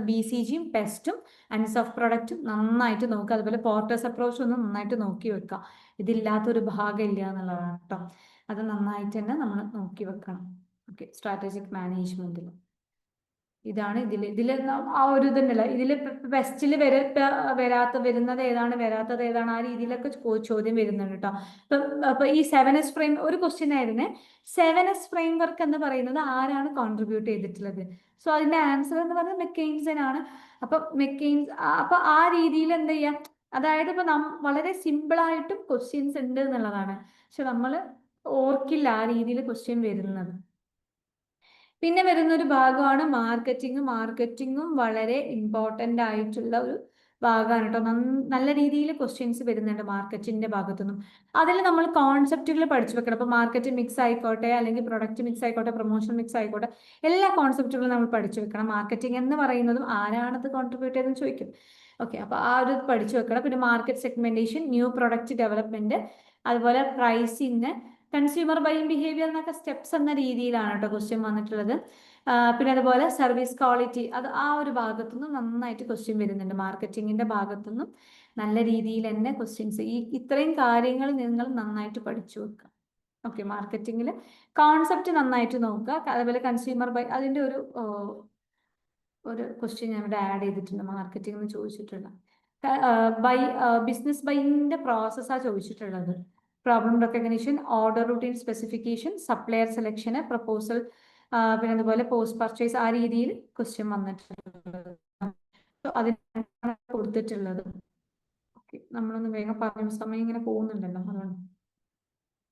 ബി സി ജിയും പെസ്റ്റും എൻഡ്സ് ഓഫ് പ്രൊഡക്റ്റും നന്നായിട്ട് നോക്കുക. അതുപോലെ പോർട്ടേഴ്സ് അപ്രോച്ച് ഒന്ന് നന്നായിട്ട് നോക്കി വെക്കുക. ഇതില്ലാത്തൊരു ഭാഗം ഇല്ല എന്നുള്ളതാണ് കേട്ടോ. അത് നന്നായിട്ട് തന്നെ നമ്മൾ നോക്കി വെക്കണം. ഓക്കെ, സ്ട്രാറ്റജിക് മാനേജ്മെന്റിൽ ഇതാണ്. ഇതില് ആ ഒരു ഇതുണ്ടല്ലോ, ഇതില് ബെസ്റ്റിൽ വരുന്നത് ഏതാണ്, വരാത്തത് ഏതാണ്, ആ രീതിയിലൊക്കെ ചോദ്യം വരുന്നുണ്ട് കേട്ടോ. അപ്പൊ ഈ 7S ഫ്രെയിം ഒരു ക്വസ്റ്റ്യൻ ആയിരുന്നേ. 7S ഫ്രെയിംവർക്ക് എന്ന് പറയുന്നത് ആരാണ് കോൺട്രിബ്യൂട്ട് ചെയ്തിട്ടുള്ളത്? സോ അതിന്റെ ആൻസർ എന്ന് പറയുന്നത് മെക്കെയിൻസൺ ആണ്. അപ്പൊ ആ രീതിയിൽ എന്ത് ചെയ്യാം, അതായത് ഇപ്പൊ വളരെ സിമ്പിൾ ആയിട്ടും ക്വസ്റ്റ്യൻസ് ഉണ്ട് എന്നുള്ളതാണ്. പക്ഷെ നമ്മൾ ഓർക്കില്ല ആ രീതിയിൽ ക്വസ്റ്റ്യൻ വരുന്നത്. പിന്നെ വരുന്ന ഒരു ഭാഗമാണ് മാർക്കറ്റിംഗ്. മാർക്കറ്റിംഗും വളരെ ഇമ്പോർട്ടൻ്റ് ആയിട്ടുള്ള ഒരു ഭാഗമാണ് കേട്ടോ. നല്ല രീതിയിൽ ക്വസ്റ്റ്യൻസ് വരുന്നുണ്ട് മാർക്കറ്റിന്റെ ഭാഗത്തുനിന്നും. അതിൽ നമ്മൾ കോൺസെപ്റ്റുകൾ പഠിച്ചു വെക്കണം. അപ്പൊ മാർക്കറ്റ് മിക്സ് ആയിക്കോട്ടെ, അല്ലെങ്കിൽ പ്രൊഡക്റ്റ് മിക്സ് ആയിക്കോട്ടെ, പ്രൊമോഷൻ മിക്സ് ആയിക്കോട്ടെ, എല്ലാ കോൺസെപ്റ്റുകളും നമ്മൾ പഠിച്ചു വെക്കണം. മാർക്കറ്റിംഗ് എന്ന് പറയുന്നതും ആരാണത് കോൺട്രിബ്യൂട്ട് ചെയ്തെന്ന് ചോദിക്കും. ഓക്കെ, അപ്പൊ ആ ഒരു പഠിച്ചു വെക്കണം. പിന്നെ market segmentation, new product development, അതുപോലെ പ്രൈസിങ്, കൺസ്യൂമർ ബൈയിങ് ബിഹേവിയർ എന്നൊക്കെ സ്റ്റെപ്സ് എന്ന രീതിയിലാണ് കേട്ടോ ക്വസ്റ്റ്യൻ വന്നിട്ടുള്ളത്. പിന്നെ അതുപോലെ സർവീസ് ക്വാളിറ്റി, അത് ആ ഒരു ഭാഗത്തുനിന്ന് നന്നായിട്ട് ക്വസ്റ്റ്യൻ വരുന്നുണ്ട്. മാർക്കറ്റിങ്ങിന്റെ ഭാഗത്തുനിന്നും നല്ല രീതിയിൽ തന്നെ ക്വസ്റ്റ്യൻസ്, ഇത്രയും കാര്യങ്ങൾ നിങ്ങൾ നന്നായിട്ട് പഠിച്ചു വെക്കുക. ഓക്കെ, മാർക്കറ്റിങ്ങിൽ കോൺസെപ്റ്റ് നന്നായിട്ട് നോക്കുക. അതുപോലെ കൺസ്യൂമർ ബൈ, അതിന്റെ ഒരു ക്വസ്റ്റ്യൻ ഞാൻ ഇവിടെ ആഡ് ചെയ്തിട്ടുണ്ട്. മാർക്കറ്റിംഗ് എന്ന് ചോദിച്ചിട്ടുള്ള ബിസിനസ് ബൈയിങ്ങിന്റെ പ്രോസസ്സാണ് ചോദിച്ചിട്ടുള്ളത്. Problem recognition, order routine specification, supplier selection, proposal, പിന്നെ അതുപോലെ പോസ്റ്റ് പർച്ചേസ്, ആ രീതിയിൽ ക്വസ്റ്റ്യൻ വന്നിട്ടുള്ളത്. അതിനാണ് കൊടുത്തിട്ടുള്ളത്. ഓക്കെ, നമ്മളൊന്ന് വേഗം പറഞ്ഞ സമയം ഇങ്ങനെ പോകുന്നുണ്ടല്ലോ, അതാണ്.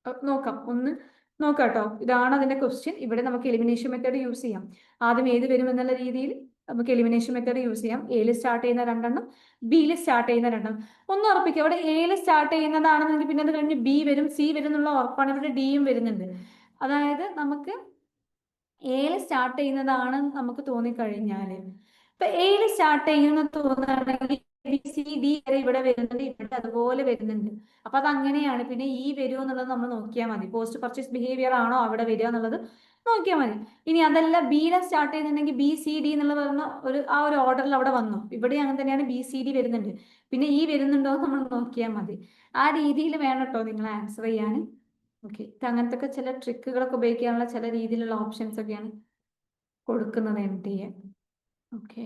ഒന്ന് നോക്കാം കേട്ടോ. ഇതാണ് അതിന്റെ ക്വസ്റ്റ്യൻ. ഇവിടെ നമുക്ക് എലിമിനേഷൻ മെത്തേഡ് യൂസ് ചെയ്യാം. ആദ്യം ഏത് വരും എന്നുള്ള രീതിയിൽ നമുക്ക് എലിമിനേഷൻ മെത്തേഡ് യൂസ് ചെയ്യാം. എയിൽ സ്റ്റാർട്ട് ചെയ്യുന്ന 2 ബിയിൽ സ്റ്റാർട്ട് ചെയ്യുന്ന 2. ഒന്ന് ഉറപ്പിക്കുക, ഇവിടെ എയിൽ സ്റ്റാർട്ട് ചെയ്യുന്നതാണെന്നെങ്കിൽ പിന്നെ അത് കഴിഞ്ഞ് ബി വരും, സി വരും എന്നുള്ള ഉറപ്പാണ്. ഇവിടെ ഡിയും വരുന്നുണ്ട്. അതായത് നമുക്ക് എയിൽ സ്റ്റാർട്ട് ചെയ്യുന്നതാണ് നമുക്ക് തോന്നിക്കഴിഞ്ഞാൽ, ഇപ്പൊ എയിൽ സ്റ്റാർട്ട് ചെയ്യുന്ന തോന്നുകയാണെങ്കിൽ ബി സി ഡി വരെ ഇവിടെ വരുന്നുണ്ട്, ഇവിടെ അതുപോലെ വരുന്നുണ്ട്. അപ്പൊ അത് അങ്ങനെയാണ്. പിന്നെ ഈ വരുമോ എന്നുള്ളത് നമ്മൾ നോക്കിയാൽ മതി. പോസ്റ്റ് പർച്ചേസ് ബിഹേവിയർ ആണോ അവിടെ വരിക എന്നുള്ളത് നോക്കിയാൽ മതി. ഇനി അതല്ല ബിയിലെ സ്റ്റാർട്ട് ചെയ്യുന്നുണ്ടെങ്കിൽ ബി സി ഡി എന്നുള്ളത് പറഞ്ഞ ആ ഒരു ഓർഡറിൽ അവിടെ വന്നു. ഇവിടെ അങ്ങനെ തന്നെയാണ്, ബി സി ഡി വരുന്നുണ്ട്. പിന്നെ ഈ വരുന്നുണ്ടോ എന്ന് നമ്മൾ നോക്കിയാൽ മതി. ആ രീതിയിൽ വേണം കേട്ടോ നിങ്ങൾ ആൻസർ ചെയ്യാൻ. ഓക്കെ, അങ്ങനത്തെ ഒക്കെ ചില ട്രിക്കുകളൊക്കെ ഉപയോഗിക്കാനുള്ള ചില രീതിയിലുള്ള ഓപ്ഷൻസ് ഒക്കെയാണ് കൊടുക്കുന്നത് MTA. ഓക്കെ,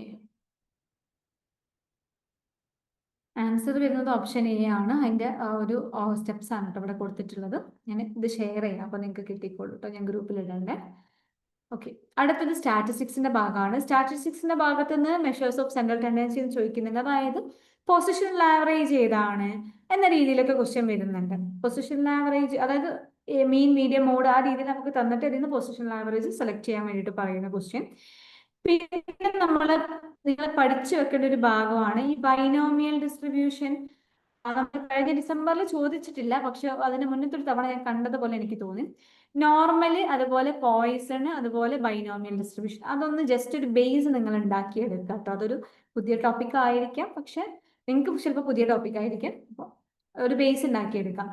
ആൻസർ വരുന്നത് ഓപ്ഷൻ എ ആണ്. അതിന്റെ ഒരു സ്റ്റെപ്സ് ആണ് കേട്ടോ ഇവിടെ കൊടുത്തിട്ടുള്ളത്. ഞാൻ ഇത് ഷെയർ ചെയ്യാം, അപ്പൊ നിങ്ങൾക്ക് കിട്ടിക്കോളൂ കേട്ടോ. ഞാൻ ഗ്രൂപ്പിൽ ഇടണ്ടേ. ഓക്കെ, അടുത്തത് സ്റ്റാറ്റിസ്റ്റിക്സിന്റെ ഭാഗമാണ്. സ്റ്റാറ്റിസ്റ്റിക്സിന്റെ ഭാഗത്ത് നിന്ന് മെഷേഴ്സ് ഓഫ് സെൻട്രൽ ടെൻഡൻസി എന്ന് ചോദിക്കുന്നുണ്ട്. അതായത് പൊസിഷണൽ ആവറേജ് ഏതാണ് എന്ന രീതിയിലൊക്കെ ക്വസ്റ്റ്യൻ വരുന്നുണ്ട്. പൊസിഷണൽ ആവറേജ് അതായത് മീൻ, മീഡിയം, മോഡ് ആ രീതിയിൽ നമുക്ക് തന്നിട്ട് ഇതിന് പൊസിഷണൽ ആവറേജ് സെലക്ട് ചെയ്യാൻ വേണ്ടിയിട്ട് പറയുന്ന ക്വസ്റ്റ്യൻ. പിന്നെ നിങ്ങൾ പഠിച്ചു വെക്കേണ്ട ഒരു ഭാഗമാണ് ഈ ബൈനോമിയൽ ഡിസ്ട്രിബ്യൂഷൻ. നമ്മൾ കഴിഞ്ഞ ഡിസംബറിൽ ചോദിച്ചിട്ടില്ല, പക്ഷെ അതിന് മുന്നത്തെ ഒരു തവണ ഞാൻ കണ്ടതുപോലെ എനിക്ക് തോന്നി. നോർമല്, അതുപോലെ പോയിസൺ, അതുപോലെ ബൈനോമിയൽ ഡിസ്ട്രിബ്യൂഷൻ, അതൊന്ന് ജസ്റ്റ് ഒരു ബേസ് നിങ്ങൾ ഉണ്ടാക്കിയെടുക്കുക കേട്ടോ. അതൊരു പുതിയ ടോപ്പിക് ആയിരിക്കാം, പക്ഷെ നിങ്ങൾക്ക് ചിലപ്പോൾ പുതിയ ടോപ്പിക് ആയിരിക്കാം. അപ്പോൾ ഒരു ബേസ് ഉണ്ടാക്കിയെടുക്കാം.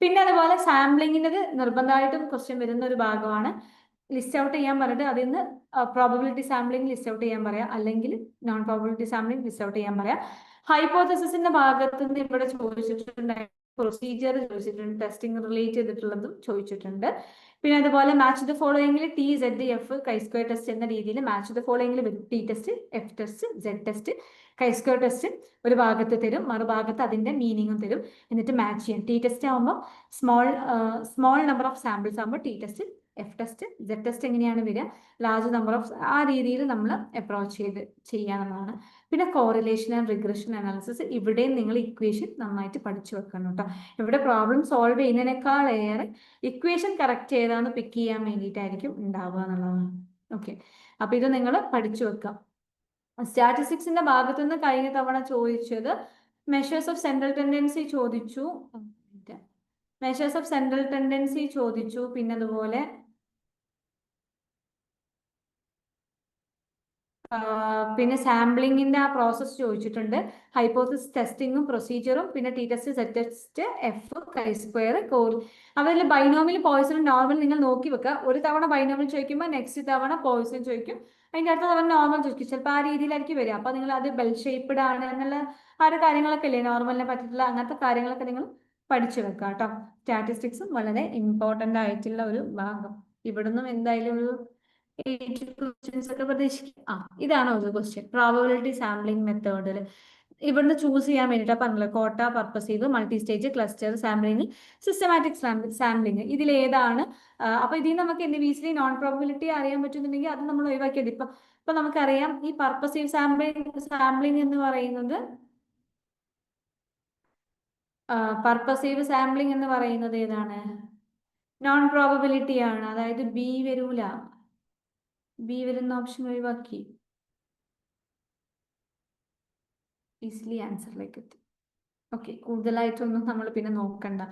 പിന്നെ അതുപോലെ സാമ്പിളിങ്ങിൻ്റെ നിർബന്ധമായിട്ടും ക്വസ്റ്റ്യൻ വരുന്ന ഒരു ഭാഗമാണ്. ലിസ്റ്റ് ഔട്ട് ചെയ്യാൻ പറഞ്ഞിട്ട് അതിൽ നിന്ന് പ്രോബബിലിറ്റി സാമ്പിളിംഗ് ലിസ്റ്റ് ഔട്ട് ചെയ്യാൻ പറയാം, അല്ലെങ്കിൽ non probability sampling list out ചെയ്യാൻ പറയാം. ഹൈപ്പോത്തസിന്റെ ഭാഗത്ത് നിന്ന് ഇവിടെ ചോദിച്ചിട്ടുണ്ട്, പ്രൊസീജിയർ ചോദിച്ചിട്ടുണ്ട്, ടെസ്റ്റിംഗ് റിലേറ്റ് ചെയ്തിട്ടുള്ളതും ചോദിച്ചിട്ടുണ്ട്. പിന്നെ അതുപോലെ മാച്ച് ദ ഫോളോയിങ്ങിൽ T Z F chi square test എന്ന രീതിയിൽ മാച്ച് ദ ഫോളോയിങ്ങിൽ വരും. T test, F test, Z test, chi square test ഒരു ഭാഗത്ത് തരും, മറുഭാഗത്ത് അതിന്റെ മീനിങ്ങും തരും. എന്നിട്ട് മാച്ച് ചെയ്യാം. ടി ടെസ്റ്റ് ആകുമ്പോൾ സ്മോൾ നമ്പർ ഓഫ് സാമ്പിൾസ് ആകുമ്പോൾ T test, F test, Z test എങ്ങനെയാണ് വരിക, ലാർജ് നമ്പർ ഓഫ്, ആ രീതിയിൽ നമ്മൾ അപ്രോച്ച് ചെയ്ത് ചെയ്യാവുന്നതാണ്. പിന്നെ കോറിലേഷൻ ആൻഡ് റിഗ്രഷൻ അനാലിസിസ്, ഇവിടെയും നിങ്ങൾ ഇക്വേഷൻ നന്നായിട്ട് പഠിച്ചു വെക്കണം കേട്ടോ. ഇവിടെ പ്രോബ്ലം സോൾവ് ചെയ്യുന്നതിനേക്കാൾ ഏറെ ഇക്വേഷൻ കറക്റ്റ് ചെയ്താന്ന് പിക്ക് ചെയ്യാൻ വേണ്ടിയിട്ടായിരിക്കും ഉണ്ടാവുക എന്നുള്ളതാണ്. ഓക്കെ, അപ്പൊ ഇത് നിങ്ങൾ പഠിച്ചു വെക്കാം. സ്റ്റാറ്റിസ്റ്റിക്സിന്റെ ഭാഗത്തു നിന്ന് കഴിഞ്ഞ തവണ ചോദിച്ചത് മെഷേഴ്സ് ഓഫ് സെൻട്രൽ ടെൻഡൻസി ചോദിച്ചു, മെഷേഴ്സ് ഓഫ് സെൻട്രൽ ടെൻഡൻസി ചോദിച്ചു. പിന്നെ അതുപോലെ പിന്നെ സാമ്പിളിങ്ങിന്റെ ആ പ്രോസസ്സ് ചോദിച്ചിട്ടുണ്ട്. ഹൈപ്പോസിസ് ടെസ്റ്റിങ്ങും പ്രൊസീജിയറും, പിന്നെ T test, set test, F, chi square, core. അതിൽ ബൈനോമിയൽ, പോയിസൺ, നോർമൽ നിങ്ങൾ നോക്കി വെക്കുക. ഒരു തവണ ബൈനോമിയൽ ചോദിക്കുമ്പോൾ നെക്സ്റ്റ് തവണ പോയിസൺ ചോദിക്കും, അതിന്റെ അടുത്ത തവണ നോർമൽ ചോദിക്കും. ചിലപ്പോൾ ആ രീതിയിലായിരിക്കും വരിക. അപ്പൊ നിങ്ങൾ അത് ബെൽ ഷേപ്പ്ഡ് ആണ് എന്നുള്ള ആ ഒരു കാര്യങ്ങളൊക്കെ ഇല്ലേ, നോർമലിനെ പറ്റിയിട്ടുള്ള അങ്ങനത്തെ കാര്യങ്ങളൊക്കെ നിങ്ങൾ പഠിച്ചു വെക്കുക കേട്ടോ. സ്റ്റാറ്റിസ്റ്റിക്സും വളരെ ഇമ്പോർട്ടന്റ് ആയിട്ടുള്ള ഒരു ഭാഗം. ഇവിടുന്നും എന്തായാലും ഒരു ക്വസ്റ്റ്യൻസ് ഒക്കെ പ്രതീക്ഷിക്കും. ഇതാണ് ഒരു ക്വസ്റ്റ്യൻ. പ്രോബബിലിറ്റി സാമ്പിളിംഗ് മെത്തേഡിൽ ഇവിടുന്ന് ചൂസ് ചെയ്യാൻ വേണ്ടിയിട്ടാണ് പറഞ്ഞത്. Quota, purposive, multi stage, cluster sampling, systematic sampling, ഇതിലേതാണ്? അപ്പൊ ഇതിൽ നമുക്ക് ഇൻഡിവിജ്വലി നോൺ പ്രോബബിലിറ്റി അറിയാൻ പറ്റുന്നുണ്ടെങ്കിൽ അത് നമ്മൾ ഒഴിവാക്കിയത്. ഇപ്പൊ നമുക്കറിയാം ഈ പർപ്പസീവ് സാമ്പിളിംഗ് എന്ന് പറയുന്നത്, ഏതാണ്? നോൺ പ്രോബബിലിറ്റി ആണ്. അതായത് ബി വരൂല, ബി വരുന്ന ഓപ്ഷൻ ഒഴിവാക്കി. ഈസിലി ആൻസറിലേക്ക് എത്തി. ഓക്കെ, കൂടുതലായിട്ടൊന്നും നമ്മൾ പിന്നെ നോക്കണ്ട.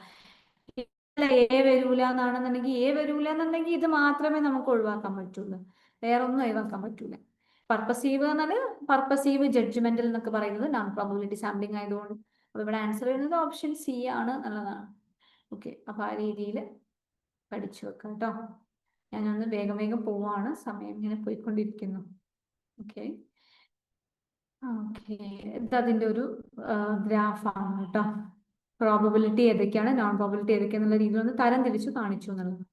എ വരൂല എന്നാണെന്നുണ്ടെങ്കിൽ ഇത് മാത്രമേ നമുക്ക് ഒഴിവാക്കാൻ പറ്റുള്ളൂ, വേറെ ഒന്നും ഒഴിവാക്കാൻ പറ്റൂല. പർപ്പസീവ് എന്നാൽ പർപ്പസീവ് ജഡ്ജ്മെന്റൽ എന്നൊക്കെ പറയുന്നത് നോൺ പ്രോബബിലിറ്റി സാമ്പിളിംഗ് ആയതുകൊണ്ട് അപ്പൊ ഇവിടെ ആൻസർ വരുന്നത് ഓപ്ഷൻ സി ആണ് എന്നുള്ളതാണ്. ഓക്കെ, അപ്പൊ ആ രീതിയിൽ പഠിച്ചു വെക്കാം കേട്ടോ. ഞാനൊന്ന് വേഗം വേഗം പോവാണ്, സമയം ഇങ്ങനെ പോയിക്കൊണ്ടിരിക്കുന്നു. ഓക്കെ ഓക്കെ, അതിന്റെ ഒരു ഗ്രാഫാണ് കേട്ടോ. പ്രോബബിലിറ്റി ഏതൊക്കെയാണ്, നോൺ പ്രോബബിലിറ്റി ഏതൊക്കെയാന്നുള്ള രീതിയിൽ ഒന്ന് തരം തിരിച്ചു കാണിച്ചു എന്നുള്ളത്.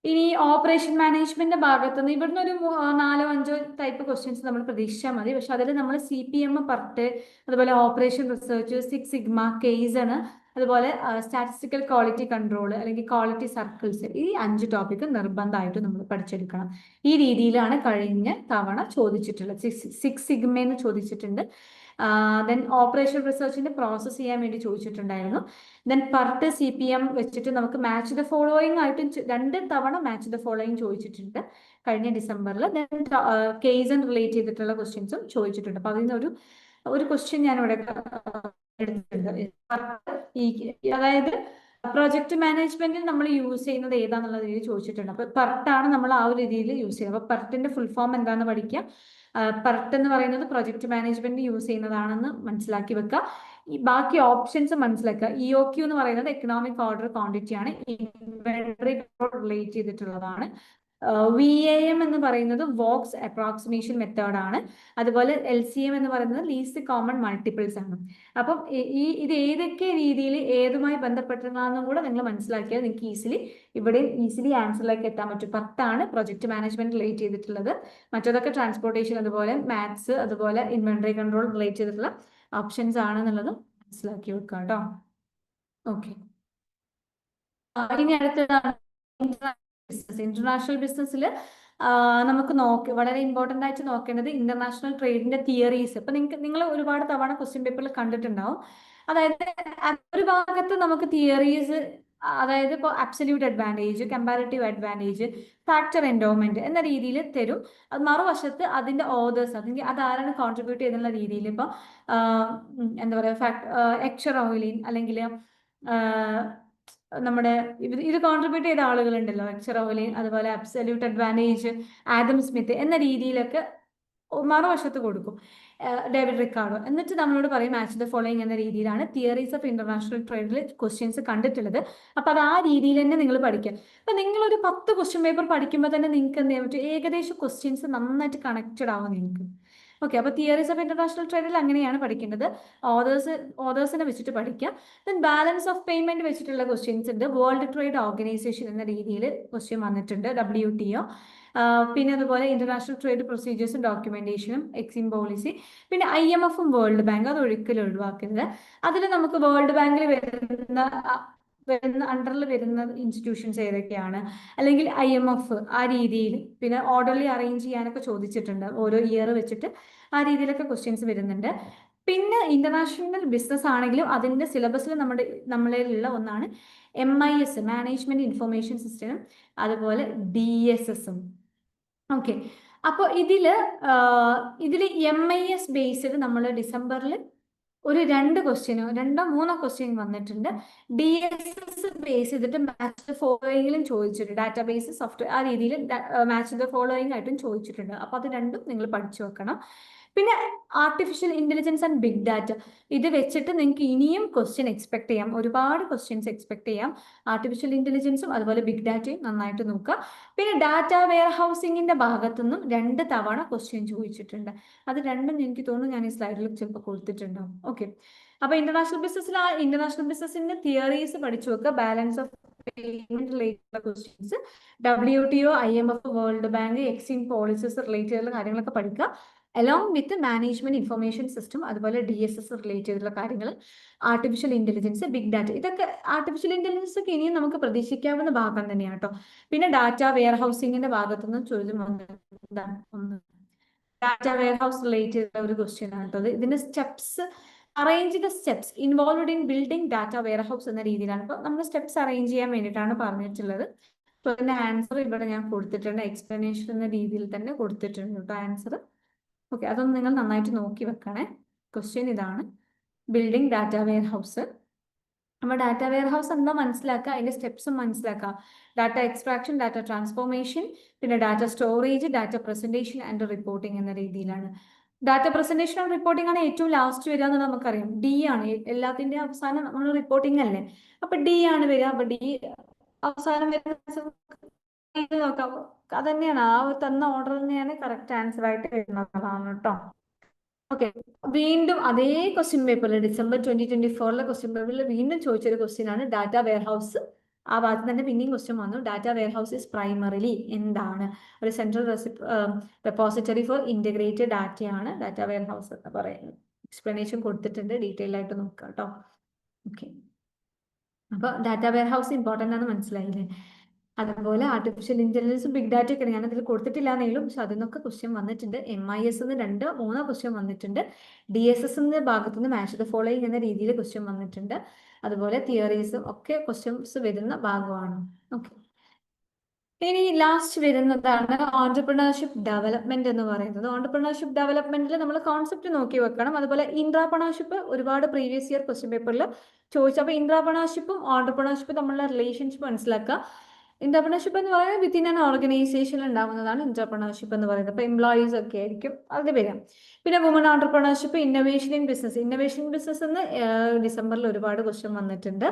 ഇനി ഓപ്പറേഷൻ മാനേജ്മെന്റിന്റെ ഭാഗത്തുനിന്ന് ഇവിടുന്ന് ഒരു 4-5 ടൈപ്പ് ക്വസ്റ്റ്യൻസ് നമ്മൾ പ്രതീക്ഷിച്ചാൽ മതി. പക്ഷെ അതിൽ നമ്മൾ CPM, PERT, അതുപോലെ ഓപ്പറേഷൻ റിസർച്ച്, 6 സിഗ്മ, കേസൺ, അതുപോലെ സ്റ്റാറ്റിസ്റ്റിക്കൽ ക്വാളിറ്റി കൺട്രോൾ അല്ലെങ്കിൽ ക്വാളിറ്റി സർക്കിൾസ്, ഈ 5 ടോപ്പിക് നിർബന്ധമായിട്ട് നമ്മൾ പഠിച്ചെടുക്കണം. ഈ രീതിയിലാണ് കഴിഞ്ഞ തവണ ചോദിച്ചിട്ടുള്ളത്. 6 സിഗ്മയെന്ന് ചോദിച്ചിട്ടുണ്ട്. ദെൻ ഓപ്പറേഷൻ റിസർച്ചിന്റെ പ്രോസസ് ചെയ്യാൻ വേണ്ടി ചോദിച്ചിട്ടുണ്ടായിരുന്നു. ദെൻ PERT, CPM വെച്ചിട്ട് നമുക്ക് മാച്ച് ദ ഫോളോയിങ് ആയിട്ട് 2 തവണ മാച്ച് ദ ഫോളോയിങ് ചോദിച്ചിട്ടുണ്ട് കഴിഞ്ഞ ഡിസംബറിൽ. ദെൻ കേസൺ റിലേറ്റ് ചെയ്തിട്ടുള്ള ക്വസ്റ്റ്യൻസും ചോദിച്ചിട്ടുണ്ട്. അപ്പൊ അതിൽ നിന്ന് ഒരു ക്വസ്റ്റ്യൻ ഞാൻ ഇവിടെ എടുത്തിട്ടുണ്ട്. അതായത് പ്രൊജക്ട് മാനേജ്മെന്റിൽ നമ്മൾ യൂസ് ചെയ്യുന്നത് ഏതാന്നുള്ള രീതിയിൽ ചോദിച്ചിട്ടുണ്ട്. അപ്പൊ പെർട്ടാണ് നമ്മൾ ആ ഒരു രീതിയിൽ യൂസ് ചെയ്യുന്നത്. അപ്പൊ പെർട്ടിന്റെ ഫുൾ ഫോം എന്താന്ന് പഠിക്കുക. പെർട്ട് എന്ന് പറയുന്നത് പ്രൊജക്ട് മാനേജ്മെന്റ് യൂസ് ചെയ്യുന്നതാണെന്ന് മനസ്സിലാക്കി വെക്കുക. ഈ ബാക്കി ഓപ്ഷൻസ് മനസ്സിലാക്കുക. EOQ എന്ന് പറയുന്നത് എക്കണോമിക് ഓർഡർ ക്വാണ്ടിറ്റി ആണ്, ഇൻവെന്ററി റിലേറ്റ് ചെയ്തിട്ടുള്ളതാണ്. VAM എന്ന് പറയുന്നത് വോക്സ് അപ്രോക്സിമേഷൻ മെത്തേഡ് ആണ്. അതുപോലെ LCM എന്ന് പറയുന്നത് ലീസ്റ്റ് കോമൺ മൾട്ടിപ്പിൾസ് ആണ്. അപ്പം ഇത് ഏതൊക്കെ രീതിയിൽ ഏതുമായി ബന്ധപ്പെട്ടതാണെന്നും കൂടെ നിങ്ങൾ മനസ്സിലാക്കിയാൽ നിങ്ങൾക്ക് ഇവിടെയും ഈസിലി ആൻസറിലേക്ക് എത്താൻ പറ്റും. 10 പ്രൊജക്ട് മാനേജ്മെന്റ് റിലേറ്റ് ചെയ്തിട്ടുള്ളത്. മറ്റേതൊക്കെ ട്രാൻസ്പോർട്ടേഷൻ, അതുപോലെ മാത്സ്, അതുപോലെ ഇൻവെന്ററി കൺട്രോൾ റിലേറ്റ് ചെയ്തിട്ടുള്ള ഓപ്ഷൻസ് ആണെന്നുള്ളതും മനസ്സിലാക്കി വെക്കുക കേട്ടോ. ഓക്കെ, ഇനി അടുത്തതാണ് ഇന്റർനാഷണൽ ബിസിനസ്സിൽ നമുക്ക് വളരെ ഇമ്പോർട്ടന്റ് ആയിട്ട് നോക്കേണ്ടത് ഇന്റർനാഷണൽ ട്രേഡിന്റെ തിയറീസ്. ഇപ്പൊ നിങ്ങൾ ഒരുപാട് തവണ ക്വസ്റ്റ്യൻ പേപ്പറിൽ കണ്ടിട്ടുണ്ടാവും. അതായത് ഒരു ഭാഗത്ത് നമുക്ക് തിയറീസ്, അതായത് ഇപ്പോൾ absolute advantage, comparative advantage, factor endowment എന്ന രീതിയിൽ തരും. അത് മറുവശത്ത് അതിന്റെ ഓതേഴ്സ്, അതാരാണ് കോൺട്രിബ്യൂട്ട് ചെയ്തുള്ള രീതിയിൽ ഇപ്പൊ എന്താ പറയുക, എക്ചറോയിലിൻ അല്ലെങ്കിൽ നമ്മുടെ ഇത് കോൺട്രിബ്യൂട്ട് ചെയ്ത ആളുകളുണ്ടല്ലോ, എക്ചറോയിലിൻ, അതുപോലെ അബ്സല്യൂട്ട് അഡ്വാൻറ്റേജ്, ആദം സ്മിത്ത് എന്ന രീതിയിലൊക്കെ മറുവശത്ത് കൊടുക്കും, ഡേവിഡ് റിക്കാർഡോ. എന്നിട്ട് നമ്മളോട് പറയും മാച്ച് ദ ഫോളോയിങ് എന്ന രീതിയിലാണ് തിയറീസ് ഓഫ് ഇന്റർനാഷണൽ ട്രേഡിൽ ക്വസ്റ്റ്യൻസ് കണ്ടിട്ടുള്ളത്. അപ്പൊ അത് ആ രീതിയിൽ തന്നെ നിങ്ങൾ പഠിക്കുക. അപ്പൊ നിങ്ങളൊരു 10 ക്വസ്റ്റ്യൻ പേപ്പർ പഠിക്കുമ്പോൾ തന്നെ നിങ്ങൾക്ക് എന്ത് ചെയ്യാൻ പറ്റും, ഏകദേശം ക്വസ്റ്റ്യൻസ് നന്നായിട്ട് കണക്റ്റഡ് ആവും നിങ്ങൾക്ക്. ഓക്കെ, അപ്പൊ തിയറീസ് ഓഫ് ഇന്റർനാഷണൽ ട്രേഡിൽ അങ്ങനെയാണ് പഠിക്കേണ്ടത്. ഓതേഴ്സിനെ വെച്ചിട്ട് പഠിക്കുക. ദെൻ ബാലൻസ് ഓഫ് പേയ്മെന്റ് വെച്ചിട്ടുള്ള ക്വസ്റ്റ്യൻസ് ഉണ്ട്. വേൾഡ് ട്രേഡ് ഓർഗനൈസേഷൻ എന്ന രീതിയിൽ ക്വസ്റ്റ്യൻ വന്നിട്ടുണ്ട്, WTO. പിന്നെ അതുപോലെ ഇന്റർനാഷണൽ ട്രേഡ് പ്രൊസീജിയേഴ്സും ഡോക്യുമെന്റേഷനും, എക്സിം പോളിസി, പിന്നെ IMF-ഉം വേൾഡ് ബാങ്ക്, അത് ഒരിക്കലും ഒഴിവാക്കുന്നത്. അതിൽ നമുക്ക് വേൾഡ് ബാങ്കിൽ അണ്ടറിൽ വരുന്ന ഇൻസ്റ്റിറ്റ്യൂഷൻസ് ഏതൊക്കെയാണ്, അല്ലെങ്കിൽ IMF ആ രീതിയിൽ, പിന്നെ ഓർഡർലി അറേഞ്ച് ചെയ്യാനൊക്കെ ചോദിച്ചിട്ടുണ്ട്, ഓരോ ഇയർ വെച്ചിട്ട് ആ രീതിയിലൊക്കെ ക്വസ്റ്റ്യൻസ് വരുന്നുണ്ട്. പിന്നെ ഇന്റർനാഷണൽ ബിസിനസ് ആണെങ്കിലും അതിന്റെ സിലബസിൽ നമ്മളിലുള്ള ഒന്നാണ് MIS, മാനേജ്മെന്റ് ഇൻഫർമേഷൻ സിസ്റ്റം, അതുപോലെ DSS-ഉം. ഓക്കെ, അപ്പോൾ ഇതില് MIS ബേസ്ഡ് നമ്മൾ ഡിസംബറിൽ ഒരു 2 ക്വസ്റ്റ്യനോ 2-3 ക്വസ്റ്റ്യൻ വന്നിട്ടുണ്ട്. DSS ബേസ് ചെയ്തിട്ട് മാച്ച് ദ ഫോളോയിങ്ങിലും ചോദിച്ചിട്ടുണ്ട്, ഡാറ്റാബേസ് സോഫ്റ്റ്വെയർ ആ രീതിയിൽ മാച്ച് ദ ഫോളോയിങ് ആയിട്ടും ചോദിച്ചിട്ടുണ്ട്. അപ്പൊ അത് രണ്ടും നിങ്ങൾ പഠിച്ചു വെക്കണം. പിന്നെ artificial intelligence and big data, ഇത് വെച്ചിട്ട് നിങ്ങൾക്ക് ഇനിയും ക്വസ്റ്റ്യൻ എക്സ്പെക്ട് ചെയ്യാം, ഒരുപാട് ക്വസ്റ്റ്യൻസ് എക്സ്പെക്ട് ചെയ്യാം. ആർട്ടിഫിഷ്യൽ ഇന്റലിജൻസും അതുപോലെ ബിഗ് ഡാറ്റയും നന്നായിട്ട് നോക്കുക. പിന്നെ ഡാറ്റ വെയർ ഹൗസിംഗിന്റെ ഭാഗത്തുനിന്നും 2 തവണ ക്വസ്റ്റ്യൻ ചോദിച്ചിട്ടുണ്ട്. അത് രണ്ടും എനിക്ക് തോന്നുന്നു ഞാൻ ഈ സ്ലൈഡിൽ ചിലപ്പോൾ കൊടുത്തിട്ടുണ്ടാവും. ഓക്കെ, അപ്പൊ ഇന്റർനാഷണൽ ബിസിനസിന്റെ തിയറീസ് പഠിച്ചു വെക്കുക. Balance of payment related questions, WTO, IMF, world bank, Exim policies relate ചെയ്തുള്ള കാര്യങ്ങളൊക്കെ പഠിക്കുക. Along with management information system, അതുപോലെ DSS റിലേറ്റ് ചെയ്തിട്ടുള്ള കാര്യങ്ങൾ, ആർട്ടിഫിഷ്യൽ ഇന്റലിജൻസ്, ബിഗ് ഡാറ്റ, ഇതൊക്കെ ആർട്ടിഫിഷ്യൽ ഇന്റലിജൻസ് ഒക്കെ ഇനിയും നമുക്ക് പ്രതീക്ഷിക്കാവുന്ന ഭാഗം തന്നെയാണ് കേട്ടോ. പിന്നെ ഡാറ്റ വെയർ ഹൗസിംഗിന്റെ ഭാഗത്തുനിന്ന് ചോദ്യം വന്നിട്ടുണ്ട്. ഡാറ്റ വെയർ ഹൗസ് റിലേറ്റ് ചെയ്ത ഒരു ക്വസ്റ്റ്യൻ ആണ് കേട്ടോ. ഇതിന്റെ steps, arrange the steps involved in building data wear house എന്ന രീതിയിലാണ്. ഇപ്പൊ നമ്മൾ സ്റ്റെപ്സ് അറേഞ്ച് ചെയ്യാൻ വേണ്ടിയിട്ടാണ് പറഞ്ഞിട്ടുള്ളത്. അപ്പൊ അതിന്റെ ആൻസർ ഇവിടെ ഞാൻ കൊടുത്തിട്ടുണ്ട്, എക്സ്പ്ലനേഷൻ എന്ന രീതിയിൽ തന്നെ കൊടുത്തിട്ടുണ്ട് കേട്ടോ ആൻസർ. ഓക്കെ, അതൊന്ന് നിങ്ങൾ നന്നായിട്ട് നോക്കി വെക്കണേ. ക്വസ്റ്റ്യൻ ഇതാണ്, ബിൽഡിംഗ് ഡാറ്റ വെയർ ഹൗസ്. നമ്മൾ ഡാറ്റ വെയർ ഹൗസ് എന്താ മനസ്സിലാക്കുക, അതിന്റെ സ്റ്റെപ്സും മനസ്സിലാക്കുക. ഡാറ്റ എക്സ്ട്രാക്ഷൻ, ഡാറ്റ ട്രാൻസ്ഫോർമേഷൻ, പിന്നെ data storage, data presentation and reporting എന്ന രീതിയിലാണ്. ഡാറ്റ പ്രസന്റേഷൻ ആൻഡ് റിപ്പോർട്ടിംഗ് ആണ് ഏറ്റവും ലാസ്റ്റ് വരിക എന്ന് നമുക്കറിയാം. D ആണ് എല്ലാത്തിന്റെ അവസാനം, നമ്മൾ റിപ്പോർട്ടിംഗ് അല്ലേ, അപ്പൊ D ആണ് വരിക. അപ്പൊ D അവസാനം വരുന്ന നോക്കാം, അതന്നെയാണ് ആ തന്ന ഓർഡർ തന്നെയാണ് കറക്റ്റ് ആൻസർ ആയിട്ട് വരുന്നതാണ് കേട്ടോ. ഓക്കെ, വീണ്ടും അതേ ക്വസ്റ്റ്യൻ പേപ്പറിൽ ഡിസംബർ 2024 ക്വസ്റ്റ്യൻ പേപ്പറിൽ വീണ്ടും ചോദിച്ചൊരു ക്വസ്റ്റ്യൻ ആണ് ഡാറ്റ വെയർ ഹൗസ്. ആ ഭാഗത്ത് തന്നെ പിന്നെയും ക്വസ്റ്റ്യൻ വന്നു, data wear house is primarily എന്താണ്, ഒരു സെൻട്രൽ റെപ്പോസിറ്ററി ഫോർ ഇന്റഗ്രേറ്റഡ് ഡാറ്റയാണ് ഡാറ്റ വെയർ ഹൗസ് എന്ന് പറയുന്നത്. എക്സ്പ്ലനേഷൻ കൊടുത്തിട്ടുണ്ട്, ഡീറ്റെയിൽ ആയിട്ട് നോക്കുക കേട്ടോ. ഓക്കെ, അപ്പൊ ഡാറ്റ വെയർ ഹൗസ് ഇമ്പോർട്ടൻ്റ് ആണെന്ന് മനസ്സിലായില്ലേ. അതുപോലെ ആർട്ടിഫിഷ്യൽ ഇന്റലിജൻസും ബിഗ് ഡാറ്റ ഒക്കെ ഞാൻ അതിൽ കൊടുത്തിട്ടില്ല എന്നെങ്കിലും, പക്ഷെ അതിൽ നിന്നൊക്കെ ക്വസ്റ്റ്യൻ വന്നിട്ടുണ്ട്. MIS 2-3 ക്വസ്റ്റ്യൻ വന്നിട്ടുണ്ട്. DSS ഭാഗത്തുനിന്ന് മാച്ച് ദ ഫോളോയിങ് എന്ന രീതിയിൽ ക്വസ്റ്റ്യൻ വന്നിട്ടുണ്ട്. അതുപോലെ തിയറീസും ഒക്കെ ക്വസ്റ്റ്യൻസ് വരുന്ന ഭാഗമാണ്. ഓക്കെ, ഇനി ലാസ്റ്റ് വരുന്നതാണ് ഓൺടർപ്രണർഷിപ്പ് ഡെവലപ്മെന്റ് എന്ന് പറയുന്നത്. ഓൺടർപ്രണർഷിപ്പ് ഡെവലപ്മെന്റിൽ നമ്മൾ കോൺസെപ്റ്റ് നോക്കി വെക്കണം. അതുപോലെ ഇൻട്രാപ്രണർഷിപ്പ് ഒരുപാട് പ്രീവിയസ് ഇയർ ക്വസ്റ്റ്യൻ പേപ്പറിൽ ചോദിച്ചു. അപ്പോൾ ഇൻട്രാപ്രണർഷിപ്പും ഓൺടർപ്രണർഷിപ്പും തമ്മിലുള്ള റിലേഷൻഷിപ്പ് മനസ്സിലാക്കുക. ഇന്റർപ്രണർഷിപ്പ് എന്ന് പറയുന്നത് വിത്തിൻ ആൻ ഓർഗനൈസേഷനിൽ ഉണ്ടാവുന്നതാണ് ഇന്റർപ്രണർഷിപ്പ് എന്ന് പറയുന്നത്. അപ്പോൾ എംപ്ലോയീസ് ഒക്കെ ആയിരിക്കും അതിൽ വരാം. പിന്നെ woman entrepreneurship, innovation in business. Innovation in business എന്ന് ഡിസംബറിൽ ഒരുപാട് ക്വസ്റ്റ്യൻ വന്നിട്ടുണ്ട്.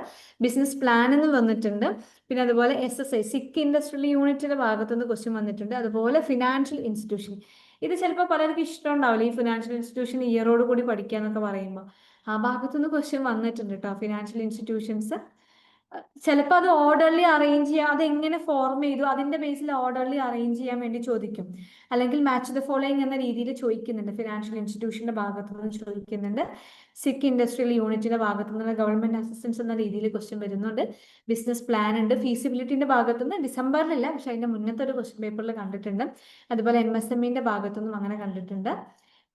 ബിസിനസ് പ്ലാൻ എന്ന് വന്നിട്ടുണ്ട്. പിന്നെ അതുപോലെ SSI സിക്ക് ഇൻഡസ്ട്രിയൽ യൂണിറ്റിന്റെ ഭാഗത്തുനിന്ന് ക്വസ്റ്റ്യൻ വന്നിട്ടുണ്ട്. അതുപോലെ ഫിനാൻഷ്യൽ ഇൻസ്റ്റിറ്റ്യൂഷൻ. ഇത് ചിലപ്പോൾ പലർക്കും ഇഷ്ടം ഉണ്ടാവില്ല, ഈ ഫിനാൻഷ്യൽ ഇൻസ്റ്റിറ്റ്യൂഷൻ ഇയറോട് കൂടി പഠിക്കുക എന്നൊക്കെ പറയുമ്പോൾ. ആ ഭാഗത്തുനിന്ന് ക്വസ്റ്റ്യൻ വന്നിട്ടുണ്ട് കേട്ടോ. ഫിനാൻഷ്യൽ ഇൻസ്റ്റിറ്റ്യൂഷൻസ് ചിലപ്പോൾ അത് ഓർഡർലി അറേഞ്ച് ചെയ്യുക, അത് എങ്ങനെ ഫോം ചെയ്തു അതിന്റെ ബേസിൽ ഓർഡർലി അറേഞ്ച് ചെയ്യാൻ വേണ്ടി ചോദിക്കും. അല്ലെങ്കിൽ മാച്ച് ദ ഫോളോയിങ് എന്ന രീതിയിൽ ചോദിക്കുന്നുണ്ട്. ഫിനാൻഷ്യൽ ഇൻസ്റ്റിറ്റ്യൂഷന്റെ ഭാഗത്തു നിന്ന് ചോദിക്കുന്നുണ്ട്. സിക്ക് ഇൻഡസ്ട്രിയൽ യൂണിറ്റിന്റെ ഭാഗത്തു നിന്ന് ഗവൺമെന്റ് അസിസ്റ്റൻസ് എന്ന രീതിയിൽ ക്വസ്റ്റ്യൻ വരുന്നുണ്ട്. ബിസിനസ് പ്ലാൻ ഉണ്ട്. ഫീസിബിലിറ്റിന്റെ ഭാഗത്തു നിന്ന് ഡിസംബറിലില്ല, പക്ഷെ അതിന്റെ മുന്നത്തെ ഒരു ക്വസ്റ്റ്യൻ പേപ്പറിൽ കണ്ടിട്ടുണ്ട്. അതുപോലെ MSMEന്റെ ഭാഗത്തു നിന്നും അങ്ങനെ കണ്ടിട്ടുണ്ട്.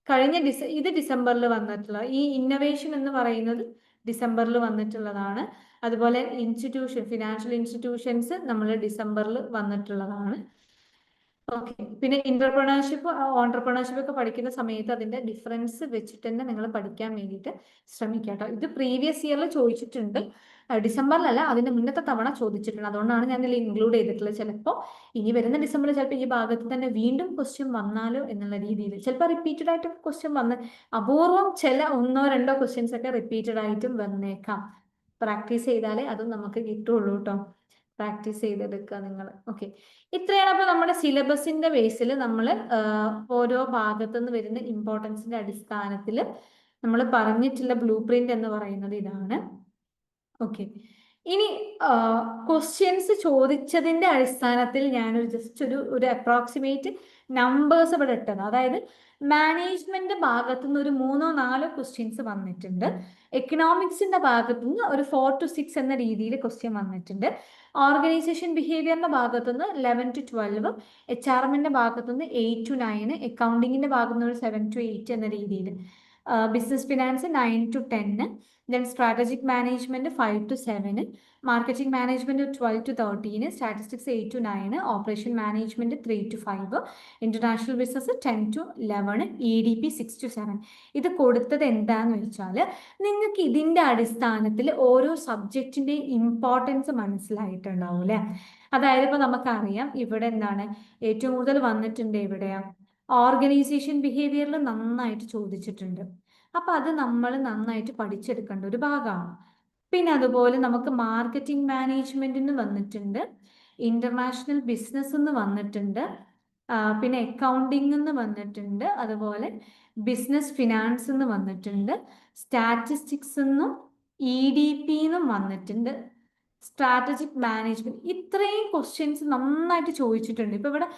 കഴിഞ്ഞ ഇത് ഡിസംബറിൽ വന്നിട്ടുള്ള ഈ ഇന്നോവേഷൻ എന്ന് പറയുന്നത് ഡിസംബറിൽ വന്നിട്ടുള്ളതാണ്. അതുപോലെ ഇൻസ്റ്റിറ്റ്യൂഷൻ, ഫിനാൻഷ്യൽ ഇൻസ്റ്റിറ്റ്യൂഷൻസ് നമ്മൾ ഡിസംബറിൽ വന്നിട്ടുള്ളതാണ്. ഓക്കെ. പിന്നെ ഇന്റർപ്രണർഷിപ്പ്, ഓൺടർപ്രണർഷിപ്പ് ഒക്കെ പഠിക്കുന്ന സമയത്ത് അതിന്റെ ഡിഫറൻസ് വെച്ചിട്ട് തന്നെ നിങ്ങൾ പഠിക്കാൻ വേണ്ടിയിട്ട് ശ്രമിക്കുക കേട്ടോ. ഇത് പ്രീവിയസ് ഇയറിൽ ചോദിച്ചിട്ടുണ്ട്, ഡിസംബറിലല്ല അതിന്റെ മുന്നത്തെ തവണ ചോദിച്ചിട്ടുണ്ട്. അതുകൊണ്ടാണ് ഞാൻ ഇതിൽ ഇൻക്ലൂഡ് ചെയ്തിട്ടുള്ളത്. ചിലപ്പോൾ ഇനി വരുന്ന ഡിസംബറിൽ ചിലപ്പോൾ ഈ ഭാഗത്ത് തന്നെ വീണ്ടും ക്വസ്റ്റ്യൻ വന്നാലോ എന്നുള്ള രീതിയിൽ. ചിലപ്പോൾ റിപ്പീറ്റഡ് ആയിട്ട് ക്വസ്റ്റ്യൻ വന്ന് അപൂർവം ചില 1-2 ക്വസ്റ്റ്യൻസ് ഒക്കെ റിപ്പീറ്റഡ് ആയിട്ടും വന്നേക്കാം. പ്രാക്ടീസ് ചെയ്താലേ അതും നമുക്ക് കിട്ടുള്ളൂ കേട്ടോ. പ്രാക്ടീസ് ചെയ്തെടുക്കുക നിങ്ങൾ. ഓക്കെ, ഇത്രയാണ് അപ്പോൾ നമ്മുടെ സിലബസിന്റെ ബേസിൽ നമ്മൾ ഓരോ ഭാഗത്തു നിന്ന് വരുന്ന ഇമ്പോർട്ടൻസിന്റെ അടിസ്ഥാനത്തിൽ നമ്മൾ പറഞ്ഞിട്ടുള്ള ബ്ലൂ പ്രിന്റ് എന്ന് പറയുന്നത് ഇതാണ്. ഓക്കെ, ഇനി ക്വസ്റ്റ്യൻസ് ചോദിച്ചതിന്റെ അടിസ്ഥാനത്തിൽ ഞാനൊരു ജസ്റ്റ് ഒരു അപ്രോക്സിമേറ്റ് നമ്പേഴ്സ് ഇവിടെ ഇട്ടത്. അതായത് മാനേജ്മെന്റ് ഭാഗത്തു നിന്ന് ഒരു 3-4 ക്വസ്റ്റ്യൻസ് വന്നിട്ടുണ്ട്. എക്കണോമിക്സിന്റെ ഭാഗത്തു നിന്ന് ഒരു 4 to 6 എന്ന രീതിയിൽ ക്വസ്റ്റ്യൻ വന്നിട്ടുണ്ട്. ഓർഗനൈസേഷൻ ബിഹേവിയറിന്റെ ഭാഗത്തുനിന്ന് 11 to 12, HRMന്റെ ഭാഗത്തുനിന്ന് 8 to 9, അക്കൗണ്ടിങ്ങിന്റെ ഭാഗത്തുനിന്ന് ഒരു 7 to 8 എന്ന രീതിയിൽ, business finance 9 to 10, then strategic management 5 to 7, marketing management 12 to 13, statistics 8 to 9, operation management 3 to 5, international business 10 to 11, EDP 6 to 7. ഇത് കൊടുത്തത് എന്താന്ന് വെച്ചാൽ നിങ്ങൾക്ക് ഇതിന്റെ അടിസ്ഥാനത്തിൽ ഓരോ സബ്ജക്റ്റിന്റെ ഇമ്പോർട്ടൻസ് മനസ്സിലായിട്ടുണ്ടാവും അല്ലെ. അതായത് ഇപ്പൊ നമുക്കറിയാം ഇവിടെ എന്താണ് ഏറ്റവും കൂടുതൽ വന്നിട്ടുണ്ട്, എവിടെയാ ഓർഗനൈസേഷൻ ബിഹേവിയറിൽ നന്നായിട്ട് ചോദിച്ചിട്ടുണ്ട്. അപ്പൊ അത് നമ്മൾ നന്നായിട്ട് പഠിച്ചെടുക്കേണ്ട ഒരു ഭാഗമാണ്. പിന്നെ അതുപോലെ നമുക്ക് മാർക്കറ്റിംഗ് മാനേജ്മെന്റിന് വന്നിട്ടുണ്ട്, ഇന്റർനാഷണൽ ബിസിനസ് എന്ന് വന്നിട്ടുണ്ട്, പിന്നെ അക്കൗണ്ടിംഗ് എന്ന് വന്നിട്ടുണ്ട്, അതുപോലെ ബിസിനസ് ഫിനാൻസ് എന്ന് വന്നിട്ടുണ്ട്, സ്റ്റാറ്റിസ്റ്റിക്സ് എന്നും EDP എന്നും വന്നിട്ടുണ്ട്, സ്ട്രാറ്റജിക് മാനേജ്മെന്റ്. ഇത്രയും ക്വസ്റ്റ്യൻസ് നന്നായിട്ട് ചോദിച്ചിട്ടുണ്ട്. ഇപ്പൊ ഇവിടെ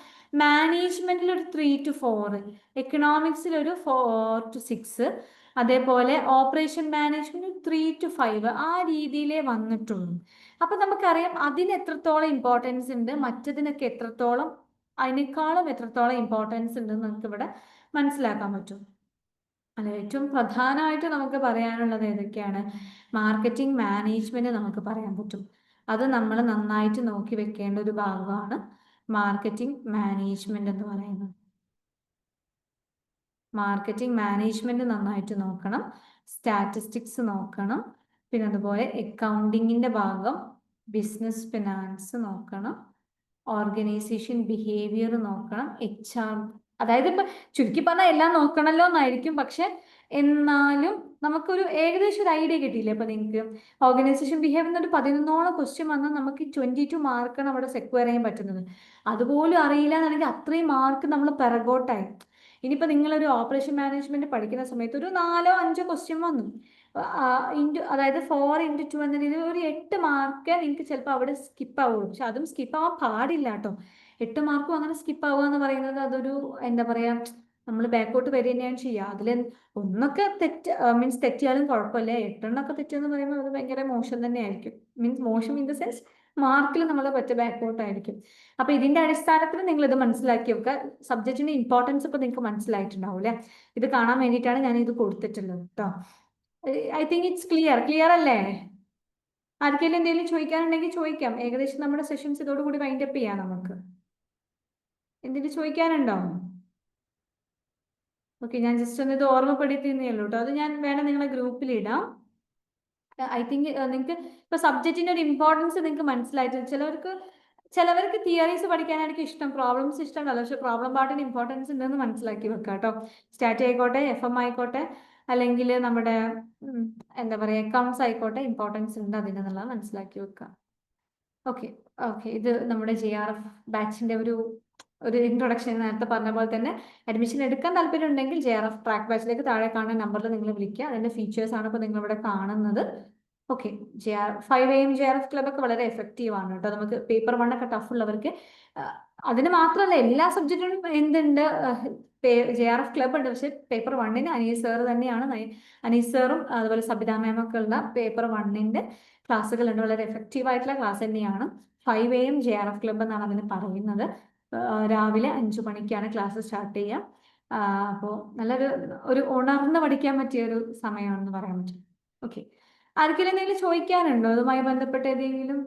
മാനേജ്മെന്റിൽ ഒരു 3 to 4, എക്കണോമിക്സിൽ ഒരു 4 to 6, അതേപോലെ ഓപ്പറേഷൻ മാനേജ്മെന്റ് 3 to 5, ആ രീതിയിലേ വന്നിട്ടുള്ളൂ. അപ്പൊ നമുക്കറിയാം അതിന് എത്രത്തോളം ഇമ്പോർട്ടൻസ് ഉണ്ട്, മറ്റതിനൊക്കെ എത്രത്തോളം, അതിനേക്കാളും എത്രത്തോളം ഇമ്പോർട്ടൻസ് ഉണ്ടെന്ന് നമുക്ക് ഇവിടെ മനസ്സിലാക്കാൻ പറ്റും. അല്ല, ഏറ്റവും പ്രധാനമായിട്ട് നമുക്ക് പറയാനുള്ളത് ഏതൊക്കെയാണ്? മാർക്കറ്റിംഗ് മാനേജ്മെന്റ് നമുക്ക് പറയാൻ പറ്റും. അത് നമ്മൾ നന്നായിട്ട് നോക്കി വെക്കേണ്ട ഒരു ഭാഗമാണ് മാർക്കറ്റിംഗ് മാനേജ്മെന്റ് എന്ന് പറയുന്നത്. മാർക്കറ്റിംഗ് മാനേജ്മെന്റ് നന്നായിട്ട് നോക്കണം, സ്റ്റാറ്റിസ്റ്റിക്സ് നോക്കണം, പിന്നെ അതുപോലെ അക്കൗണ്ടിങ്ങിന്റെ ഭാഗം, ബിസിനസ് ഫിനാൻസ് നോക്കണം, ഓർഗനൈസേഷൻ ബിഹേവിയർ നോക്കണം, HR. അതായത് ഇപ്പൊ ചുരുക്കി പറഞ്ഞാൽ എല്ലാം നോക്കണല്ലോ എന്നായിരിക്കും, പക്ഷെ എന്നാലും നമുക്കൊരു ഏകദേശം ഒരു ഐഡിയ കിട്ടിയില്ലേ. അപ്പൊ നിങ്ങൾക്ക് ഓർഗനൈസേഷൻ ബിഹേവിയർ ഒരു 11ഓളം ക്വസ്റ്റ്യൻ വന്നാൽ നമുക്ക് 22 മാർക്കാണ് അവിടെ സെക്വയർ ചെയ്യാൻ പറ്റുന്നത്. അതുപോലും അറിയില്ല എന്നുണ്ടെങ്കിൽ അത്രയും മാർക്ക് നമ്മൾ പിറകോട്ടായി. ഇനിയിപ്പോൾ നിങ്ങളൊരു ഓപ്പറേഷൻ മാനേജ്മെന്റ് പഠിക്കുന്ന സമയത്ത് ഒരു 4-5 ക്വസ്റ്റ്യൻ വന്നു, അതായത് 4 into 2 എന്ന രീതിയിൽ ഒരു 8 മാർക്ക് നിങ്ങൾക്ക് ചിലപ്പോൾ അവിടെ സ്കിപ്പ് ആവുള്ളൂ. പക്ഷെ അതും സ്കിപ്പ് ആവാൻ പാടില്ല കേട്ടോ. 8 മാർക്കും അങ്ങനെ സ്കിപ്പ് ആവുക എന്ന് പറയുന്നത് അതൊരു എന്താ പറയാ, നമ്മൾ ബാക്കോട്ട് വരിക തന്നെയാണ് ചെയ്യുക. അതിൽ ഒന്നൊക്കെ മീൻസ് തെറ്റിയാലും കുഴപ്പമില്ല, 8 തെറ്റെന്ന് പറയുമ്പോൾ അത് ഭയങ്കര മോശം തന്നെയായിരിക്കും. മീൻസ് മോശം ഇൻ ദ സെൻസ് മാർക്കിൽ നമ്മൾ ബാക്കോട്ട് ആയിരിക്കും. അപ്പൊ ഇതിന്റെ അടിസ്ഥാനത്തിൽ നിങ്ങൾ ഇത് മനസ്സിലാക്കി വെക്കുക. സബ്ജക്റ്റിന്റെ ഇമ്പോർട്ടൻസ് ഇപ്പൊ നിങ്ങൾക്ക് മനസ്സിലായിട്ടുണ്ടാവും അല്ലെ. ഇത് കാണാൻ വേണ്ടിയിട്ടാണ് ഞാൻ ഇത് കൊടുത്തിട്ടുള്ളത് കേട്ടോ. ഐ തിങ്ക് ഇറ്റ്സ് ക്ലിയർ അല്ലേ? ആർക്കെങ്കിലും എന്തെങ്കിലും ചോദിക്കാനുണ്ടെങ്കിൽ ചോദിക്കാം. ഏകദേശം നമ്മുടെ സെഷൻസ് ഇതോടുകൂടി വൈൻഡപ്പ് ചെയ്യാം നമുക്ക്. എന്തെങ്കിലും ചോദിക്കാനുണ്ടോ? ഓക്കെ, ഞാൻ ജസ്റ്റ് ഒന്ന് ഇത് ഓർമ്മപ്പെടുത്തിയെന്നേ ഉള്ളൂ കേട്ടോ. അത് ഞാൻ വേണം നിങ്ങളെ ഗ്രൂപ്പിൽ ഇടാം. ഐ തിങ്ക് നിങ്ങൾക്ക് ഇപ്പൊ സബ്ജക്റ്റിന്റെ ഒരു ഇമ്പോർട്ടൻസ് നിങ്ങൾക്ക് മനസ്സിലായിട്ട്, ചിലവർക്ക് തിയറീസ് പഠിക്കാനായിരിക്കും ഇഷ്ടം, പ്രോബ്ലംസ് ഇഷ്ടമല്ല, പക്ഷെ പ്രോബ്ലം പാർട്ടിന് ഇമ്പോർട്ടൻസ് ഉണ്ടെന്ന് മനസ്സിലാക്കി വെക്കുക കേട്ടോ. സ്റ്റാറ്റി ആയിക്കോട്ടെ, FM ആയിക്കോട്ടെ, അല്ലെങ്കിൽ നമ്മുടെ എന്താ പറയുക അക്കൗണ്ട്സ് ആയിക്കോട്ടെ, ഇമ്പോർട്ടൻസ് ഉണ്ട് അതിനെന്നുള്ളത് മനസ്സിലാക്കി വെക്കുക. ഓക്കെ ഓക്കെ, ഇത് നമ്മുടെ JRF ബാച്ചിന്റെ ഒരു ഇൻട്രൊഡക്ഷൻ. നേരത്തെ പറഞ്ഞ പോലെ തന്നെ അഡ്മിഷൻ എടുക്കാൻ താല്പര്യം ഉണ്ടെങ്കിൽ JRF ട്രാക്ക് ബാച്ചിലേക്ക് താഴെ കാണുന്ന നമ്പറിൽ നിങ്ങൾ വിളിക്കുക. അതിന്റെ ഫീച്ചേഴ്സ് ആണ് ഇപ്പോൾ നിങ്ങൾ ഇവിടെ കാണുന്നത്. ഓക്കെ, 5 AM JRF ക്ലബ് ഒക്കെ വളരെ എഫക്റ്റീവ് ആണ് കേട്ടോ. നമുക്ക് പേപ്പർ 1 ഒക്കെ ടഫ് ഉള്ളവർക്ക്, അതിന് മാത്രമല്ല എല്ലാ സബ്ജക്റ്റിനും എന്തുണ്ട്, JRF ക്ലബ് ഉണ്ട്. പക്ഷെ പേപ്പർ 1 അനീസ് സാർ തന്നെയാണ്, അനീസ് സാറും അതുപോലെ സബിത മാം ഒക്കെ ഉള്ള പേപ്പർ 1 ക്ലാസ്സുകൾ ഉണ്ട്. വളരെ എഫക്റ്റീവ് ആയിട്ടുള്ള ക്ലാസ് തന്നെയാണ്. 5 AM JRF ക്ലബ് എന്നാണ് അതിന് പറയുന്നത്. രാവിലെ 5 മണിക്കാണ് ക്ലാസ് സ്റ്റാർട്ട് ചെയ്യുക. അപ്പോൾ ഒരു ഉണർന്ന് പഠിക്കാൻ പറ്റിയ ഒരു സമയമാണെന്ന് പറയാൻ പറ്റും. ഓക്കെ, ആർക്കെങ്കിലും എന്തെങ്കിലും ചോദിക്കാനുണ്ടോ? അതുമായി ബന്ധപ്പെട്ട എന്തെങ്കിലും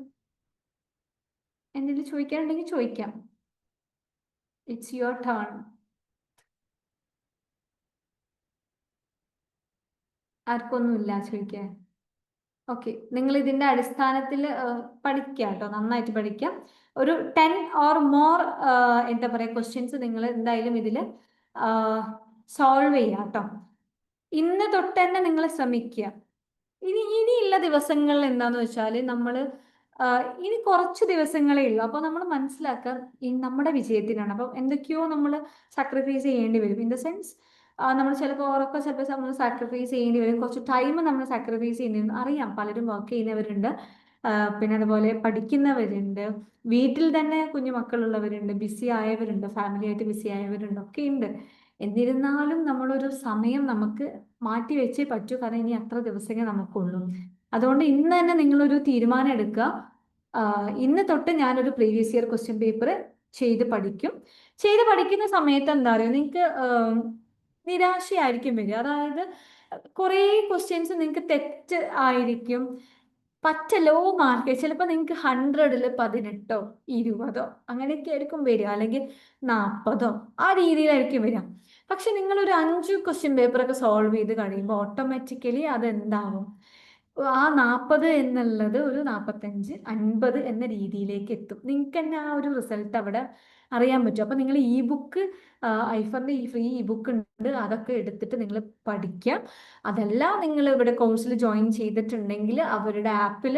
ചോദിക്കാനുണ്ടെങ്കിൽ ചോദിക്കാം. It's your turn. ആർക്കൊന്നുമില്ല ചോദിക്കാൻ? ഓക്കെ, നിങ്ങൾ ഇതിന്റെ അടിസ്ഥാനത്തിൽ പഠിക്കുക കേട്ടോ, നന്നായിട്ട് പഠിക്കാം. ഒരു 10 ഓർ മോർ എന്താ പറയുക ക്വസ്റ്റ്യൻസ് നിങ്ങൾ എന്തായാലും ഇതിൽ സോൾവ് ചെയ്യാം കേട്ടോ. ഇന്ന് തൊട്ട് തന്നെ നിങ്ങൾ ശ്രമിക്കുക. ഇനിയുള്ള ദിവസങ്ങളിൽ എന്താന്ന് വെച്ചാൽ നമ്മൾ ഇനി കുറച്ച് ദിവസങ്ങളേ ഉള്ളൂ. അപ്പോൾ നമ്മൾ മനസ്സിലാക്കുക നമ്മുടെ വിജയത്തിനാണ്. അപ്പം എന്തൊക്കെയോ നമ്മൾ സാക്രിഫൈസ് ചെയ്യേണ്ടി വരും. ഇൻ ദ സെൻസ് നമ്മൾ ചിലപ്പോൾ നമ്മൾ സാക്രിഫൈസ് ചെയ്യേണ്ടി വരും. കുറച്ച് ടൈം നമ്മൾ സാക്രിഫൈസ് ചെയ്യേണ്ടി വരും. അറിയാം, പലരും വർക്ക് ചെയ്യുന്നവരുണ്ട്, പിന്നെ അതുപോലെ പഠിക്കുന്നവരുണ്ട്, വീട്ടിൽ തന്നെ കുഞ്ഞു മക്കളുള്ളവരുണ്ട്, ബിസി ആയവരുണ്ട്, ഫാമിലി ആയിട്ട് ബിസി ആയവരുണ്ട്, ഒക്കെ ഉണ്ട്. എന്നിരുന്നാലും നമ്മളൊരു സമയം നമുക്ക് മാറ്റി വെച്ചേ പറ്റൂ. കാരണം ഇനി അത്ര ദിവസമേ നമുക്കുള്ളൂ. അതുകൊണ്ട് ഇന്ന് തന്നെ നിങ്ങളൊരു തീരുമാനം എടുക്കുക. ഇന്ന് തൊട്ട് ഞാനൊരു പ്രീവിയസ് ഇയർ ക്വസ്റ്റ്യൻ പേപ്പർ ചെയ്ത് പഠിക്കുന്ന സമയത്ത് എന്താ പറയുക, നിങ്ങൾക്ക് നിരാശയായിരിക്കും വരിക. അതായത് കുറേ ക്വസ്റ്റ്യൻസ് നിങ്ങൾക്ക് തെറ്റ് ആയിരിക്കും, ലോ മാർക്ക്. ചിലപ്പോൾ നിങ്ങൾക്ക് 100ൽ 18ഓ 20ഓ അങ്ങനെയൊക്കെ ആയിരിക്കും വരിക, അല്ലെങ്കിൽ 40ഓ ആ രീതിയിലായിരിക്കും വരിക. പക്ഷെ നിങ്ങളൊരു 5 ക്വസ്റ്റ്യൻ പേപ്പറൊക്കെ സോൾവ് ചെയ്ത് കഴിയുമ്പോൾ ഓട്ടോമാറ്റിക്കലി അതെന്താവും, ആ 40 എന്നുള്ളത് ഒരു 45 50 എന്ന രീതിയിലേക്ക് എത്തും. നിങ്ങൾക്ക് തന്നെ ആ ഒരു റിസൾട്ട് അവിടെ അറിയാൻ പറ്റും. അപ്പൊ നിങ്ങൾ ബുക്ക് ഐഫറിന്റെ ഫ്രീ ബുക്ക് ഉണ്ട്, അതൊക്കെ എടുത്തിട്ട് നിങ്ങൾ പഠിക്കാം. അതെല്ലാം നിങ്ങൾ ഇവിടെ കോഴ്സിൽ ജോയിൻ ചെയ്തിട്ടുണ്ടെങ്കിൽ അവരുടെ ആപ്പിൽ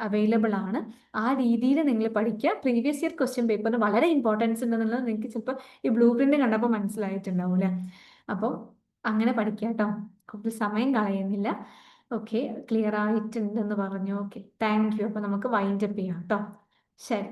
അവൈലബിൾ ആണ്. ആ രീതിയിൽ നിങ്ങൾ പഠിക്കുക. പ്രീവിയസ് ഇയർ ക്വസ്റ്റ്യൻ പേപ്പറിന് വളരെ ഇമ്പോർട്ടൻസ് ഉണ്ടെന്നുള്ളത് നിങ്ങൾക്ക് ചിലപ്പോൾ ഈ ബ്ലൂ പ്രിന്റ് കണ്ടപ്പോൾ മനസ്സിലായിട്ടുണ്ടാവും അല്ലേ. അപ്പോൾ അങ്ങനെ പഠിക്കാം കേട്ടോ, കൂടുതൽ സമയം കളയുന്നില്ല. ഓക്കെ, ക്ലിയർ ആയിട്ടുണ്ടെന്ന് പറഞ്ഞു. Okay, thank you. അപ്പോൾ നമുക്ക് വൈൻഡപ്പ് ചെയ്യാം കേട്ടോ. ശരി.